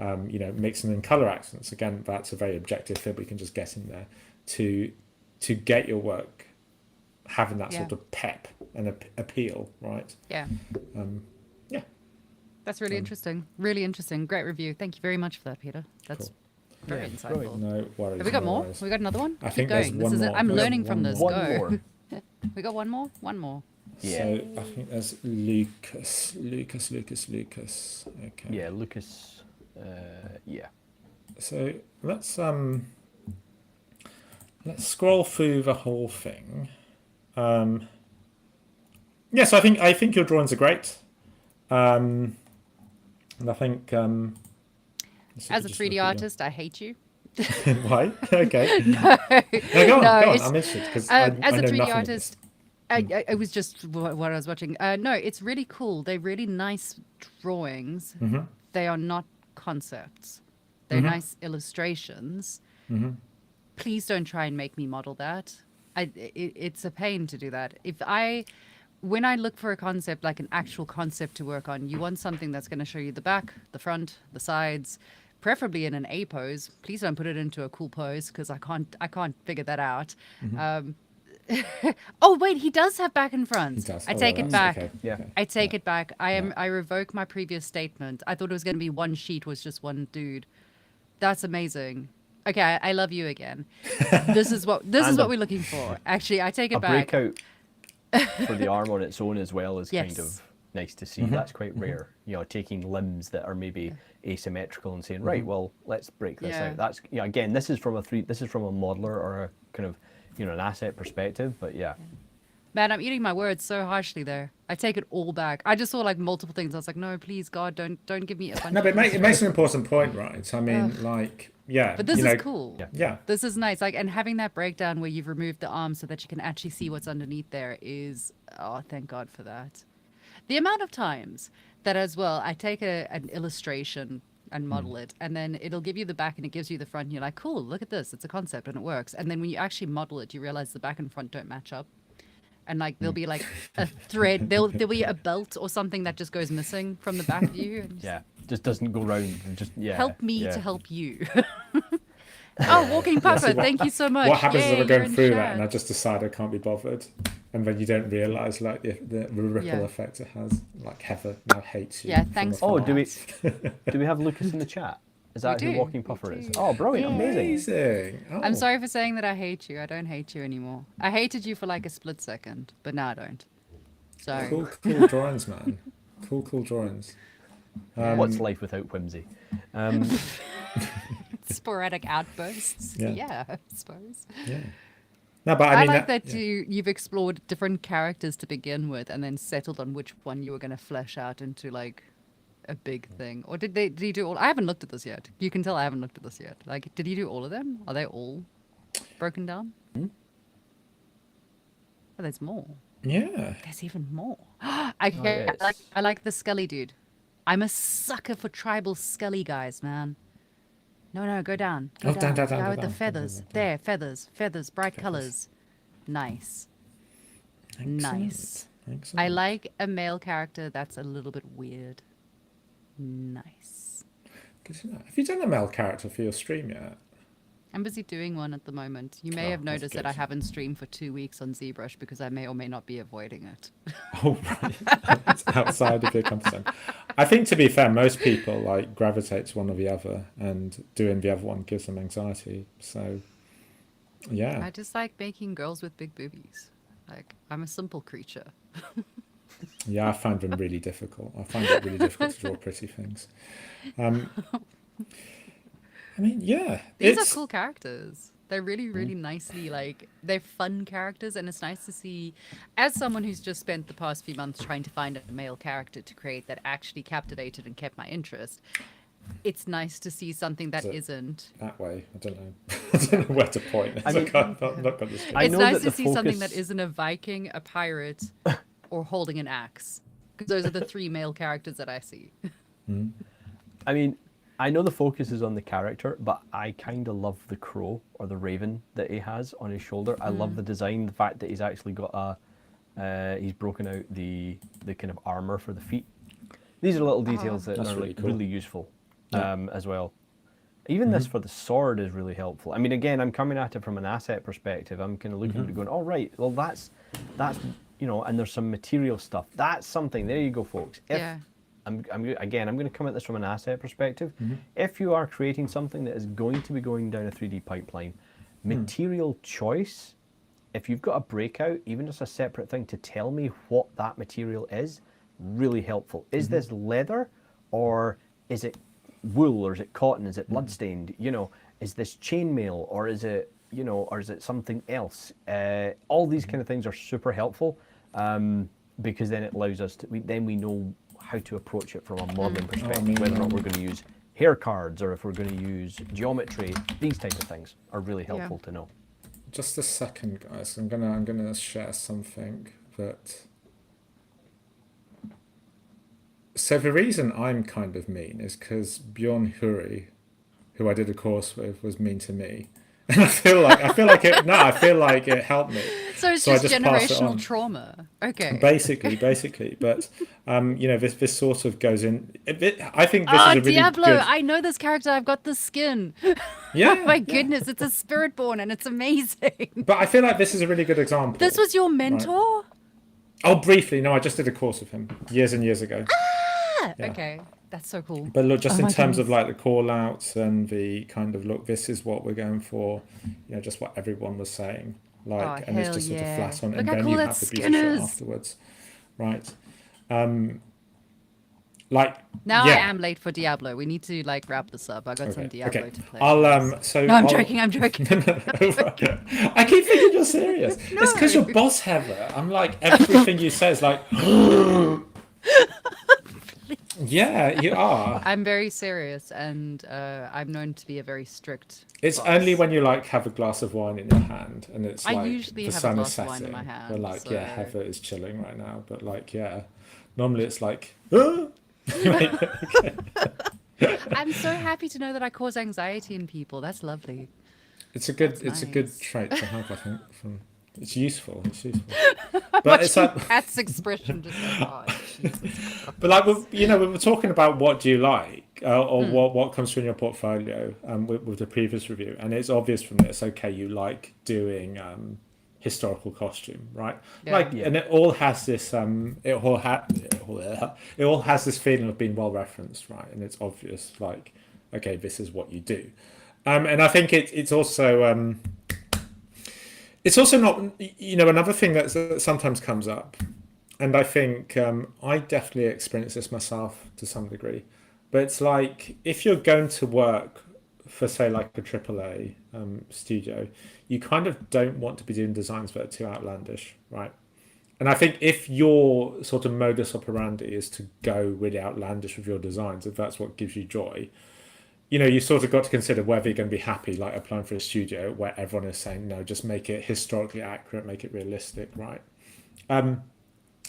Mixing in color accents, again, that's a very objective thing we can just get in there to get your work having that sort of pep and appeal, right? Yeah. Yeah. That's really interesting. Really interesting. Great review. Thank you very much for that, Peter. That's very insightful. brilliant. No worries. Have we got no more? worries. We got another one? I Keep think there's going. one This is it. more. I'm We got learning from this. One Go. more. We got one more? One more. Yeah. So I think there's Lucas. Okay. Yeah, Lucas. Yeah. So let's scroll through the whole thing. Yes, I think your drawings are great. And I think As a 3D artist, I hate you. Why? Okay. No, Go on. I'm it's- interested because as I a know 3D nothing of artist, this. I was just what I was watching. No, it's really cool. They're really nice drawings. Mm-hmm. They are not concepts. They're nice illustrations. Please don't try and make me model that. It's a pain to do that. When I look for a concept, like an actual concept to work on, you want something that's going to show you the back, the front, the sides, preferably in an A pose. Please don't put it into a cool pose because I can't figure that out. Oh wait, he does have back and front. He does. I Oh, take well, it that's back. okay. Yeah. Okay. I take it back. I revoke my previous statement. I thought it was going to be one sheet was just one dude. That's amazing. Okay, I love you again. This is what we're looking for. Actually, I take it A back. breakout for the arm on its own as well is kind Yes. of nice to see. That's quite rare. Taking limbs that are maybe asymmetrical and saying, right, well, let's break this Yeah. out. That's again, this is from a modeler or a kind of an asset perspective, but yeah. Man, I'm eating my words so harshly there. I take it all back. I just saw like multiple things. I was like, no, please, God, don't give me a bunch No, of but it things. makes an important point, right? I mean, like, yeah. But this is cool. Yeah. This is nice. Like, and having that breakdown where you've removed the arm so that you can actually see what's underneath there is, oh, thank God for that. The amount of times that as well, I take an illustration and model it, and then it'll give you the back and it gives you the front, and you're like, cool, look at this. It's a concept and it works. And then when you actually model it, you realize the back and front don't match up. And like there'll be like a thread, there'll be a belt or something that just goes missing from the back view. And Yeah. Just doesn't go round. Just help me to help you. Oh, walking puffer. what- Thank you so much. What happens is Yay, I'm you're going in through chat. that and I just decide I can't be bothered, and then you don't realise like the ripple Yeah. effect it has. Like Heather now hates you. Yeah, from thanks afar. for Oh, do we that. do we have Lucas in the chat? Is that We who do, Walking we Puffer is? do. Oh, brilliant, Yeah. amazing. Amazing. Oh. I'm sorry for saying that I hate you. I don't hate you anymore. I hated you for like a split second, but now I don't. So Cool drawings, man. Cool drawings. What's life without whimsy? sporadic outbursts. Yeah. Yeah, I suppose. Yeah. No, but I I mean like that yeah. you've explored different characters to begin with, and then settled on which one you were going to flesh out into like a big thing. Or did you do all? I haven't looked at this yet. You can tell I haven't looked at this yet. Like, did you do all of them? Are they all broken down? Oh, there's more. Yeah. There's even more. I yes. I like the Scully dude. I'm a sucker for tribal Scully guys, man. No, go down. Go Oh, down, down. down, Guy with the down. feathers. There, feathers, bright colours. Nice. Nice. Excellent. I like a male character that's a little bit weird. Nice. Good to know. Have you done a male character for your stream yet? I'm busy doing one at the moment. You may Oh, have that's noticed that I good. haven't streamed for 2 weeks on ZBrush because I may or may not be avoiding it. Oh, right. It's outside of your comfort zone. I think, to be fair, most people like gravitate to one or the other, and doing the other one gives them anxiety. So, yeah. I just like making girls with big boobies. Like, I'm a simple creature. Yeah, I find them really difficult. I find it really difficult to draw pretty things. I mean, yeah. These are cool characters. They're really, really nicely, like, they're fun characters, and it's nice to see, as someone who's just spent the past few months trying to find a male character to create that actually captivated and kept my interest, it's nice to see something that Is it isn't. that way. I don't know. I don't know where to point. I mean- I've not got this. I It's know nice that to the see something that focus- isn't a Viking, a pirate, or holding an axe. Because those are the three male characters that I see. I mean, I know the focus is on the character, but I kind of love the crow or the raven that he has on his shoulder. I love the design, the fact that he's actually got he's broken out the kind of armor for the feet. These are little details that That's are really like cool. really useful Yeah. as well. Even this for the sword is really helpful. I mean, again, I'm coming at it from an asset perspective. I'm kind of looking at it going, oh, right, well, that's, you know, and there's some material stuff. That's something. There you go, folks. If, Yeah. I'm going to come at this from an asset perspective. If you are creating something that is going to be going down a 3D pipeline, material choice, if you've got a breakout, even just a separate thing to tell me what that material is, really helpful. Is this leather, or is it wool, or is it cotton? Is it bloodstained? You know, is this chainmail, or is it, you know, or is it something else? All these kind of things are super helpful because then it allows us to, then we know how to approach it from a modeling perspective, whether or not we're going to use hair cards or if we're going to use geometry. These types of things are really helpful to know. Just a second, guys. I'm gonna share something that. So the reason I'm kind of mean is because Bjorn Huri, who I did a course with, was mean to me, and I feel like it helped me. So it's So I just just pass it generational on. trauma. Okay. Basically, but you know, this sort of goes in. I think this Oh, is a really Diablo! good. I know this character. I've got the skin. Yeah, Oh my yeah. goodness, it's a spiritborn and it's amazing. But I feel like this is a really good example. This was your mentor? Oh, briefly. No, I just did a course with him years and years ago. Ah, Yeah. okay. That's so cool. But look, just Oh in my terms of goodness. like the call outs and the kind of look, this is what we're going for, you know, just what everyone was saying. Like, Oh, and it's hell just sort of yeah. flat on, Look and how then cool you that have the skin beauty shot is. afterwards. Right. Like, Now yeah. I am late for Diablo. We need to like wrap this up. I got some Diablo Okay. to play. I'll so No, I'm I'll- joking. I'm joking. I keep thinking you're serious. It's because you're boss Heather. I'm like, everything you say is like yeah, you are. I'm very serious, and I'm known to be a very strict. It's boss. only when you like have a glass of wine in your hand and it's I like usually the have a sun is glass of setting. wine in my hand, We're like, yeah, so- Heather is chilling right now, but like, yeah, normally it's like, "Ah!" I'm so happy to know that I cause anxiety in people. That's lovely. it's a good, That's it's a good nice. trait to have. I think it's useful. It's useful, but it's like, Pat's expression just like, oh, Jesus. but like, you know, we were talking about what do you like, or what comes through in your portfolio with the previous review, and it's obvious from this. Okay, you like doing historical costume, right? Yeah. And it all has this it all has this feeling of being well referenced, right? And it's obvious, like, okay, this is what you do. And I think it's also not, another thing that sometimes comes up, and I think I definitely experience this myself to some degree. But it's like, if you're going to work for, say, like a AAA studio, you kind of don't want to be doing designs that are too outlandish, right? And I think if your sort of modus operandi is to go really outlandish with your designs, if that's what gives you joy, you sort of got to consider whether you're going to be happy, like applying for a studio where everyone is saying, no, just make it historically accurate, make it realistic, right?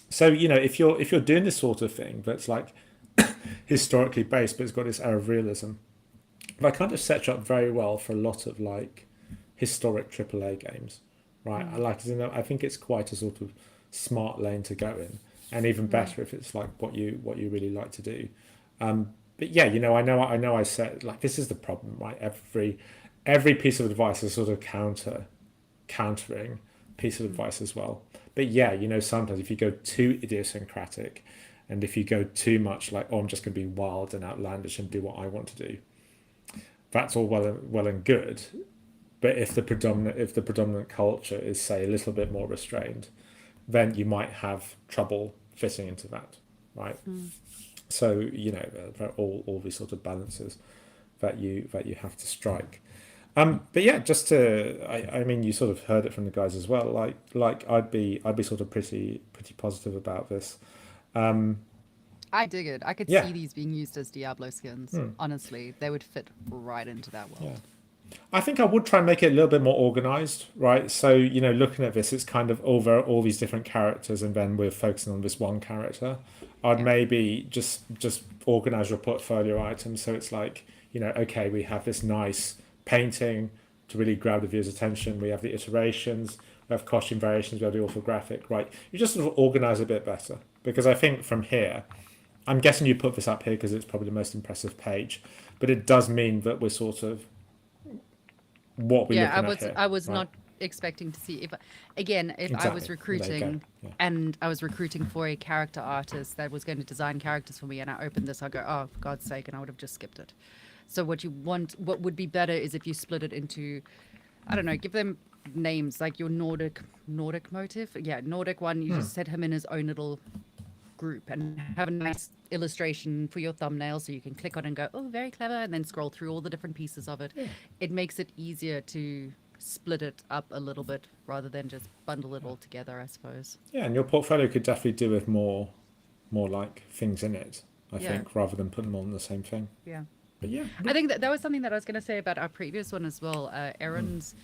So, if you're doing this sort of thing that's like historically based, but it's got this air of realism, that kind of sets you up very well for a lot of like historic AAA games, right? I think it's quite a sort of smart lane to go in, and even better if it's like what you really like to do. But yeah, I know I said, like, this is the problem, right? Every piece of advice is sort of countering piece of advice as well. But yeah, sometimes if you go too idiosyncratic, and if you go too much like, oh, I'm just going to be wild and outlandish and do what I want to do, that's all well and good. But if the predominant culture is, say, a little bit more restrained, then you might have trouble fitting into that, right? So all these sort of balances that you have to strike. But yeah, just I mean, you sort of heard it from the guys as well. Like I'd be sort of pretty positive about this. I dig it. I could Yeah. see these being used as Diablo skins. Honestly, they would fit right into that world. Yeah. I think I would try and make it a little bit more organized, right? So, looking at this, it's kind of over all these different characters, and then we're focusing on this one character. I'd maybe just organize your portfolio items so it's like, okay, we have this nice painting to really grab the viewer's attention. We have the iterations, we have costume variations, we have the orthographic, right? You just sort of organize a bit better, because I think from here, I'm guessing you put this up here because it's probably the most impressive page, but it does mean that we're sort of what we're looking at here, I was right? not expecting to see if I was Exactly. recruiting There you go. Yeah. and I was recruiting for a character artist that was going to design characters for me, and I opened this, I go, oh, for God's sake, and I would have just skipped it. So what would be better is if you split it into, I don't know, give them names like your Nordic motive. Yeah, Nordic one, you just set him in his own little group and have a nice illustration for your thumbnail so you can click on it and go, oh, very clever, and then scroll through all the different pieces of it. It makes it easier to split it up a little bit rather than just bundle it all together, I suppose. Yeah, and your portfolio could definitely do with more like things in it, I think, rather than putting them all in the same thing. Yeah. But yeah. I think that was something that I was going to say about our previous one as well. Aaron's,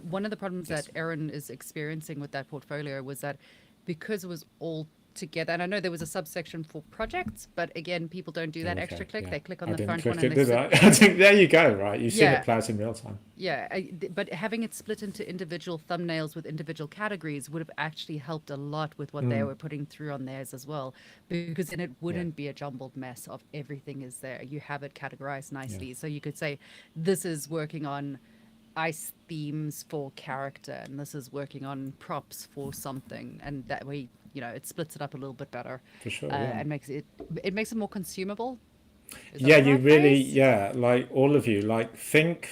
one of the problems Yes. that Aaron is experiencing with that portfolio was that because it was all together, and I know there was a subsection for projects, but again, people don't do that Okay, extra click. yeah. They click on I the didn't front click one it, and they did I? I think there you go, right? You've seen Yeah. it play out in real time. Yeah, but having it split into individual thumbnails with individual categories would have actually helped a lot with what they were putting through on theirs as well, because then it wouldn't be a jumbled mess of everything is there. You have it categorized nicely. So you could say, this is working on ice themes for character, and this is working on props for something, and that way, it splits it up a little bit better. For sure, And makes it more consumable. Is that Yeah, the you right really, phrase? like all of you, like think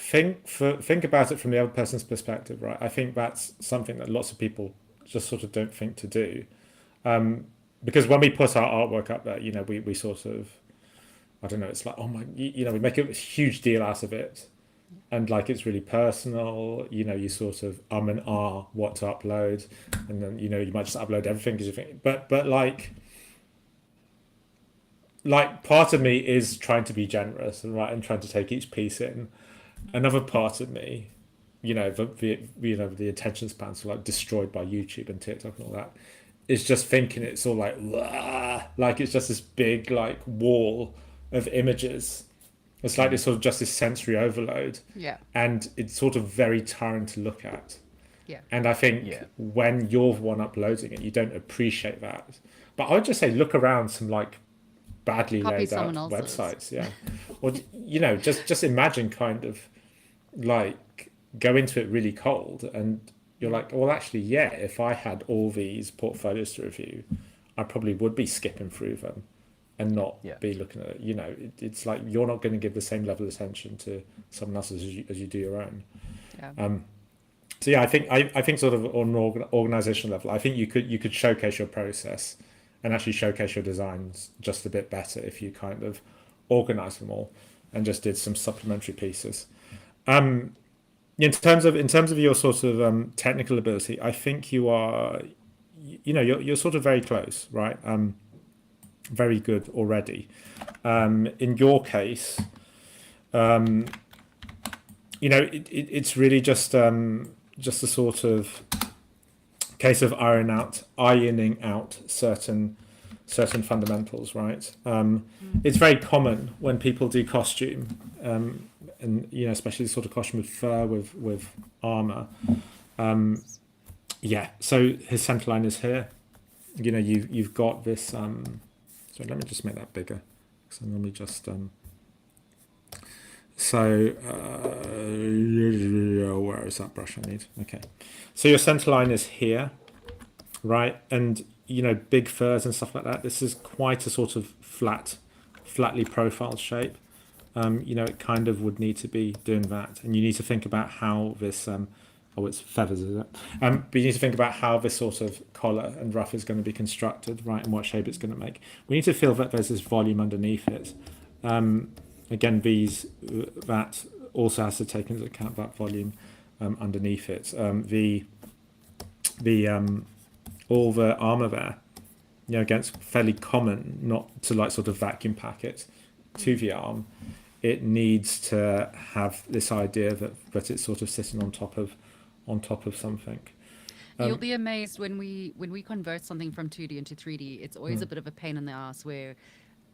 about it from the other person's perspective, right? I think that's something that lots of people just sort of don't think to do, because when we put our artwork up there, we sort of, I don't know, it's like, oh my, we make a huge deal out of it, and like it's really personal. You sort of and what to upload, and then you might just upload everything because you think, but like part of me is trying to be generous and trying to take each piece in. Another part of me, the attention spans are like destroyed by YouTube and TikTok and all that, is just thinking it's all like, "Wah," like it's just this big like wall of images. It's like this sort of just this sensory overload, Yeah. and it's sort of very tiring to look at. Yeah. And I think Yeah. when you're the one uploading it, you don't appreciate that. But I would just say look around some like badly Copy laid out someone else's. websites. Yeah, or just imagine kind of like go into it really cold, and you're like, well, actually, yeah, if I had all these portfolios to review, I probably would be skipping through them and not Yeah. be looking at it. It's like you're not going to give the same level of attention to someone else as you do your own. Yeah. So yeah, I think sort of on an organizational level, I think you could showcase your process and actually showcase your designs just a bit better if you kind of organize them all and just did some supplementary pieces. In terms of your sort of technical ability, I think you are, you're sort of very close, right? Very good already. In your case, it's really just a sort of case of ironing out certain fundamentals, right? It's very common when people do costume, and especially the sort of costume with fur with armor. So his centerline is here. You've got this. So let me just make that bigger. So let me just where is that brush I need? Okay. So your center line is here, right? And, big furs and stuff like that. This is quite a sort of flatly profiled shape. It kind of would need to be doing that. And you need to think about how this, it's feathers, is it? But you need to think about how this sort of collar and ruff is going to be constructed, right? And what shape it's going to make. We need to feel that there's this volume underneath it. Again, that also has to take into account that volume underneath it. All the armor there, again, it's fairly common not to like sort of vacuum pack it to the arm. It needs to have this idea that it's sort of sitting on top of something. You'll be amazed when we convert something from 2D into 3D. It's always a bit of a pain in the ass where,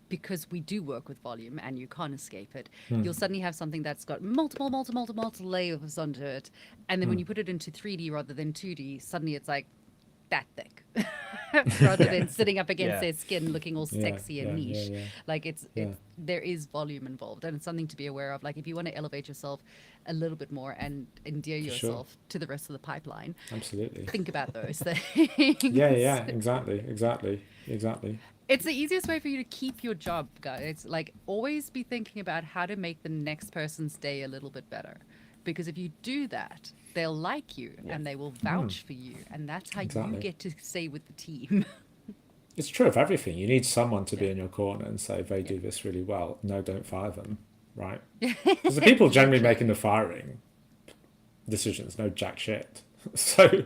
because we do work with volume and you can't escape it, you'll suddenly have something that's got multiple layers onto it, and then when you put it into 3D rather than 2D, suddenly it's like that thick rather than sitting up against their skin looking all sexy and niche. Like it's there is volume involved, and it's something to be aware of. Like if you want to elevate yourself a little bit more and endear yourself to the rest of the pipeline, absolutely think about those things. Exactly. It's the easiest way for you to keep your job, guys. It's like always be thinking about how to make the next person's day a little bit better. Because if you do that, they'll like you and they will vouch for you. And that's how you get to stay with the team. It's true of everything. You need someone to be in your corner and say, they do this really well. No, don't fire them, right? Because the people generally making the firing decisions know jack shit. So,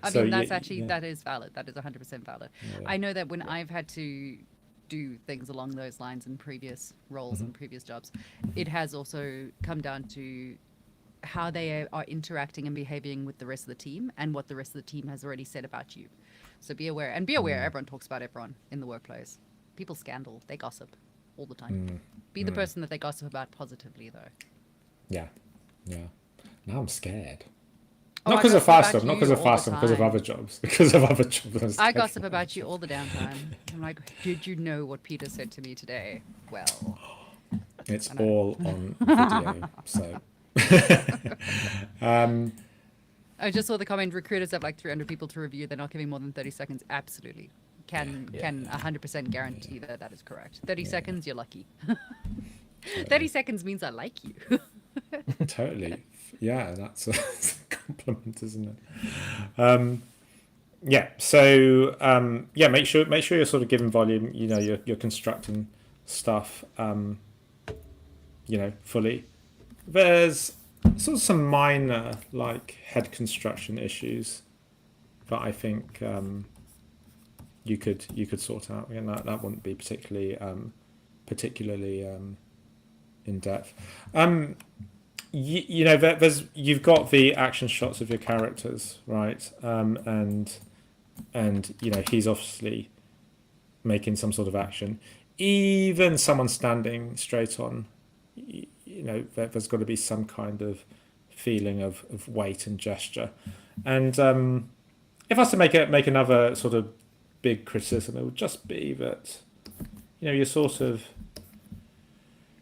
I mean, that's actually, that is valid. That is 100% valid. I know that when I've had to do things along those lines in previous roles and previous jobs, it has also come down to how they are interacting and behaving with the rest of the team and what the rest of the team has already said about you. So be aware, and be aware everyone talks about everyone in the workplace. People scandal, they gossip all the time. Be the person that they gossip about positively, though. Yeah. Now I'm scared. Oh, Not because of Firestorm, because of other jobs. Because of other jobs. I gossip about you all the damn time. I'm like, did you know what Peter said to me today? Well, it's all on video, so. I just saw the comment, recruiters have like 300 people to review, they're not giving more than 30 seconds. Absolutely. Can 100% guarantee that is correct. 30 seconds, you're lucky. 30 seconds means I like you. Totally. Yeah, that's a compliment, isn't it? Make sure you're sort of giving volume, you're constructing stuff fully. There's sort of some minor like head construction issues that I think you could sort out. Again, that wouldn't be particularly in depth. You've got the action shots of your characters, right? And he's obviously making some sort of action. Even someone standing straight on, there's got to be some kind of feeling of weight and gesture. And if I was to make another sort of big criticism, it would just be that you're sort of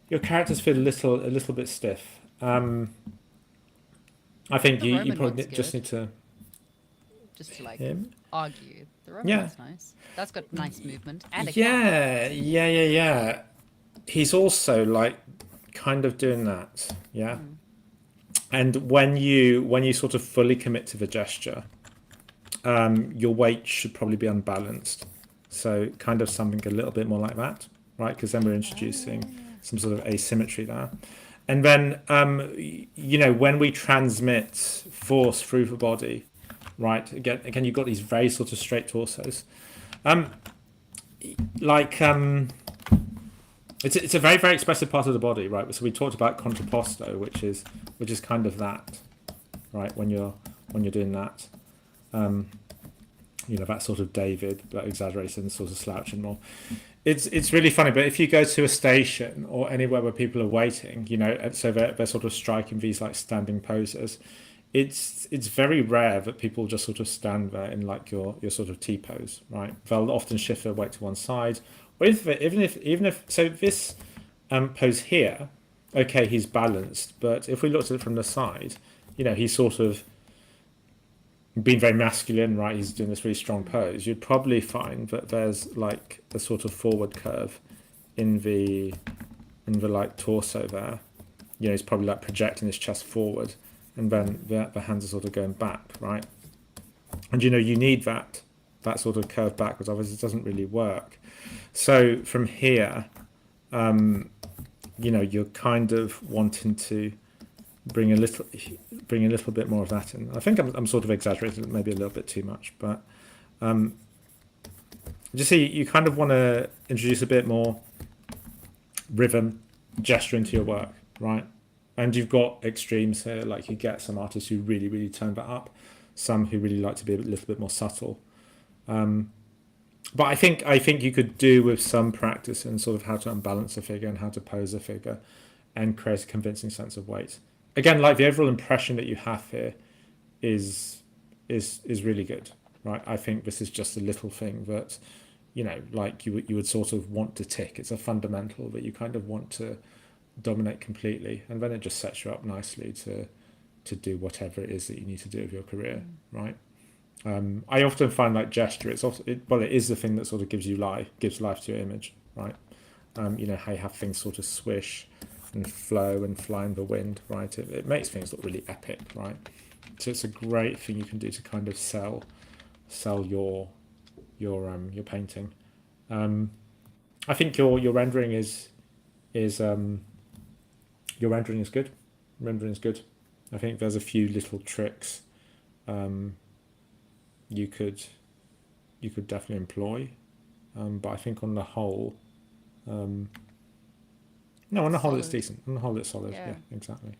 your characters feel a little bit stiff. I think The you Roman probably one's just good. need to Just to like him. argue. The Roman Yeah, one's nice. That's got nice movement and a cat. yeah. He's also like kind of doing that. Yeah, and when you sort of fully commit to the gesture, your weight should probably be unbalanced. So kind of something a little bit more like that, right? Because then we're introducing some sort of asymmetry there. And then, when we transmit force through the body, right? Again, you've got these very sort of straight torsos. Like, it's a very, very expressive part of the body, right? So we talked about contrapposto, which is kind of that, right? When you're doing that. That sort of David, but exaggerated and sort of slouching more. It's really funny, but if you go to a station or anywhere where people are waiting, so they're sort of striking these like standing poses, it's very rare that people just sort of stand there in like your sort of T pose, right? They'll often shift their weight to one side, or even if so this pose here, okay, he's balanced, but if we looked at it from the side, he's sort of being very masculine, right? He's doing this really strong pose. You'd probably find that there's like a sort of forward curve in the like torso there. He's probably like projecting his chest forward, and then the hands are sort of going back, right? And you need that sort of curve backwards, otherwise it doesn't really work. So from here, you're kind of wanting to bring a little bit more of that in. I think I'm sort of exaggerating, maybe a little bit too much, but just see you kind of want to introduce a bit more rhythm, gesture into your work, right? And you've got extremes here, like you get some artists who really, really turn that up, some who really like to be a little bit more subtle. But I think you could do with some practice in sort of how to unbalance a figure and how to pose a figure and create a convincing sense of weight. Again, like the overall impression that you have here is really good, right? I think this is just a little thing that, like you would sort of want to tick. It's a fundamental that you kind of want to dominate completely, and then it just sets you up nicely to do whatever it is that you need to do with your career, right? I often find like gesture, it is the thing that sort of gives life to your image, right? How you have things sort of swish and flow and fly in the wind, right? It makes things look really epic, right? So it's a great thing you can do to kind of sell your painting. I think your rendering is your rendering is good. Rendering is good. I think there's a few little tricks you could definitely employ, but I think on the whole. No, on the whole, it's decent. On the whole, it's solid. Yeah, exactly.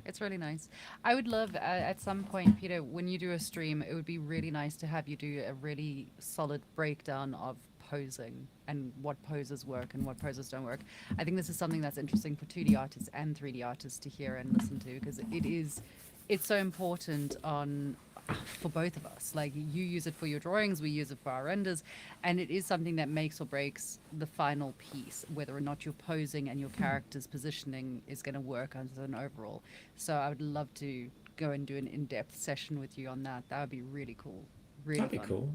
It's really nice. I would love at some point, Peter, when you do a stream, it would be really nice to have you do a really solid breakdown of posing and what poses work and what poses don't work. I think this is something that's interesting for 2D artists and 3D artists to hear and listen to, because it's so important for both of us. Like, you use it for your drawings, we use it for our renders, and it is something that makes or breaks the final piece, whether or not your posing and your character's positioning is going to work as an overall. So I would love to go and do an in-depth session with you on that. That would be really cool. Really That'd be fun. cool.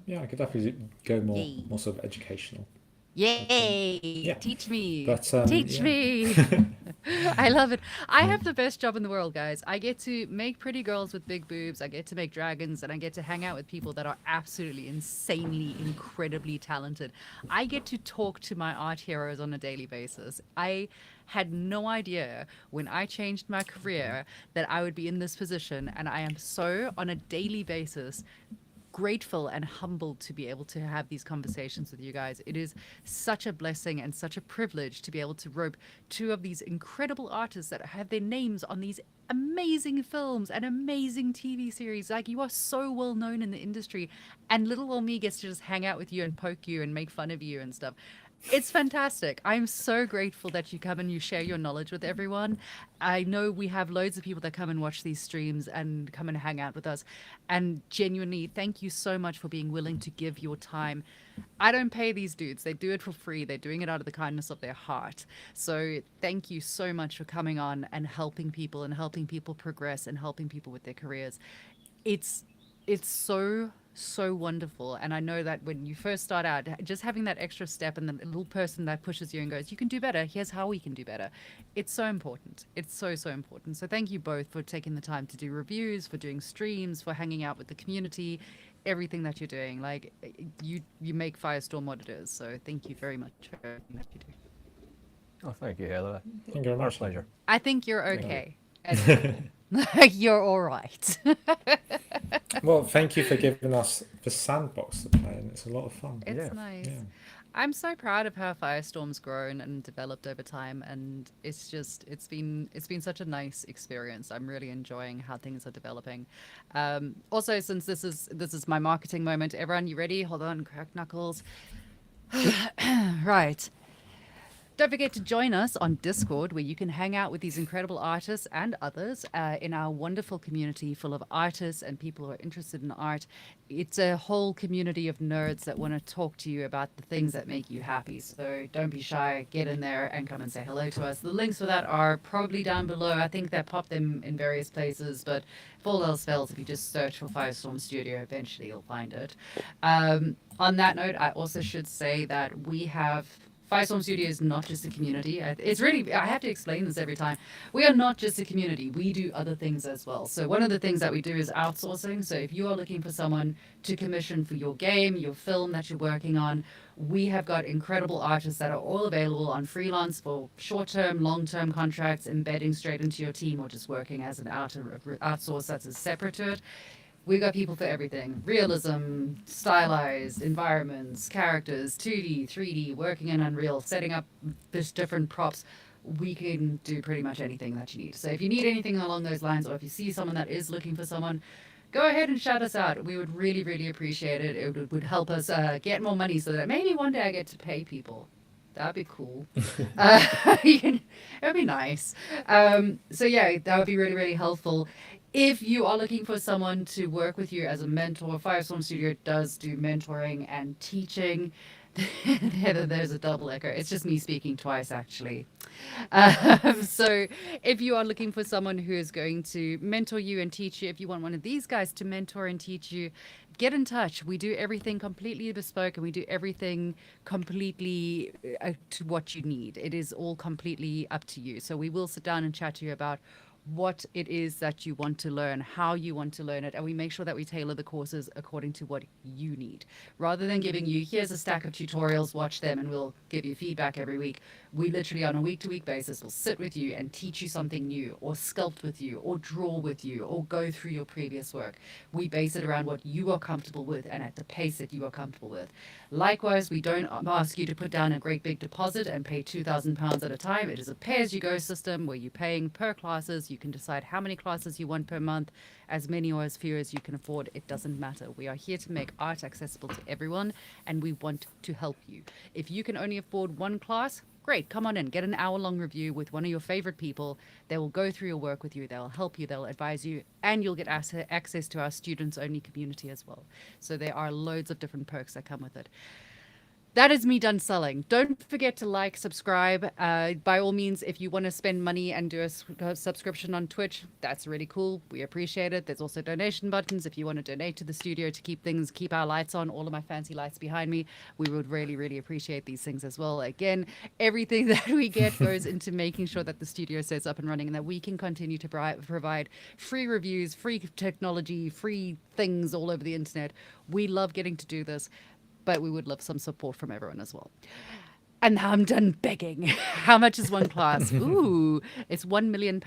Yeah, I could definitely go more sort of educational. Yay! Yeah. Teach me. But, Teach yeah. me. I love it. I have the best job in the world, guys. I get to make pretty girls with big boobs. I get to make dragons, and I get to hang out with people that are absolutely insanely, incredibly talented. I get to talk to my art heroes on a daily basis. I had no idea when I changed my career that I would be in this position, and I am so, on a daily basis, grateful and humbled to be able to have these conversations with you guys. It is such a blessing and such a privilege to be able to rope two of these incredible artists that have their names on these amazing films and amazing TV series. Like, you are so well known in the industry, and little old me gets to just hang out with you and poke you and make fun of you and stuff. It's fantastic. I'm so grateful that you come and you share your knowledge with everyone. I know we have loads of people that come and watch these streams and come and hang out with us. And genuinely, thank you so much for being willing to give your time. I don't pay these dudes. They do it for free. They're doing it out of the kindness of their heart. So thank you so much for coming on and helping people progress and helping people with their careers. It's so wonderful. And I know that when you first start out, just having that extra step and the little person that pushes you and goes, you can do better, here's how we can do better, it's so important. It's so important. So thank you both for taking the time to do reviews, for doing streams, for hanging out with the community, everything that you're doing. Like, you make Firestorm what it is. So thank you very much for everything that you do. Oh, thank you, Heather. Thank you very Our much. pleasure. I think you're okay. Like, you're all right. Well, thank you for giving us the sandbox to play in. It's a lot of fun. It's Yeah. nice. Yeah. I'm so proud of how Firestorm's grown and developed over time, and it's been such a nice experience. I'm really enjoying how things are developing. Also, since this is my marketing moment, everyone, you ready? Hold on, crack knuckles. Right. Don't forget to join us on Discord, where you can hang out with these incredible artists and others in our wonderful community full of artists and people who are interested in art. It's a whole community of nerds that want to talk to you about the things that make you happy. So don't be shy. Get in there and come and say hello to us. The links for that are probably down below. I think they pop them in various places, but if all else fails, if you just search for Firestorm Studio, eventually you'll find it. On that note, I also should say that we have Firestorm Studio is not just a community. It's really, I have to explain this every time. We are not just a community. We do other things as well. So one of the things that we do is outsourcing. So if you are looking for someone to commission for your game, your film that you're working on, we have got incredible artists that are all available on freelance for short-term, long-term contracts, embedding straight into your team, or just working as an outsource that's separate to it. We've got people for everything: realism, stylized environments, characters, 2D, 3D, working in Unreal, setting up this different props. We can do pretty much anything that you need. So if you need anything along those lines, or if you see someone that is looking for someone, go ahead and shout us out. We would really, really appreciate it. It would help us get more money so that maybe one day I get to pay people. That'd be cool. It would be nice. So yeah, that would be really, really helpful. If you are looking for someone to work with you as a mentor, Firestorm Studio does do mentoring and teaching. There's a double echo. It's just me speaking twice, actually. So if you are looking for someone who is going to mentor you and teach you, if you want one of these guys to mentor and teach you, get in touch. We do everything completely bespoke, and we do everything completely to what you need. It is all completely up to you. So we will sit down and chat to you about what it is that you want to learn, how you want to learn it, and we make sure that we tailor the courses according to what you need. Rather than giving you, here's a stack of tutorials, watch them, and we'll give you feedback every week, we literally on a week-to-week basis will sit with you and teach you something new, or sculpt with you, or draw with you, or go through your previous work. We base it around what you are comfortable with and at the pace that you are comfortable with. Likewise, we don't ask you to put down a great big deposit and pay £2,000 at a time. It is a pay-as-you-go system where you're paying per classes. You can decide how many classes you want per month, as many or as few as you can afford. It doesn't matter. We are here to make art accessible to everyone, and we want to help you. If you can only afford one class, great, come on in, get an hour-long review with one of your favorite people. They will go through your work with you, they'll help you, they'll advise you, and you'll get access to our students-only community as well. So there are loads of different perks that come with it. That is me done selling. Don't forget to like, subscribe. By all means, if you want to spend money and do a subscription on Twitch, that's really cool. We appreciate it. There's also donation buttons if you want to donate to the studio to keep our lights on. All of my fancy lights behind me. We would really, really appreciate these things as well. Again, everything that we get goes into making sure that the studio stays up and running and that we can continue to provide free reviews, free technology, free things all over the internet. We love getting to do this, but we would love some support from everyone as well. And now I'm done begging. How much is one class? Ooh, it's £1 million.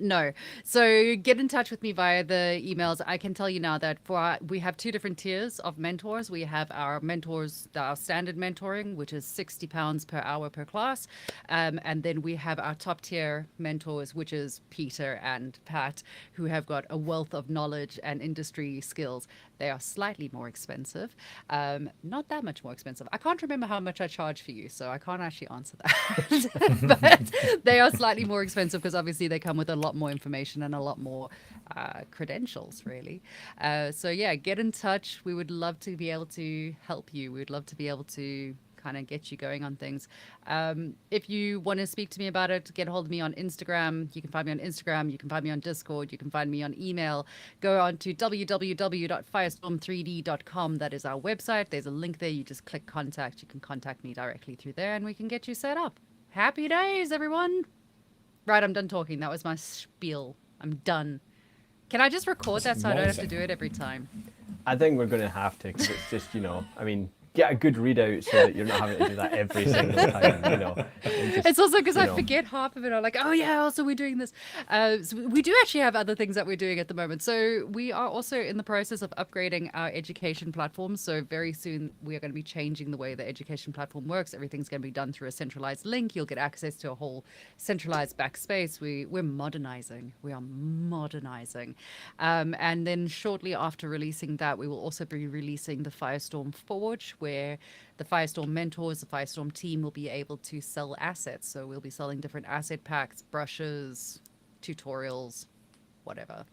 No. So get in touch with me via the emails. I can tell you now that we have two different tiers of mentors. We have our mentors, our standard mentoring, which is £60 per hour per class. And then we have our top tier mentors, which is Peter and Pat, who have got a wealth of knowledge and industry skills. They are slightly more expensive. Not that much more expensive. I can't remember how much I charge for you, so I can't actually answer that. But they are slightly more expensive because obviously they come with a lot more information and a lot more credentials, really. So yeah, get in touch. We would love to be able to help you. We would love to be able to kind of get you going on things. If you want to speak to me about it, get a hold of me on Instagram. You can find me on Instagram. You can find me on Discord. You can find me on email. Go on to www.firestorm3d.com. That is our website. There's a link there. You just click contact. You can contact me directly through there and we can get you set up. Happy days, everyone. Right, I'm done talking. That was my spiel. I'm done. Can I just record that so I don't have to do it every time? I think we're going to have to, because it's just, I mean, get a good readout so that you're not having to do that every single time, It's also because I forget half of it. I'm like, oh yeah, also we're doing this. So we do actually have other things that we're doing at the moment. So we are also in the process of upgrading our education platform. So very soon we are going to be changing the way the education platform works. Everything's going to be done through a centralized link. You'll get access to a whole centralized backspace. We're modernizing. We are modernizing. And then shortly after releasing that, we will also be releasing the Firestorm Forge, where the Firestorm mentors, the Firestorm team will be able to sell assets. So we'll be selling different asset packs, brushes, tutorials, whatever.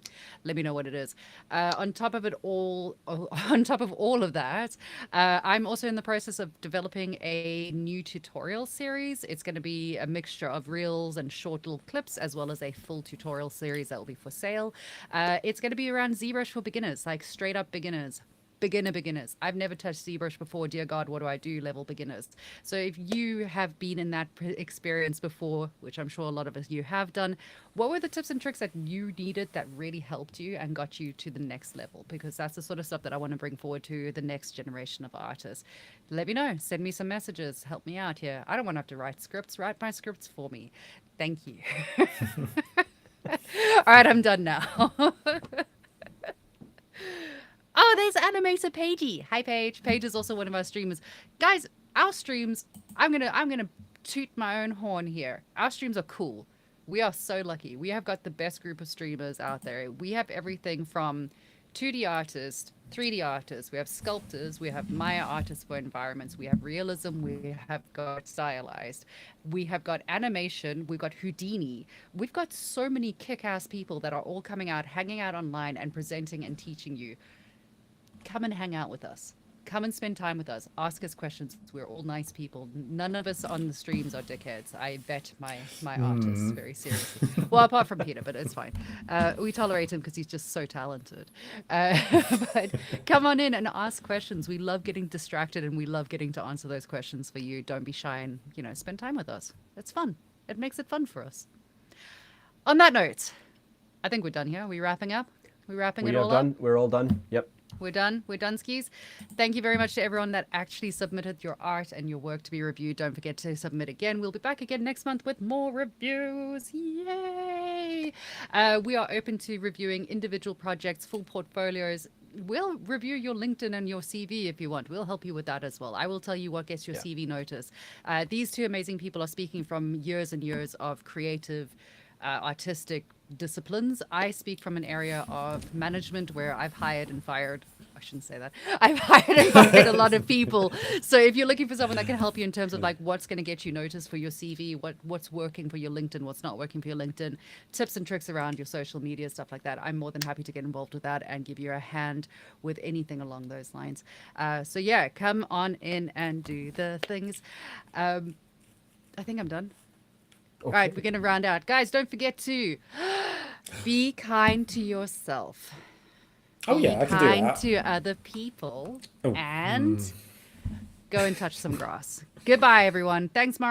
Let me know what it is. On top of all of that, I'm also in the process of developing a new tutorial series. It's going to be a mixture of reels and short little clips, as well as a full tutorial series that will be for sale. It's going to be around ZBrush for beginners, like straight up beginners. Beginners. I've never touched ZBrush before. Dear God, what do I do? Level beginners. So if you have been in that experience before, which I'm sure a lot of you have done, what were the tips and tricks that you needed that really helped you and got you to the next level? Because that's the sort of stuff that I want to bring forward to the next generation of artists. Let me know. Send me some messages. Help me out here. I don't want to have to write scripts. Write my scripts for me. Thank you. All right, I'm done now. Oh, there's Animator Paigey. Hi, Paige. Paige is also one of our streamers. Guys, our streams, I'm gonna toot my own horn here. Our streams are cool. We are so lucky. We have got the best group of streamers out there. We have everything from 2D artists, 3D artists, we have sculptors, we have Maya artists for environments, we have realism, we have got stylized, we have got animation, we've got Houdini. We've got so many kick-ass people that are all coming out, hanging out online and presenting and teaching you. Come and hang out with us. Come and spend time with us. Ask us questions. We're all nice people. None of us on the streams are dickheads. I vet my artists very seriously. Well, apart from Peter, but it's fine. We tolerate him because he's just so talented. But come on in and ask questions. We love getting distracted and we love getting to answer those questions for you. Don't be shy and, spend time with us. It's fun. It makes it fun for us. On that note, I think we're done here. Are we wrapping up? We wrapping it all up? We're all done. Yep. We're done. We're done, skis. Thank you very much to everyone that actually submitted your art and your work to be reviewed. Don't forget to submit again. We'll be back again next month with more reviews. Yay! We are open to reviewing individual projects, full portfolios. We'll review your LinkedIn and your CV if you want. We'll help you with that as well. I will tell you what gets your CV noticed. These two amazing people are speaking from years and years of creative, artistic disciplines. I speak from an area of management where I've hired and fired. I shouldn't say that. I've hired and fired a lot of people. So if you're looking for someone that can help you in terms of like what's going to get you noticed for your CV, what's working for your LinkedIn, what's not working for your LinkedIn, tips and tricks around your social media, stuff like that, I'm more than happy to get involved with that and give you a hand with anything along those lines. So yeah, come on in and do the things. I think I'm done. Okay. All right, we're going to round out. Guys, don't forget to be kind to yourself. Oh, yeah, I can do that. Be kind to other people and go and touch some grass. Goodbye, everyone. Thanks, Mark.